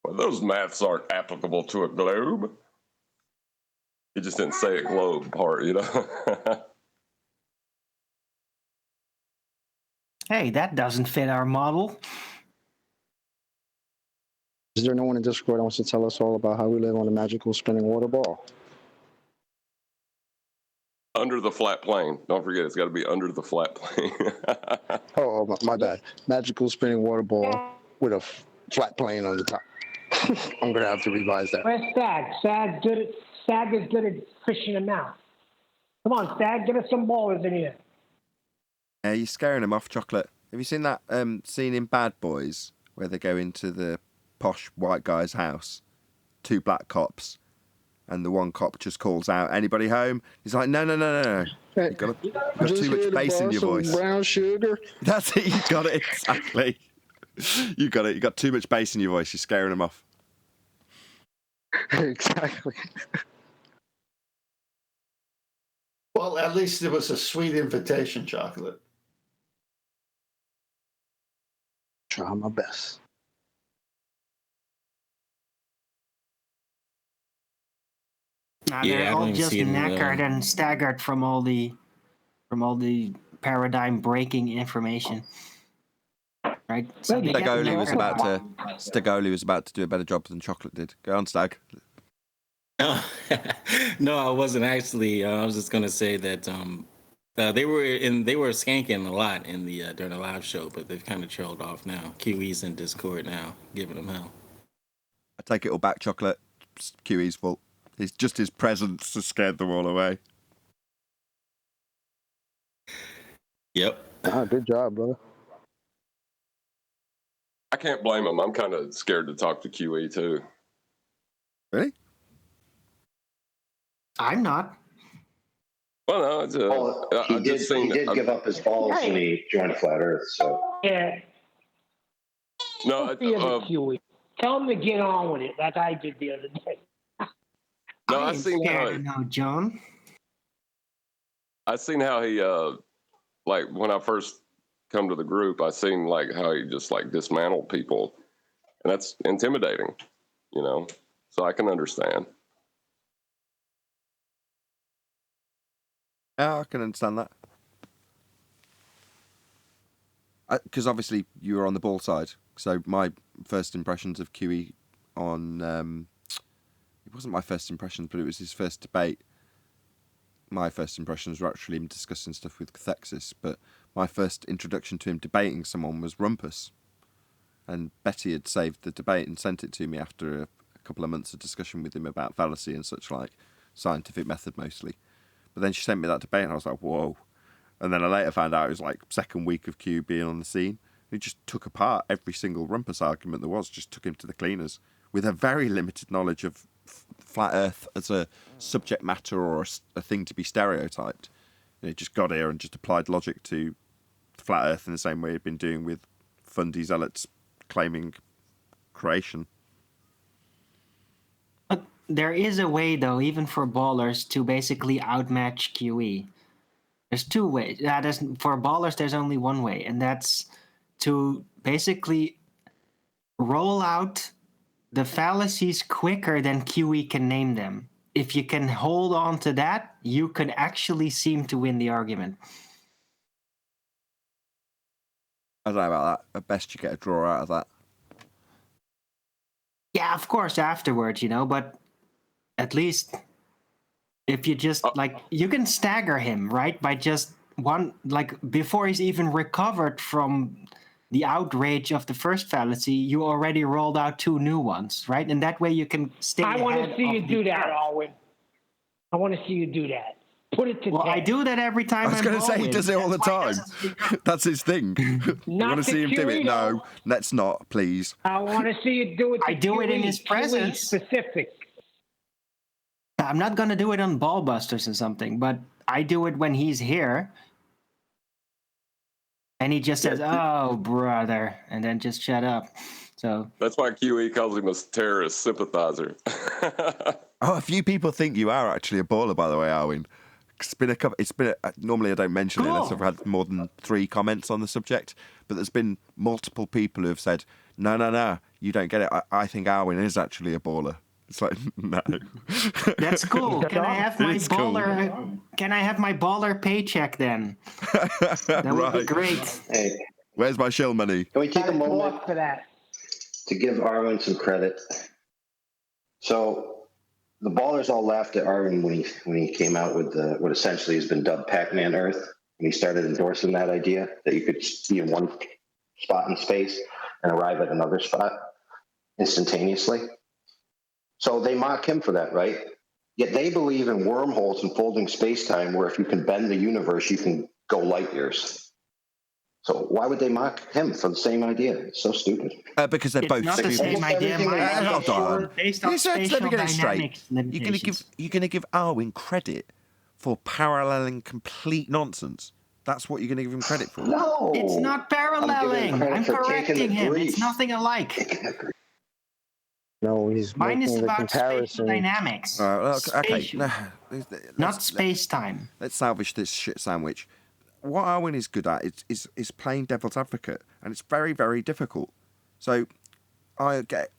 Well, those maths aren't applicable to a globe. He just didn't say a globe part, you know? Hey, that doesn't fit our model. Is there no one in Discord that wants to tell us all about how we live on a magical spinning water ball? Under the flat plane. Don't forget, it's got to be under the flat plane. Oh, my bad. Magical spinning water ball with a flat plane on the top. I'm going to have to revise that. Where's Stag? Stag is good at fishing them out. Come on, Stag, get us some ballers in here. You're scaring them off, Chocolate. Have you seen that scene in Bad Boys where they go into the posh white guy's house? 2 black cops. And the one cop just calls out, "Anybody home?" He's like, "No. You've got too much bass in your voice." Brown sugar. That's it. You got it exactly. You got it. You got too much bass in your voice. You're scaring them off. Exactly. Well, at least it was a sweet invitation, Chocolate. Try my best. They're all just knackered and staggered from all the paradigm breaking information. Right? So Stagoli was about to do a better job than Chocolate did. Go on, Stag. No, I wasn't actually. I was just gonna say that they were skanking a lot in the during the live show, but they've kind of trailed off now. QE's in Discord now, giving them hell. I take it all back, Chocolate. It's QE's fault. It's just his presence has scared them all away. Yep. Good job, brother. I can't blame him. I'm kind of scared to talk to QE too. Really? I'm not. Well, no, it's he did give up his balls when he joined Flat Earth. So yeah. No, QE. Tell him to get on with it, like I did the other day. No, I seen how John. I seen how he like when I first come to the group, I seen like how he just like dismantled people, and that's intimidating, you know. So I can understand. Yeah, I can understand that. because obviously you were on the ball side. So my first impressions of QE on it wasn't my first impressions, but it was his first debate. My first impressions were actually him discussing stuff with Cathexis, but my first introduction to him debating someone was Rumpus. And Betty had saved the debate and sent it to me after a couple of months of discussion with him about fallacy and such like, scientific method mostly. But then she sent me that debate and I was like, whoa. And then I later found out it was like second week of Q being on the scene. He just took apart every single Rumpus argument there was, just took him to the cleaners with a very limited knowledge of flat Earth as a subject matter or a thing to be stereotyped. Just got here and just applied logic to flat Earth in the same way he'd been doing with fundy zealots claiming creation. There is a way, though, even for ballers, to basically outmatch QE. There's two ways. For ballers, there's only one way, and that's to basically roll out the fallacies quicker than QE can name them. If you can hold on to that, you can actually seem to win the argument. I don't know about that. At best, you get a draw out of that. Yeah, of course, afterwards, but at least if you just, you can stagger him, right? By just one, before he's even recovered from the outrage of the first fallacy, you already rolled out two new ones, right? And that way you can stay I want to see you do that, Alwyn. I want to see you do that. Put it to Well, 10. I do that every time. I was going to say he does it all the time. That's his thing. You want to see him do it? No, let's not, please. I want to see you do it. I do it in his presence. Specific. I'm not going to do it on Ballbusters or something, but I do it when he's here. And he just says, "Oh, brother," and then just shut up. So that's why QE calls him a terrorist sympathizer. A few people think you are actually a baller, by the way, Arwin. Normally I don't mention it unless I've had more than 3 comments on the subject, but there's been multiple people who have said, no, you don't get it. I think Arwin is actually a baller. It's like, no. That's cool. Can I have my baller? Cool. Can I have my baller paycheck then? That would be great. Hey, where's my shill money? Can we take a moment for that to give Arwin some credit? So the ballers all laughed at Arwin when he came out with what essentially has been dubbed Pac-Man Earth, and he started endorsing that idea that you could be in one spot in space and arrive at another spot instantaneously. So they mock him for that, right? Yet they believe in wormholes and folding space-time where if you can bend the universe, you can go light years. So why would they mock him for the same idea? It's so stupid. Because they're both not stupid. the same idea. Based on let me get it straight. You're going to give Arwin credit for paralleling complete nonsense. That's what you're going to give him credit for. No, it's not paralleling. I'm correcting him. It's nothing alike. No, he's mine is making the about comparison. spatial dynamics. Okay, no, not space time. Let's salvage this shit sandwich. What Arwin is good at is playing devil's advocate, and it's very, very difficult. So I get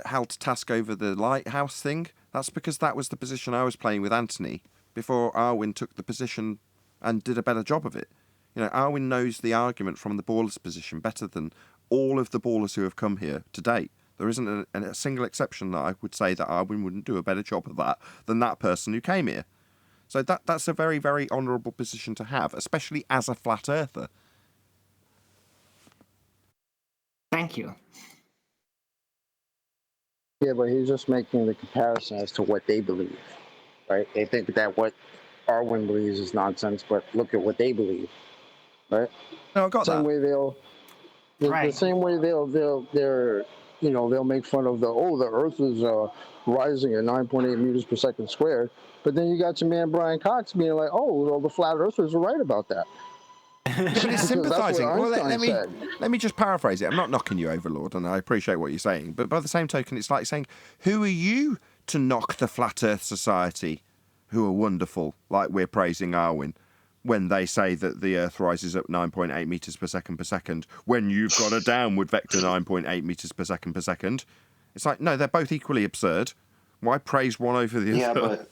held to task over the lighthouse thing. That's because that was the position I was playing with Anthony before Arwin took the position and did a better job of it. Arwin knows the argument from the baller's position better than all of the ballers who have come here to date. There isn't a single exception that I would say that Arwin wouldn't do a better job of that than that person who came here. So that's a very, very honourable position to have, especially as a flat earther. Thank you. Yeah, but he's just making the comparison as to what they believe, right? They think that what Arwin believes is nonsense, but look at what they believe, right? No, I got that. The same way they'll make fun of the Earth is rising at 9.8 meters per second squared. But then you got your man Brian Cox being like, "Oh, well, the flat earthers are right about that." But it's sympathising. Well, let me just paraphrase it. I'm not knocking you, Overlord, and I appreciate what you're saying. But by the same token, it's like saying, who are you to knock the Flat Earth Society, who are wonderful, like we're praising Arwin, when they say that the Earth rises at 9.8 meters per second, when you've got a downward vector 9.8 meters per second. It's like, no, they're both equally absurd. Why praise one over the other? Yeah, but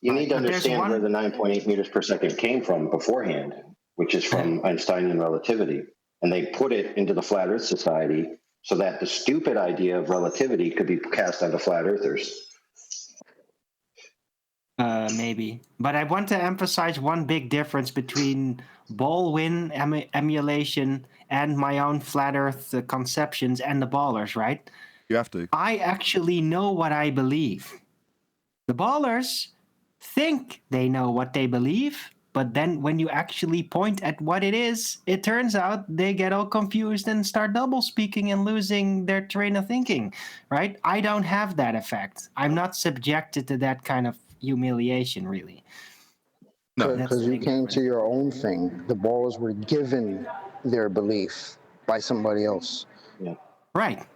you need to understand where the 9.8 meters per second came from beforehand. which is from Einsteinian relativity. And they put it into the Flat Earth Society so that the stupid idea of relativity could be cast onto flat earthers. Maybe. But I want to emphasize one big difference between Ballwin emulation and my own flat earth conceptions and the ballers, right? You have to. I actually know what I believe. The ballers think they know what they believe, but then when you actually point at what it is, it turns out they get all confused and start double speaking and losing their train of thinking, right? I don't have that effect. I'm not subjected to that kind of humiliation, really. No, because you came to your own thing. The ballers were given their belief by somebody else. Yeah. Right.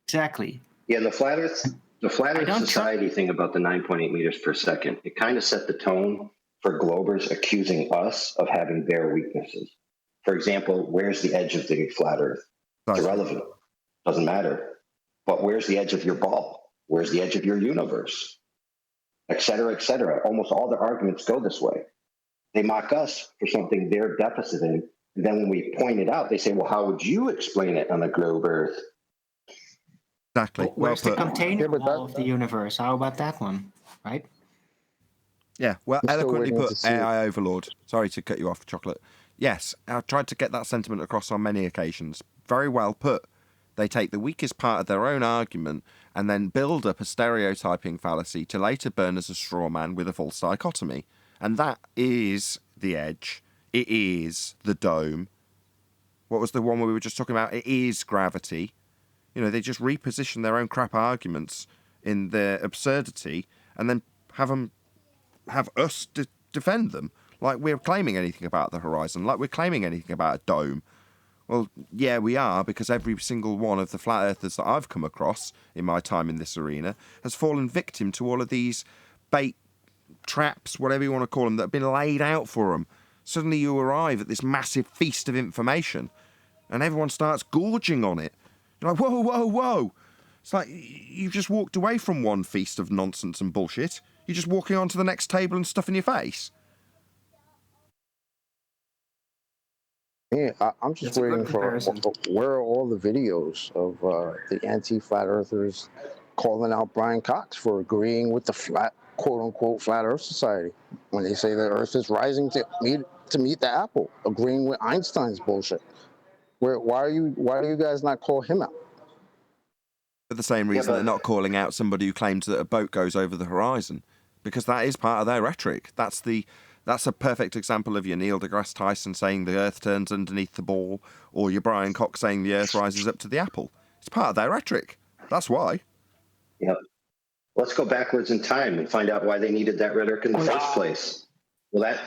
Exactly. Yeah, the Flat Earth Society thing about the 9.8 meters per second, it kind of set the tone for Globers accusing us of having their weaknesses. For example, where's the edge of the flat Earth? It's irrelevant. Doesn't matter. But where's the edge of your ball? Where's the edge of your universe? Et cetera, et cetera. Almost all their arguments go this way. They mock us for something they're deficit in. And then when we point it out, they say, well, how would you explain it on a globe Earth? Exactly. Where's the container wall of the universe? How about that one? Right? Yeah, well, eloquently put, AI overlord. Sorry to cut you off, Chocolate. Yes, I tried to get that sentiment across on many occasions. Very well put. They take the weakest part of their own argument and then build up a stereotyping fallacy to later burn as a straw man with a false dichotomy. And that is the edge. It is the dome. What was the one we were just talking about? It is gravity. You know, they just reposition their own crap arguments in their absurdity and then have us defend them like we're claiming anything about the horizon, like we're claiming anything about a dome. Well, yeah, we are, because every single one of the flat earthers that I've come across in my time in this arena has fallen victim to all of these bait traps, whatever you want to call them, that have been laid out for them. Suddenly you arrive at this massive feast of information and everyone starts gorging on it. You're like, whoa, whoa, whoa. It's like you've just walked away from one feast of nonsense and bullshit. You're just walking on to the next table and stuffing your face. Yeah, I'm just waiting for where are all the videos of the anti-flat earthers calling out Brian Cox for agreeing with the quote-unquote flat Earth Society when they say the Earth is rising to meet the apple, agreeing with Einstein's bullshit. Why do you guys not call him out? For the same reason they're not calling out somebody who claims that a boat goes over the horizon, because that is part of their rhetoric. That's a perfect example of your Neil deGrasse Tyson saying the Earth turns underneath the ball, or your Brian Cox saying the Earth rises up to the apple. It's part of their rhetoric. That's why. Yeah. Let's go backwards in time and find out why they needed that rhetoric in the first place. Well,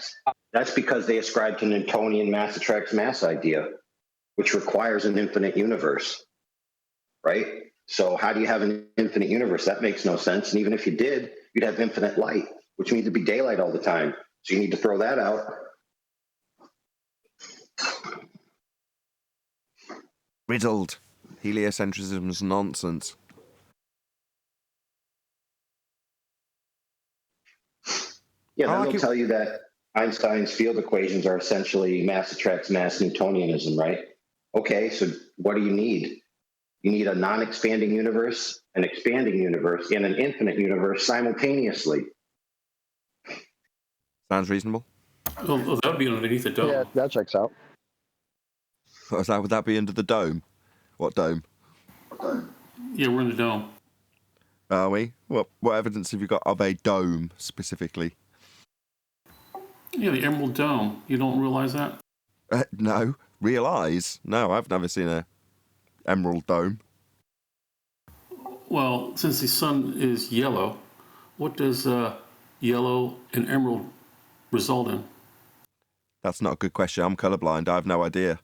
that's because they ascribed to Newtonian mass attracts mass idea, which requires an infinite universe, right? So how do you have an infinite universe? That makes no sense. And even if you did, you'd have infinite light, which means it'd be daylight all the time. So you need to throw that out. Riddled. Heliocentrism's nonsense. Yeah, then they'll tell you that Einstein's field equations are essentially mass attracts mass Newtonianism, right? Okay, so what do you need? You need a non-expanding universe, an expanding universe, and an infinite universe simultaneously. Sounds reasonable. Oh, that would be underneath the dome. Yeah, that checks out. Would that be under the dome? What dome? Yeah, we're in the dome. Are we? What evidence have you got of a dome specifically? Yeah, the Emerald Dome. You don't realize that? No. Realise? No, I've never seen a Emerald Dome. Well, since the sun is yellow, what does yellow and emerald result in? That's not a good question. I'm colourblind. I have no idea.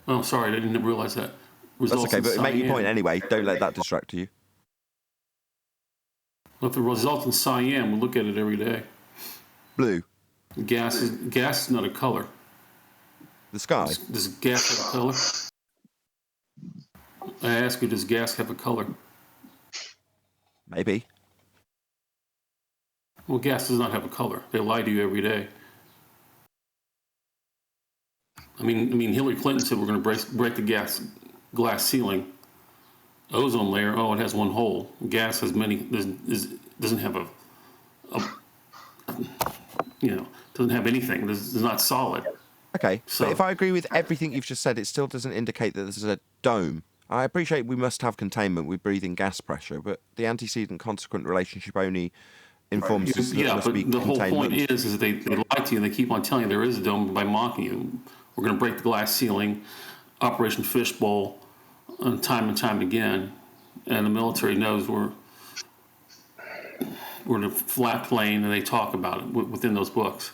Oh, sorry, I didn't realize that. That's okay, but make your point anyway. Don't let that distract you. Well, if it results in cyan, we look at it every day. Blue. Gas is not a color. The sky. Does gas have a color? I ask you, does gas have a color? Maybe. Well, gas does not have a color. They lie to you every day. I mean, Hillary Clinton said we're going to break the glass ceiling. Ozone layer, oh, it has one hole. Gas has many. Doesn't have doesn't have anything. It's not solid. Okay, So, but if I agree with everything you've just said, it still doesn't indicate that this is a dome. I appreciate we must have containment with breathing gas pressure, but the antecedent-consequent relationship only informs us that there must be the whole containment. point is that they lie to you and they keep on telling you there is a dome by mocking you. We're going to break the glass ceiling, Operation Fishbowl, time and time again, and the military knows we're in a flat plane, and they talk about it within those books.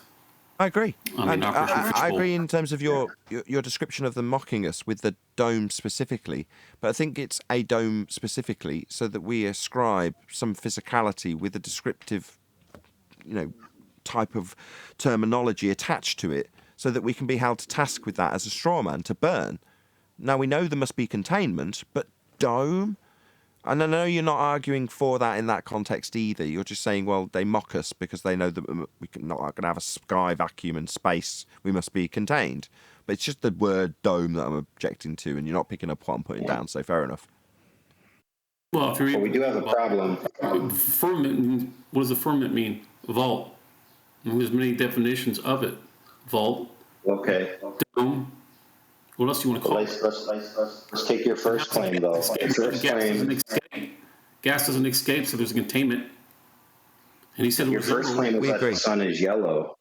I agree. I Fishbowl. agree in terms of your description of them mocking us with the dome specifically, but I think it's a dome specifically so that we ascribe some physicality with a descriptive, type of terminology attached to it, so that we can be held to task with that as a straw man to burn. Now we know there must be containment, but dome. And I know you're not arguing for that in that context either. You're just saying, well, they mock us because they know that we're not going to have a sky vacuum and space. We must be contained. But it's just the word dome that I'm objecting to, and you're not picking up what I'm putting down, so fair enough. Well, we do have a problem. Firmament, what does a firmament mean? Vault. And there's many definitions of it. Vault. Okay. Dome. What else do you want to call it? Let's take your first claim, though. Gas doesn't escape, so there's a containment. And he said your first claim is that the sun is yellow.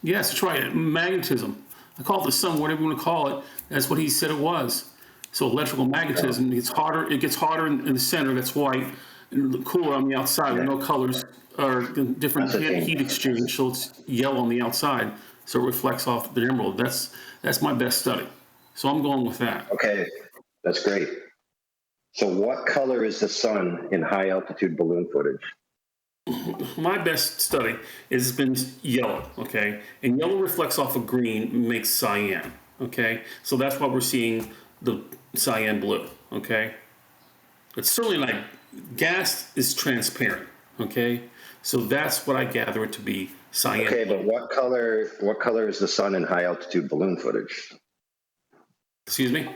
Yes, that's right. Magnetism. I call it the sun, whatever you want to call it. That's what he said it was. So electrical magnetism, it's harder. It gets harder in the center. That's white, and cooler on the outside. There are no colors or different heat exchange, so it's yellow on the outside. So it reflects off the emerald. That's my best study. So I'm going with that. Okay, that's great. So what color is the sun in high altitude balloon footage? My best study has been yellow, okay? And yellow reflects off of green, makes cyan, okay? So that's why we're seeing the cyan blue, okay? It's certainly not, gas is transparent, okay? So that's what I gather it to be, cyan. Okay, but what color is the sun in high altitude balloon footage? Excuse me?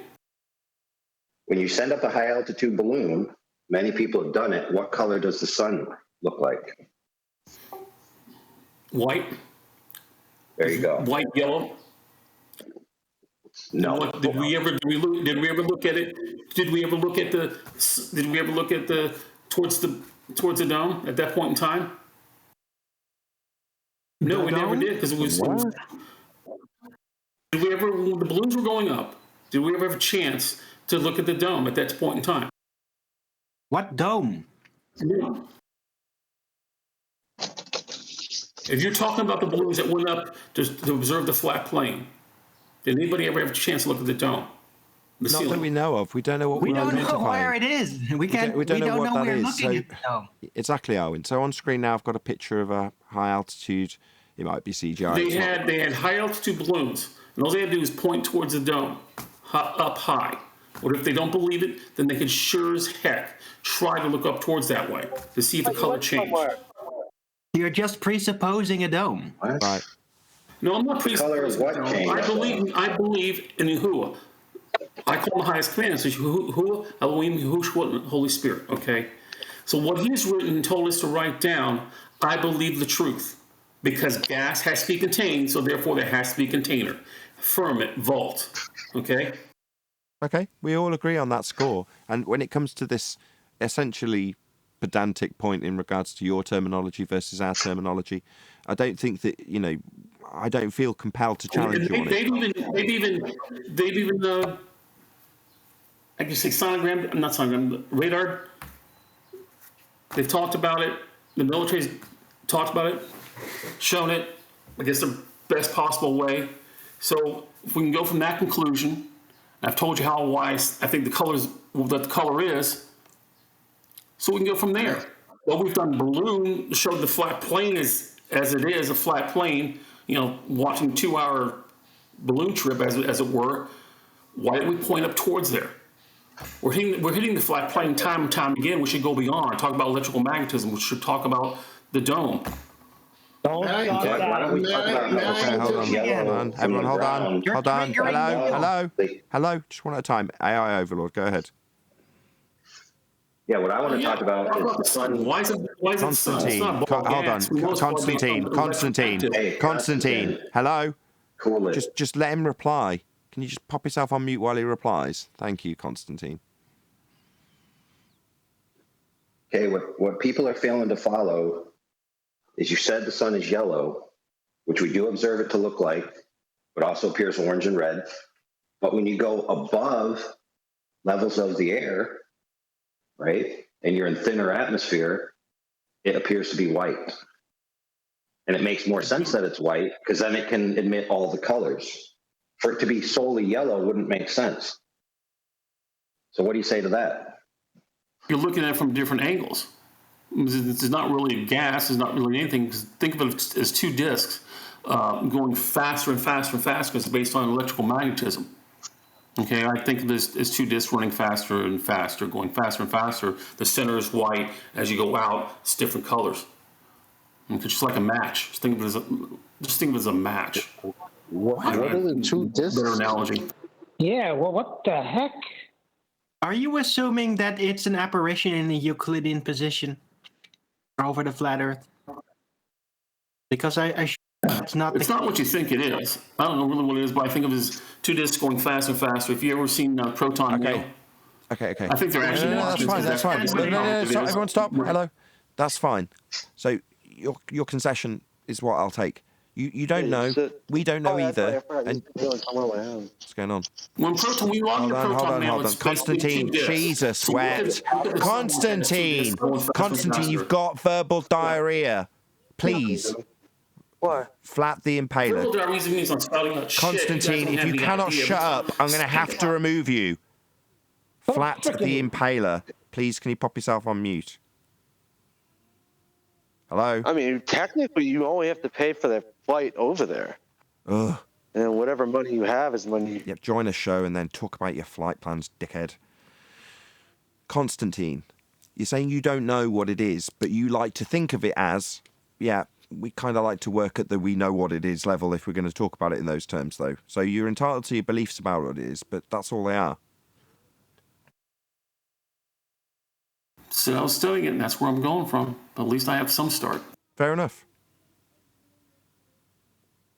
When you send up a high altitude balloon, many people have done it. What color does the sun look like? White. There you go. White, yellow. No. Did we ever look at it? Did we ever look at the towards the dome at that point in time? No, we never did, because it was. Did we ever, when the balloons were going up, did we ever have a chance to look at the dome at that point in time? What dome? Yeah. If you're talking about the balloons that went up to observe the flat plane, did anybody ever have a chance to look at the dome? Not that we know of. We don't know what we we're don't identifying. know where it is. We don't know what that we're is. looking at the dome. Exactly, Owen. So on screen now, I've got a picture of a high altitude. It might be CGI. They had high altitude balloons, and all they had to do is point towards the dome, up high. Or if they don't believe it, then they can sure as heck try to look up towards that way to see if the color changed. You're just presupposing a dome. Right. No, I'm not presupposing a dome. I believe in Yahuwah. I call him the highest command. So Yahuwah, Elohim, Yahushua, Holy Spirit. Okay. So what he's written and told us to write down, I believe the truth. Because gas has to be contained, so therefore there has to be a container. Firmament, vault. Okay? Okay, we all agree on that score. And when it comes to this essentially pedantic point in regards to your terminology versus our terminology, I don't think that, I don't feel compelled to challenge you on it. They've even I can say sonogram, not sonogram, radar. They've talked about it. The military's talked about it, shown it, I guess the best possible way. So if we can go from that conclusion, I've told you why I think what the color is, so we can go from there. Well, we've done balloon, showed the flat plane as it is, a flat plane, watching 2-hour balloon trip, as it were. Why didn't we point up towards there? We're hitting the flat plane time and time again. We should go beyond, talk about electrical magnetism. We should talk about the dome. Don't May I- start Why don't we talk about may how I- Okay, hold it's on. yellow Hold on. from Everyone, the hold on. ground? Hold on. triggering Hello, me. hello, They- hello. Just one at a time. AI Overlord, go ahead. Yeah, what I want to talk about Talk is about the sun. Why is it the sun? It's Constantine. not ball Hold on. gas. We know it's Constantine. electric Constantine. active. Hey, Constantine. Hello. cool it. Just let him reply. Can you just pop yourself on mute while he replies? Thank you, Constantine. Okay, what people are failing to follow is you said the sun is yellow, which we do observe it to look like, but also appears orange and red. But when you go above levels of the air, right, and you're in thinner atmosphere, it appears to be white. And it makes more sense that it's white because then it can emit all the colors. For it to be solely yellow wouldn't make sense. So what do you say to that? You're looking at it from different angles. It's not really gas. It's not really anything. Think of it as two disks going faster and faster and faster. It's based on electrical magnetism. Okay, I think of this as two disks running faster and faster, going faster and faster. The center is white. As you go out, it's different colors. It's just like a match. Just think of it as a match. What are the two discs? Better analogy. Yeah, well, what the heck? Are you assuming that it's an apparition in the Euclidean position over the flat Earth? Because it's not. It's not what you think it is. I don't know really what it is, but I think of it as two disks going faster and faster. If you ever seen Proton Mail, Okay. I think they're actually. No, that's fine. No, stop. Everyone, stop. Hello. That's fine. So your concession is what I'll take. You don't know. We don't know either. And what's going on? When Proton, we log the Proton Mail. Hold on. Constantine, Jesus wept. Constantine, you've got verbal diarrhea. Please. What? Flat the impaler. Verbal diarrhea means I'm spouting out shit. Constantine, if you cannot shut up, I'm going to have to remove you. Flat the impaler. Please, can you pop yourself on mute? Hello? I mean, technically, you only have to pay for the flight over there. Ugh. And whatever money you have is money. Yeah, join a show and then talk about your flight plans, dickhead. Constantine, you're saying you don't know what it is, but you like to think of it as, yeah, we kind of like to work at the we know what it is level if we're going to talk about it in those terms, though. So you're entitled to your beliefs about what it is, but that's all they are. So I was studying it, and that's where I'm going from. But at least I have some start. Fair enough.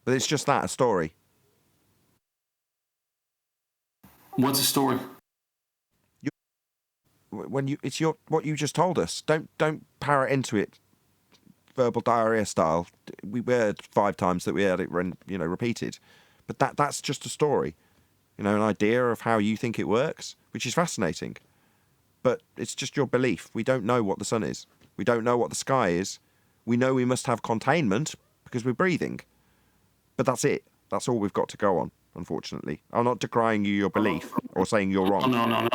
But it's just that, a story. What's a story? It's what you just told us. Don't parrot into it, verbal diarrhea style. We heard 5 times that we heard it, repeated. But that's just a story, an idea of how you think it works, which is fascinating. But it's just your belief. We don't know what the sun is. We don't know what the sky is. We know we must have containment because we're breathing. But that's it. That's all we've got to go on, unfortunately. I'm not decrying your belief or saying you're wrong. No.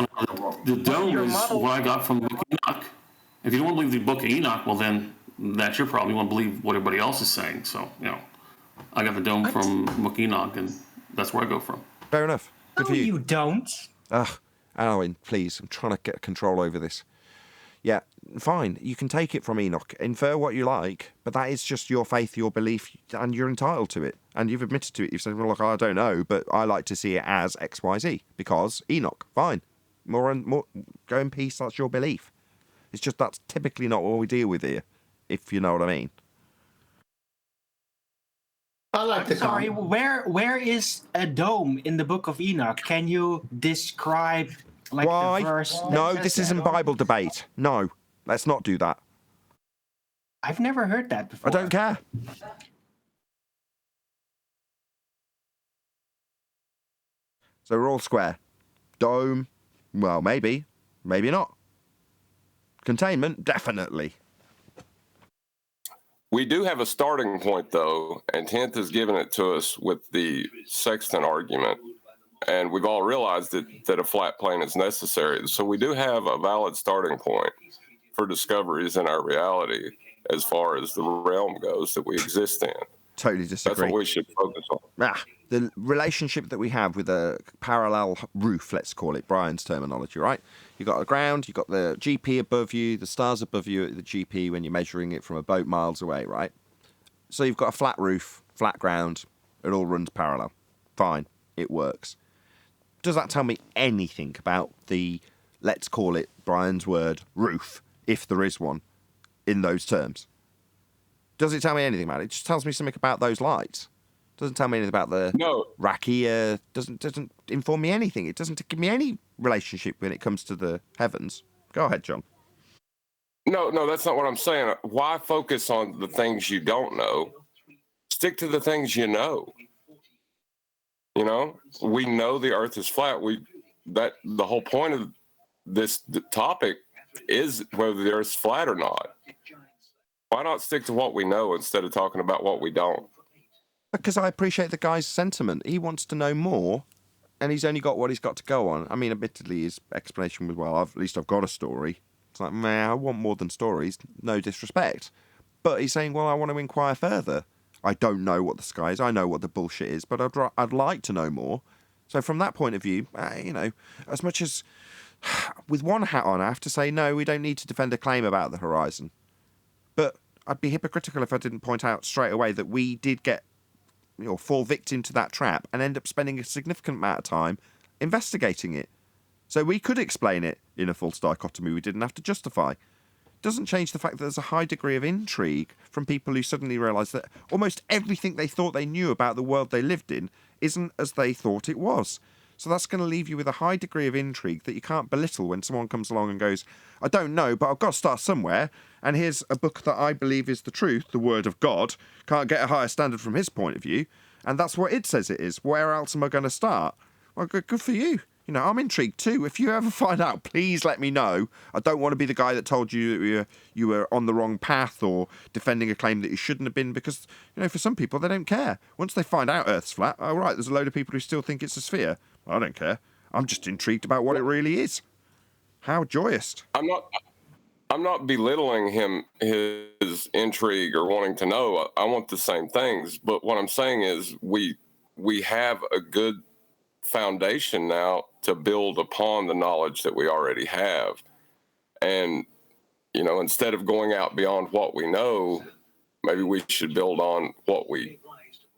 The dome is what I got from the book of Enoch. If you don't want to believe the book of Enoch, well, then that's your problem. You want to believe what everybody else is saying. So, I got the dome from book of Enoch, and that's where I go from. Fair enough. Good for you don't. Ugh. Alan, please, I'm trying to get control over this. Yeah, fine, you can take it from Enoch, infer what you like, but that is just your faith, your belief, and you're entitled to it. And you've admitted to it. You've said, well, look, I don't know, but I like to see it as X, Y, Z, because Enoch, fine. More, go in peace, that's your belief. It's just that's typically not what we deal with here, if you know what I mean. I like to Sorry, where is a dome in the book of Enoch? Can you describe Why? the verse? No, this isn't Bible debate. No, let's not do that. I've never heard that before. I don't care. So we're all square. Dome, well, maybe not. Containment, definitely. We do have a starting point, though, and Tenth has given it to us with the Sextant argument. And we've all realized that a flat plane is necessary. So we do have a valid starting point for discoveries in our reality as far as the realm goes that we exist in. Totally disagree. That's what we should focus on. The relationship that we have with a parallel roof, let's call it, Brian's terminology, right? You've got the ground, you've got the GP above you, the stars above you at the GP when you're measuring it from a boat miles away, right? So you've got a flat roof, flat ground, it all runs parallel. Fine, it works. Does that tell me anything about the, let's call it Brian's word, roof, if there is one, in those terms? Does it tell me anything about it? It just tells me something about those lights. Doesn't tell me anything about the rakia. Doesn't inform me anything. It doesn't give me any relationship when it comes to the heavens. Go ahead, John. No, that's not what I'm saying. Why focus on the things you don't know? Stick to the things you know. You know, we know the Earth is flat. The whole point of this topic is whether the Earth's flat or not. Why not stick to what we know instead of talking about what we don't? Because I appreciate the guy's sentiment. He wants to know more, and he's only got what he's got to go on. I mean, admittedly, his explanation was, well, at least I've got a story. It's like, man, I want more than stories. No disrespect. But he's saying, well, I want to inquire further. I don't know what the sky is. I know what the bullshit is, but I'd like to know more. So from that point of view, you know, as much as with one hat on, I have to say, no, we don't need to defend a claim about the horizon. But I'd be hypocritical if I didn't point out straight away that we did get, you know, fall victim to that trap and end up spending a significant amount of time investigating it. So we could explain it in a false dichotomy. We didn't have to justify. Doesn't change the fact that there's a high degree of intrigue from people who suddenly realise that almost everything they thought they knew about the world they lived in isn't as they thought it was. So that's going to leave you with a high degree of intrigue that you can't belittle when someone comes along and goes, I don't know, but I've got to start somewhere. And here's a book that I believe is the truth, the Word of God. Can't get a higher standard from his point of view. And that's what it says it is. Where else am I going to start? Well, good for you. You know, I'm intrigued too. If you ever find out, please let me know. I don't want to be the guy that told you that you were on the wrong path or defending a claim that you shouldn't have been, because, you know, for some people, they don't care. Once they find out Earth's flat, oh, right, there's a load of people who still think it's a sphere. I don't care. I'm just intrigued about what it really is. How joyous. I'm not belittling his intrigue or wanting to know. I want the same things. But what I'm saying is we have a good foundation now to build upon the knowledge that we already have. And, you know, instead of going out beyond what we know, maybe we should build on what we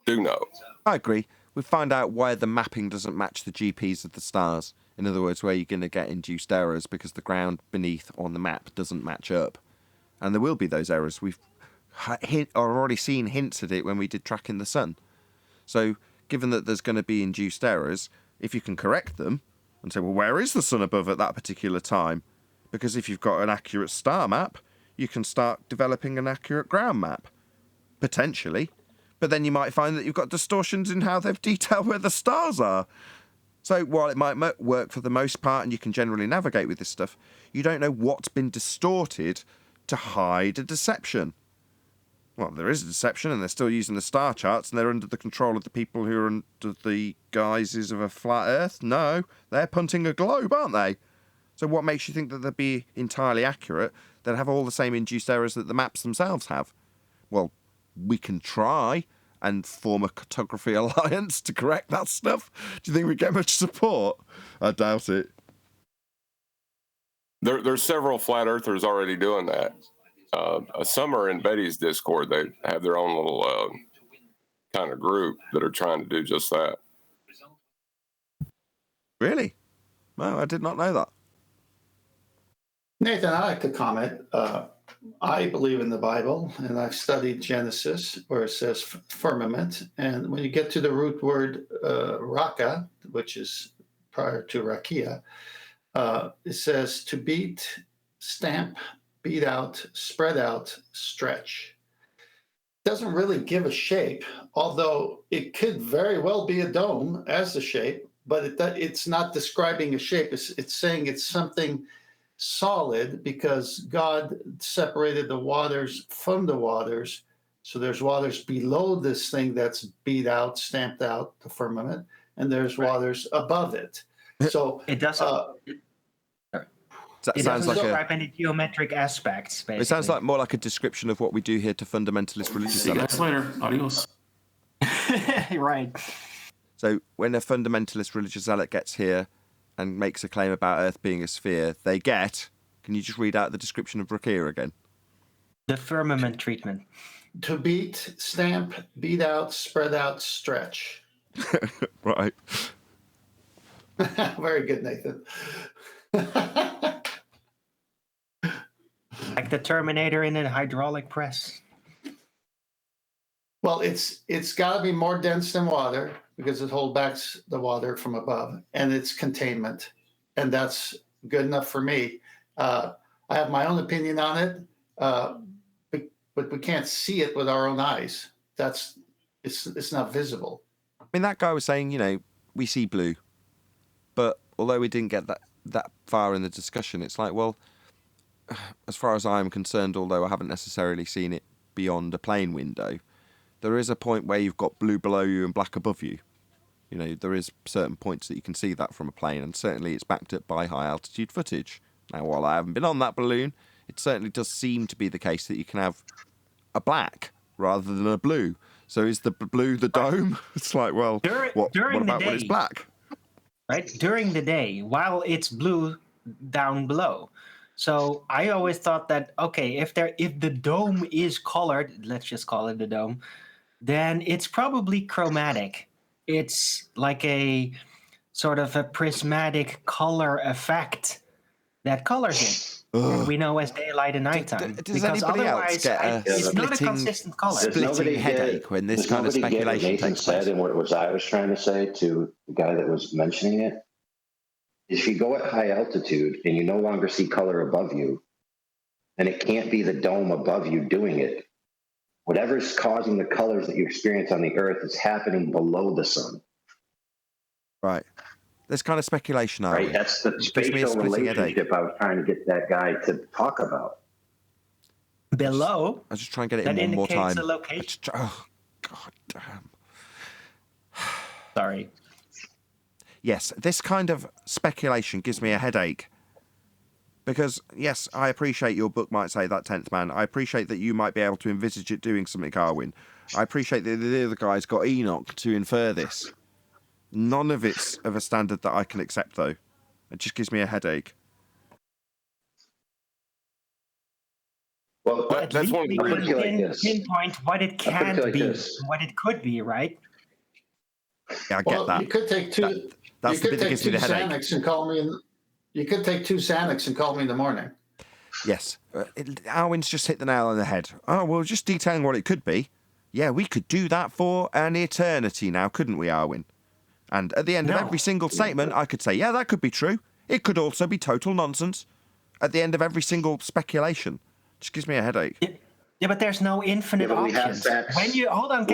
do know. I agree. We find out why the mapping doesn't match the GPs of the stars. In other words, where you're going to get induced errors because the ground beneath on the map doesn't match up. And there will be those errors. We've already seen hints at it when we did tracking the sun. So given that there's going to be induced errors, if you can correct them and say, well, where is the sun above at that particular time? Because if you've got an accurate star map, you can start developing an accurate ground map, potentially. But then you might find that you've got distortions in how they've detailed where the stars are. So while it might work for the most part and you can generally navigate with this stuff, you don't know what's been distorted to hide a deception. Well, there is a deception and they're still using the star charts and they're under the control of the people who are under the guises of a flat Earth. No, they're punting a globe, aren't they? So what makes you think that they'll be entirely accurate? They'll have all the same induced errors that the maps themselves have. Well, we can try and form a cartography alliance to correct that stuff. Do you think we get much support? I doubt it. There's several flat earthers already doing that. Some are in Betty's Discord. They have their own little kind of group that are trying to do just that. Really? No, I did not know that. Nathan, I'd like to comment. I believe in the Bible, and I've studied Genesis, where it says firmament. And when you get to the root word raka, which is prior to rakia, it says to beat, stamp, beat out, spread out, stretch. Doesn't really give a shape, although it could very well be a dome as the shape, but it's not describing a shape. It's saying it's something solid because God separated the waters from the waters. So there's waters below this thing that's beat out, stamped out, the firmament, and there's waters above it. So it doesn't. It sounds like describe any geometric aspects. Basically. It sounds like more like a description of what we do here to fundamentalist religious See you guys later. Adios. Right. So when a fundamentalist religious zealot gets here and makes a claim about Earth being a sphere, they get... Can you just read out the description of Rakia again? The firmament treatment. To beat, stamp, beat out, spread out, stretch. Right. Very good, Nathan. Like the Terminator in a hydraulic press. Well, it's got to be more dense than water because it holds back the water from above, and it's containment, and that's good enough for me. I have my own opinion on it, but we can't see it with our own eyes. It's not visible. I mean, that guy was saying, you know, we see blue, but although we didn't get that far in the discussion, it's like, well, as far as I'm concerned, although I haven't necessarily seen it beyond a plane window, there is a point where you've got blue below you and black above you. You know, there is certain points that you can see that from a plane, and certainly it's backed up by high altitude footage. Now, while I haven't been on that balloon, it certainly does seem to be the case that you can have a black rather than a blue. So is the blue the dome? It's like, well, what about when it's black? Right? During the day, while it's blue down below. So I always thought that, okay, if the dome is colored, let's just call it the dome, then it's probably chromatic. It's like a sort of a prismatic color effect that colors it. And we know as daylight and nighttime. Does anybody else get it's not a consistent color. Splitting headache when this kind of speculation takes place? And what it was I was trying to say to the guy that was mentioning it, if you go at high altitude and you no longer see color above you, then it can't be the dome above you doing it. Whatever's causing the colors that you experience on the Earth is happening below the sun. Right. There's kind of speculation, right? That's the spatial relationship I was trying to get that guy to talk about. Below? I'll just try and get it in one more time. The location. Oh, God damn. Sorry. Yes, this kind of speculation gives me a headache. Because, yes, I appreciate your book might say that 10th man. I appreciate that you might be able to envisage it doing something, Arwin. I appreciate that the other guy's got Enoch to infer this. None of it's of a standard that I can accept, though. It just gives me a headache. Well, that's one we can pinpoint what it can be, what it could be, right? Yeah, I get that. You could take two. That's the bit that gives me the headache. Xanax and call me. You could take 2 Xanax and call me in the morning. Yes, Arwin's just hit the nail on the head. Oh, well, just detailing what it could be. Yeah, we could do that for an eternity now, couldn't we, Arwin? And at the end of every single statement, I could say, yeah, that could be true. It could also be total nonsense. At the end of every single speculation. Just gives me a headache. Yeah, but there's no infinite options. When you hold on,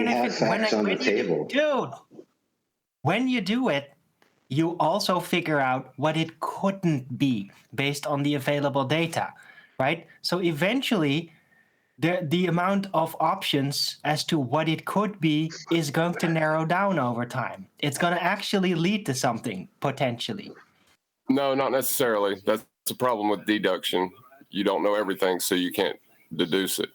when you do it, you also figure out what it couldn't be based on the available data, right? So eventually, the amount of options as to what it could be is going to narrow down over time. It's going to actually lead to something, potentially. No, not necessarily. That's a problem with deduction. You don't know everything, so you can't deduce it.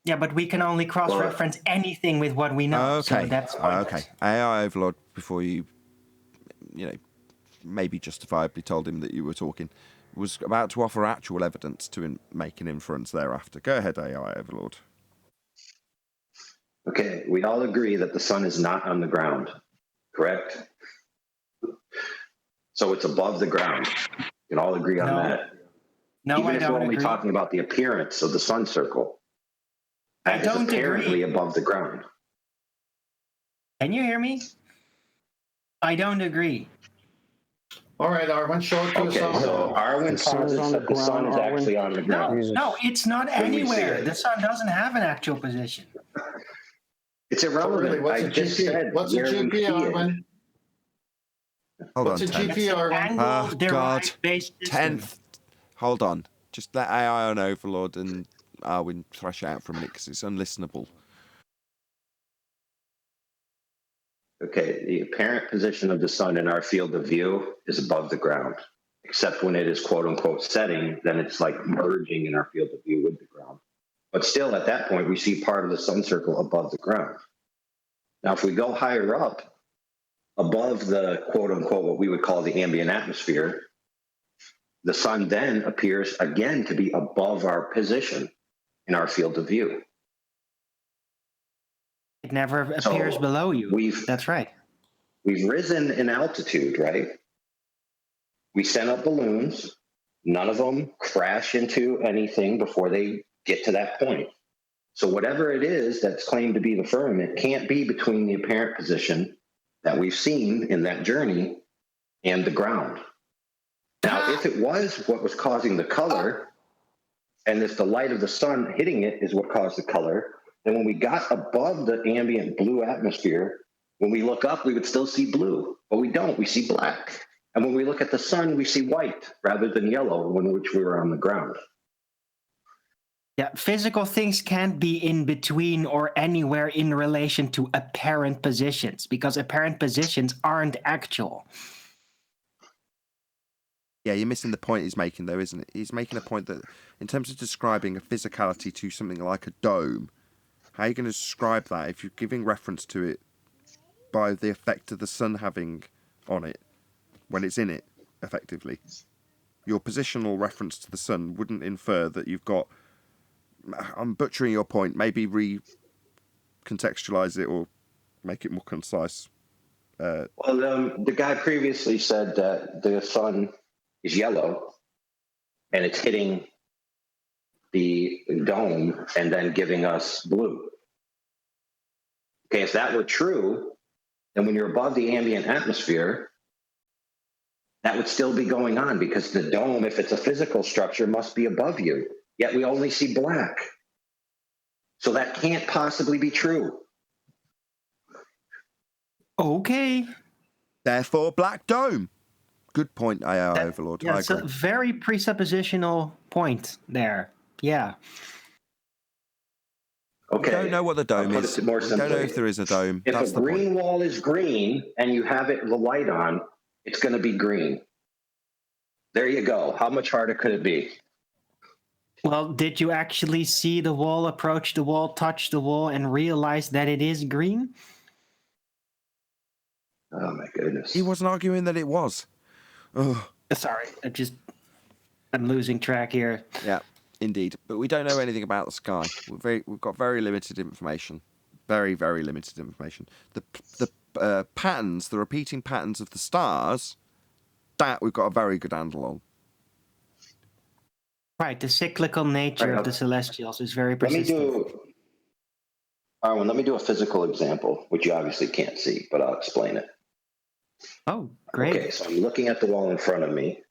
Yeah, but we can only cross-reference anything with what we know. Okay, so that's okay. AI Overlord, before you maybe justifiably told him that you were talking, was about to offer actual evidence to make an inference thereafter. Go ahead, AI Overlord. Okay, we all agree that the sun is not on the ground, correct? So it's above the ground. We can all agree on that. No, even if we're only agree. talking about the appearance of the sun circle. That is apparently above the ground. Can you hear me? I don't agree. All right, Arwin, show it to us. Okay, so Arwin posits that the sun is actually on the ground. No, it's not anywhere. The sun doesn't have an actual position. It's irrelevant. What's I just said what's a GP, Arwin? Hold on, what's a GP, Arwin? Oh, God. 10th. Hold on. Just let AI on Overlord and Arwin thrash out for a minute because it's unlistenable. Okay, the apparent position of the sun in our field of view is above the ground, except when it is quote unquote setting, then it's like merging in our field of view with the ground. But still, at that point, we see part of the sun circle above the ground. Now, if we go higher up, above the quote unquote, what we would call the ambient atmosphere, the sun then appears again to be above our position. in our field of view. It never appears So below you. That's right. We've risen in altitude, right? We send up balloons. None of them crash into anything before they get to that point. So whatever it is that's claimed to be the firmament can't be between the apparent position that we've seen in that journey and the ground. Now, if it was what was causing the color, and if the light of the sun hitting it is what caused the color, then when we got above the ambient blue atmosphere, when we look up, we would still see blue, but we don't. We see black. And when we look at the sun, we see white rather than yellow, when which we were on the ground. Yeah, physical things can't be in between or anywhere in relation to apparent positions, because apparent positions aren't actual. Yeah, you're missing the point he's making, though, isn't it? He's making a point that, in terms of describing a physicality to something like a dome, how are you going to describe that if you're giving reference to it by the effect of the sun having on it when it's in it, effectively? Your positional reference to the sun wouldn't infer that you've got... I'm butchering your point. Maybe recontextualize it or make it more concise. Well, the guy previously said that the sun is yellow and it's hitting the dome and then giving us blue. Okay, if that were true, then when you're above the ambient atmosphere, that would still be going on, because the dome, if it's a physical structure, must be above you. Yet we only see black. So that can't possibly be true. Okay. Therefore, black dome. Good point, AI Overlord. Yeah, I it's a agree. very presuppositional point there. Yeah. Okay. We don't know what the dome is. We don't know if there is a dome. If That's a the point. green wall is green and you have the light on, it's going to be green. There you go. How much harder could it be? Well, did you actually see the wall, approach the wall, touch the wall, and realize that it is green? Oh, my goodness. He wasn't arguing that it was. Oh. Sorry, I'm losing track here. Yeah, indeed. But we don't know anything about the sky. We've got very limited information. Very, very limited information. The patterns, the repeating patterns of the stars, that we've got a very good handle on. Right, the cyclical nature of the celestials is very persistent. Let me do a physical example, which you obviously can't see, but I'll explain it. Oh, great. Okay, so I'm looking at the wall in front of me.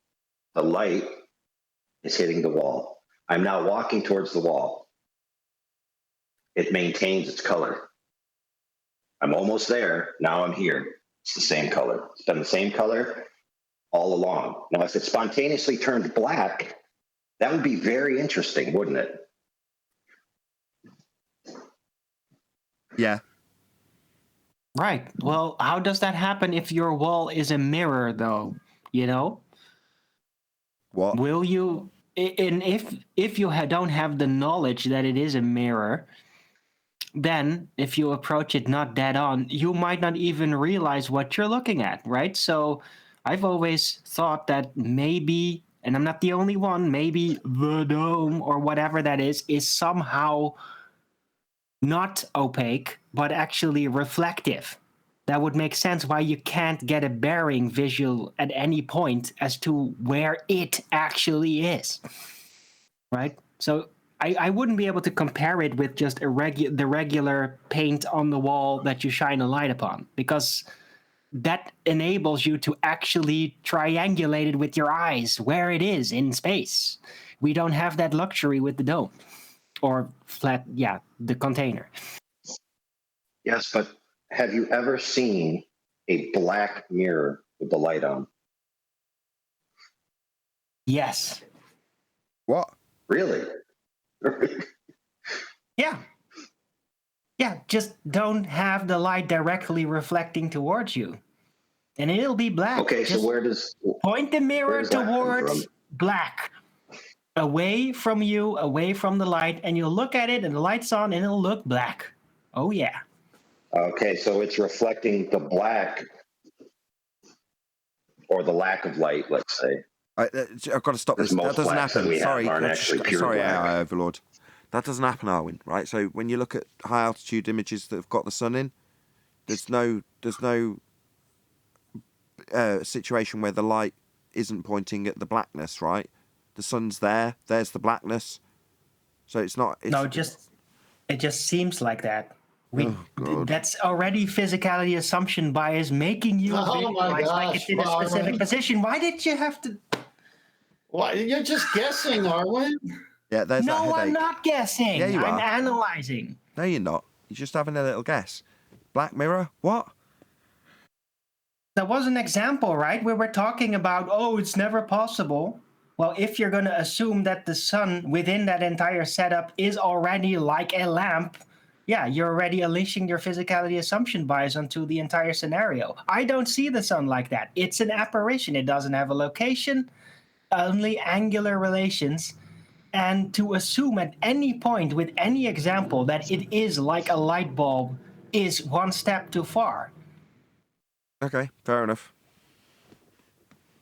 The light is hitting the wall. I'm now walking towards the wall. It maintains its color. I'm almost there. Now I'm here. It's the same color. It's been the same color all along. Now, if it spontaneously turned black, that would be very interesting, wouldn't it? Yeah. Right. Well, how does that happen if your wall is a mirror, though? You know? What? Will you... And if you don't have the knowledge that it is a mirror, then if you approach it not dead on, you might not even realize what you're looking at, right? So I've always thought that maybe, and I'm not the only one, maybe the dome or whatever that is somehow not opaque, but actually reflective. That would make sense why you can't get a bearing visual at any point as to where it actually is, right? So I wouldn't be able to compare it with just the regular paint on the wall that you shine a light upon, because that enables you to actually triangulate it with your eyes where it is in space. We don't have that luxury with the dome or the container. Yes, but have you ever seen a black mirror with the light on? Yes. What? Really? Yeah. Yeah, just don't have the light directly reflecting towards you, and it'll be black. Okay, just so where does... Point the mirror that come towards from? black. Away from you, away from the light, and you'll look at it, and the light's on, and it'll look black. Oh, yeah. Okay, so it's reflecting the black or the lack of light, let's say. I've got to stop this. That doesn't happen. Sorry, Overlord. That doesn't happen, Arwin, right? So when you look at high altitude images that have got the sun in, there's no situation where the light isn't pointing at the blackness, right? The sun's there. There's the blackness. So it's not. It's, No, it just seems like that. That's already physicality assumption bias making you visualize like it's in a specific position. Why did you have to? Why you're just guessing, Arwin? Yeah, there's that No, headache. I'm not guessing. Yeah, you I'm are. analyzing. No, you're not. You're just having a little guess. Black Mirror? What? That was an example, right? Where we're talking about, it's never possible. Well, if you're going to assume that the sun within that entire setup is already like a lamp, yeah, you're already unleashing your physicality assumption bias onto the entire scenario. I don't see the sun like that. It's an apparition. It doesn't have a location, only angular relations. And to assume at any point with any example that it is like a light bulb is one step too far. Okay, fair enough.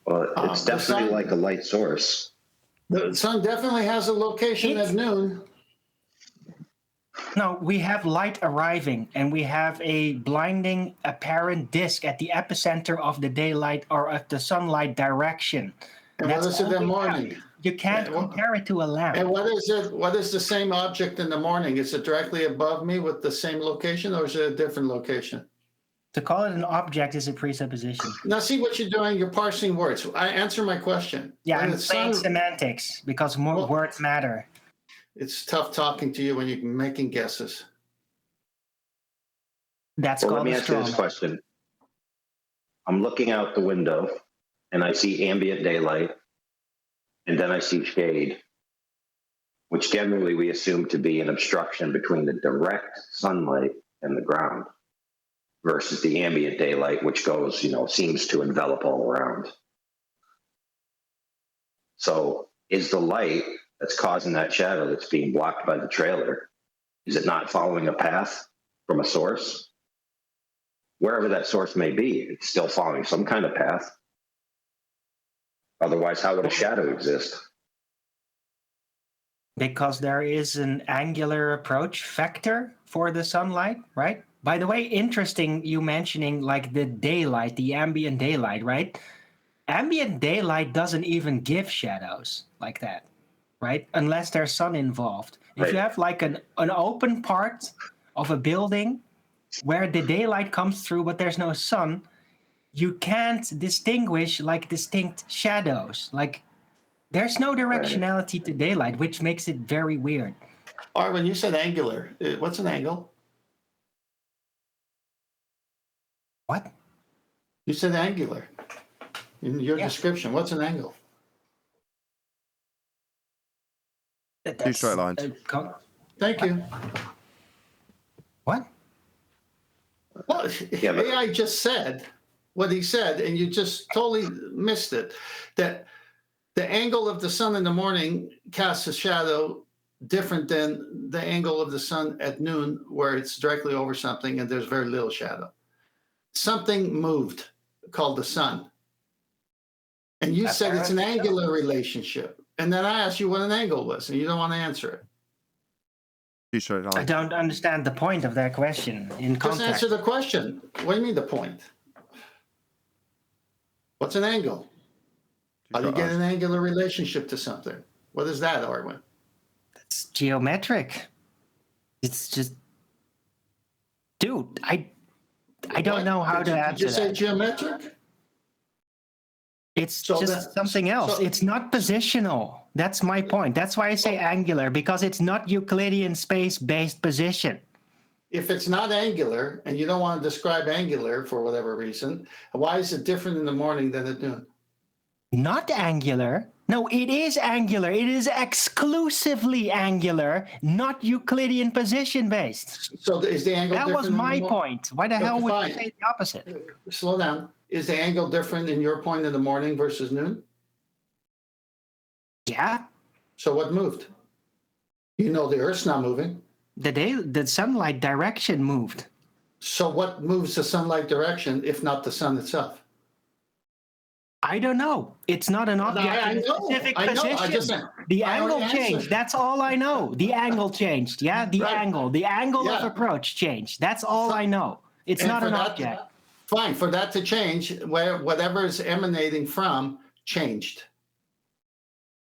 Well, it's definitely like a light source. The sun definitely has a location at noon. No, we have light arriving, and we have a blinding apparent disk at the epicenter of the daylight or of the sunlight direction. And what is it in the morning? You can't compare it to a lamp. And what is it? What is the same object in the morning? Is it directly above me with the same location, or is it a different location? To call it an object is a presupposition. Now, see what you're doing. You're parsing words. I answer my question. Yeah, When I'm playing semantics because more words matter. It's tough talking to you when you're making guesses. That's Well, let called me a ask you this straw. question. I'm looking out the window and I see ambient daylight, and then I see shade, which generally we assume to be an obstruction between the direct sunlight and the ground versus the ambient daylight, which goes, seems to envelop all around. So is the light that's causing that shadow that's being blocked by the trailer, is it not following a path from a source? Wherever that source may be, it's still following some kind of path. Otherwise, how would a shadow exist? Because there is an angular approach vector for the sunlight, right? By the way, interesting you mentioning like the daylight, the ambient daylight, right? Ambient daylight doesn't even give shadows like that, right? Unless there's sun involved. If you have like an open part of a building where the daylight comes through but there's no sun, you can't distinguish like distinct shadows. Like there's no directionality to daylight, which makes it very weird. Arvin, you said angular. What's an angle? What? You said angular. In your description, what's an angle? Two straight lines. Thank you. What? Well, AI just said what he said, and you just totally missed it. That the angle of the sun in the morning casts a shadow different than the angle of the sun at noon, where it's directly over something and there's very little shadow. Something moved called the sun. And you said it's an angular relationship. And then I asked you what an angle was, and you don't want to answer it. Two straight lines. I don't understand the point of that question in Just context. answer the question. What do you mean the point? What's an angle? How do you get an angular relationship to something? What is that, Arwin? It's geometric. It's just, dude, I don't know how to answer Did you say that. geometric? It's just something else. It's not positional. That's my point. That's why I say angular, because it's not Euclidean space-based position. If it's not angular, and you don't want to describe angular for whatever reason, why is it different in the morning than at noon? Not angular. No, it is angular. It is exclusively angular, not Euclidean position-based. So is the angle That different was in the my morning? point. Why the hell would you say the opposite? Slow down. Is the angle different in your point in the morning versus noon? Yeah. So what moved? You know the Earth's not moving. The sunlight direction moved. So what moves the sunlight direction if not the sun itself? I don't know. It's not an object in a specific position. The angle changed. That's all I know. The angle changed. Yeah, the angle of approach changed. That's all I know. It's not an object. Fine, for that to change, where whatever is emanating from changed.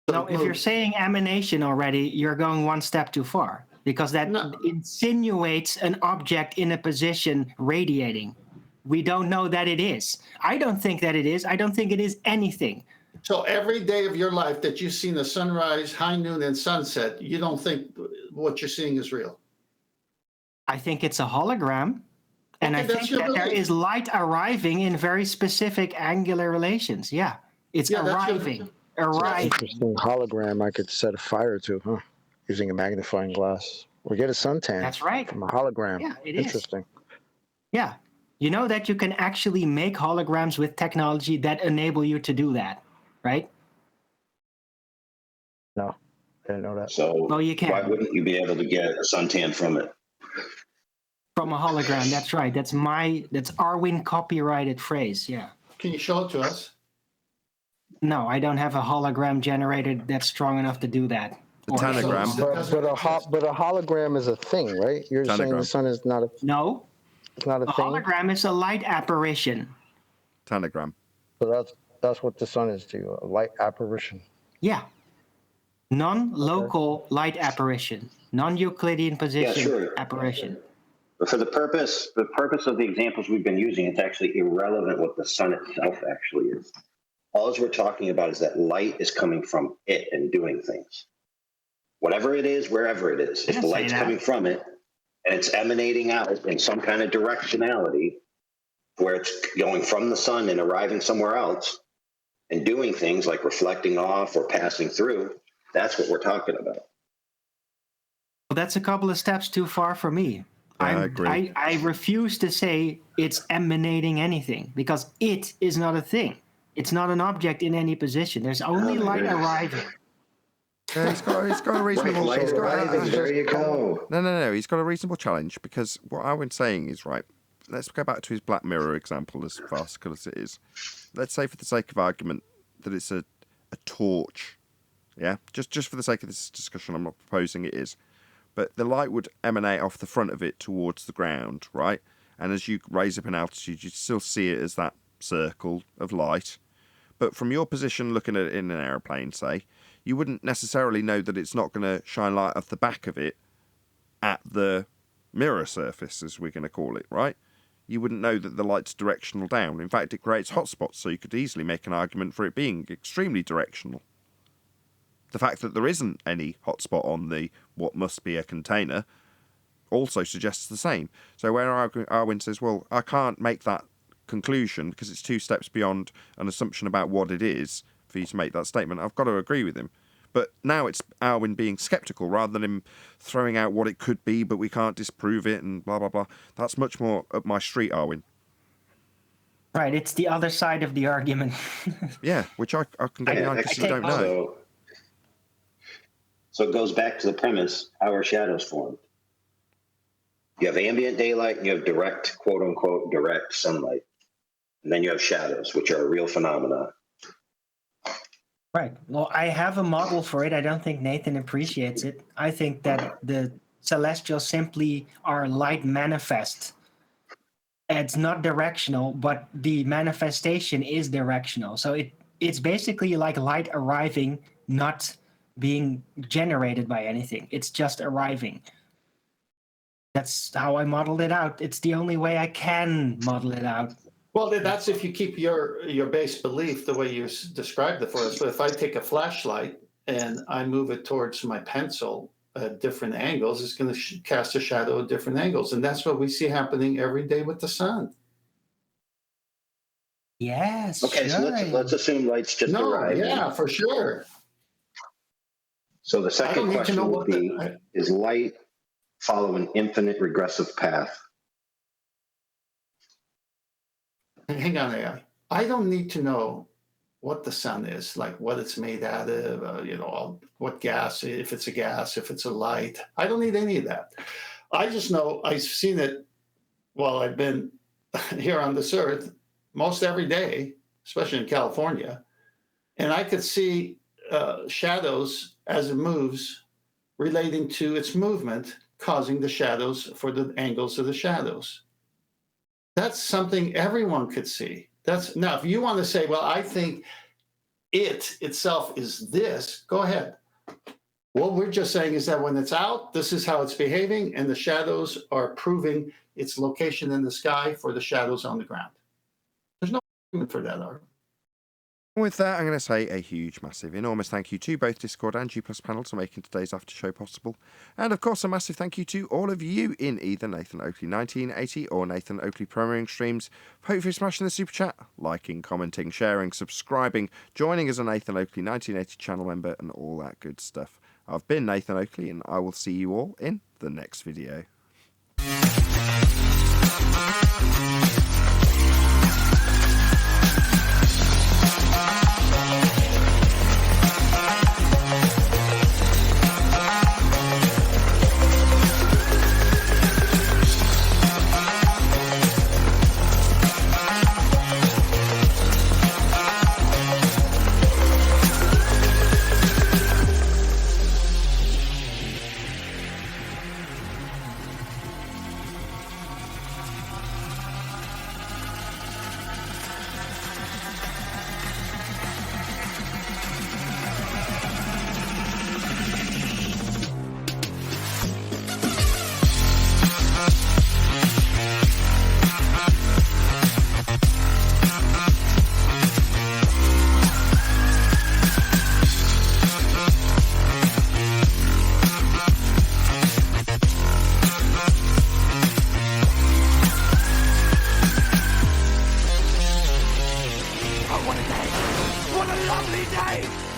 No, if you're saying emanation already, you're going one step too far, because that insinuates an object in a position radiating. We don't know that it is. I don't think that it is. I don't think it is anything. So every day of your life that you've seen the sunrise, high noon, and sunset, you don't think what you're seeing is real? I think it's a hologram. And I think that there is light arriving in very specific angular relations. Yeah, it's arriving. Interesting hologram I could set a fire to, huh? Using a magnifying glass. Or get a suntan. That's right. From a hologram. Yeah, it is. Interesting. Yeah. You know that you can actually make holograms with technology that enable you to do that, right? No, I didn't know that. So well, you can. Why wouldn't you be able to get a suntan from it? From a hologram, that's right. That's Arwin copyrighted phrase, yeah. Can you show it to us? No, I don't have a hologram generated that's strong enough to do that. A tanagram. But a hologram is a thing, right? You're saying the sun is not a... No. It's not a thing? Hologram is a light apparition. Tanagram. So that's what the sun is to you, a light apparition. Yeah. Non-local light apparition. Non-Euclidean position apparition. But for the purpose of the examples we've been using, it's actually irrelevant what the sun itself actually is. All we're talking about is that light is coming from it and doing things. Whatever it is, wherever it is, if the light's coming from it and it's emanating out in some kind of directionality where it's going from the sun and arriving somewhere else and doing things like reflecting off or passing through, that's what we're talking about. Well, that's a couple of steps too far for me. I agree. I refuse to say it's emanating anything because it is not a thing. It's not an object in any position. There's only light arriving. Yeah, he's got a reasonable. There you go. No. He's got a reasonable challenge because what Arwen's saying is right. Let's go back to his Black Mirror example, as farcical as it is. Let's say, for the sake of argument, that it's a torch. Yeah, just for the sake of this discussion, I'm not proposing it is. But the light would emanate off the front of it towards the ground, right? And as you raise up in altitude, you'd still see it as that circle of light. But from your position, looking at it in an aeroplane, say, you wouldn't necessarily know that it's not going to shine light off the back of it at the mirror surface, as we're going to call it, right? You wouldn't know that the light's directional down. In fact, it creates hotspots, so you could easily make an argument for it being extremely directional. The fact that there isn't any hotspot on the what must be a container also suggests the same. So when Arwin says, well, I can't make that conclusion because it's two steps beyond an assumption about what it is for you to make that statement, I've got to agree with him. But now it's Arwin being sceptical rather than him throwing out what it could be, but we can't disprove it and blah, blah, blah. That's much more up my street, Arwin. Right, it's the other side of the argument. Yeah, which I can get behind because you don't know. So it goes back to the premise, how are shadows formed? You have ambient daylight and you have direct, quote unquote, direct sunlight. And then you have shadows, which are a real phenomena. Right. Well, I have a model for it. I don't think Nathan appreciates it. I think that the celestials simply are light manifest. It's not directional, but the manifestation is directional. So it's basically like light arriving, not being generated by anything. It's just arriving. That's how I modeled it out. It's the only way I can model it out. Well, that's if you keep your base belief the way you described it for us. But if I take a flashlight and I move it towards my pencil at different angles, it's going to cast a shadow at different angles. And that's what we see happening every day with the sun. Yes. Okay, sure. So let's assume light's just arriving. Yeah, for sure. So the second question would be, is light follow an infinite regressive path? Hang on, AI. I don't need to know what the sun is, like what it's made out of, what gas, if it's a gas, if it's a light. I don't need any of that. I just know I've seen it while I've been here on this earth most every day especially in California, and I could see shadows as it moves relating to its movement, causing the shadows for the angles of the shadows. That's something everyone could see. Now, if you want to say, well, I think it itself is this, go ahead. What we're just saying is that when it's out, this is how it's behaving, and the shadows are proving its location in the sky for the shadows on the ground. There's no argument for that argument. With that, I'm going to say a huge, massive, enormous thank you to both Discord and G+ panel for making today's after show possible. And of course, a massive thank you to all of you in either Nathan Oakley 1980 or Nathan Oakley premiering streams for hopefully smashing the super chat, liking, commenting, sharing, subscribing, joining as a Nathan Oakley 1980 channel member, and all that good stuff. I've been Nathan Oakley, and I will see you all in the next video. What a day! What a lovely day!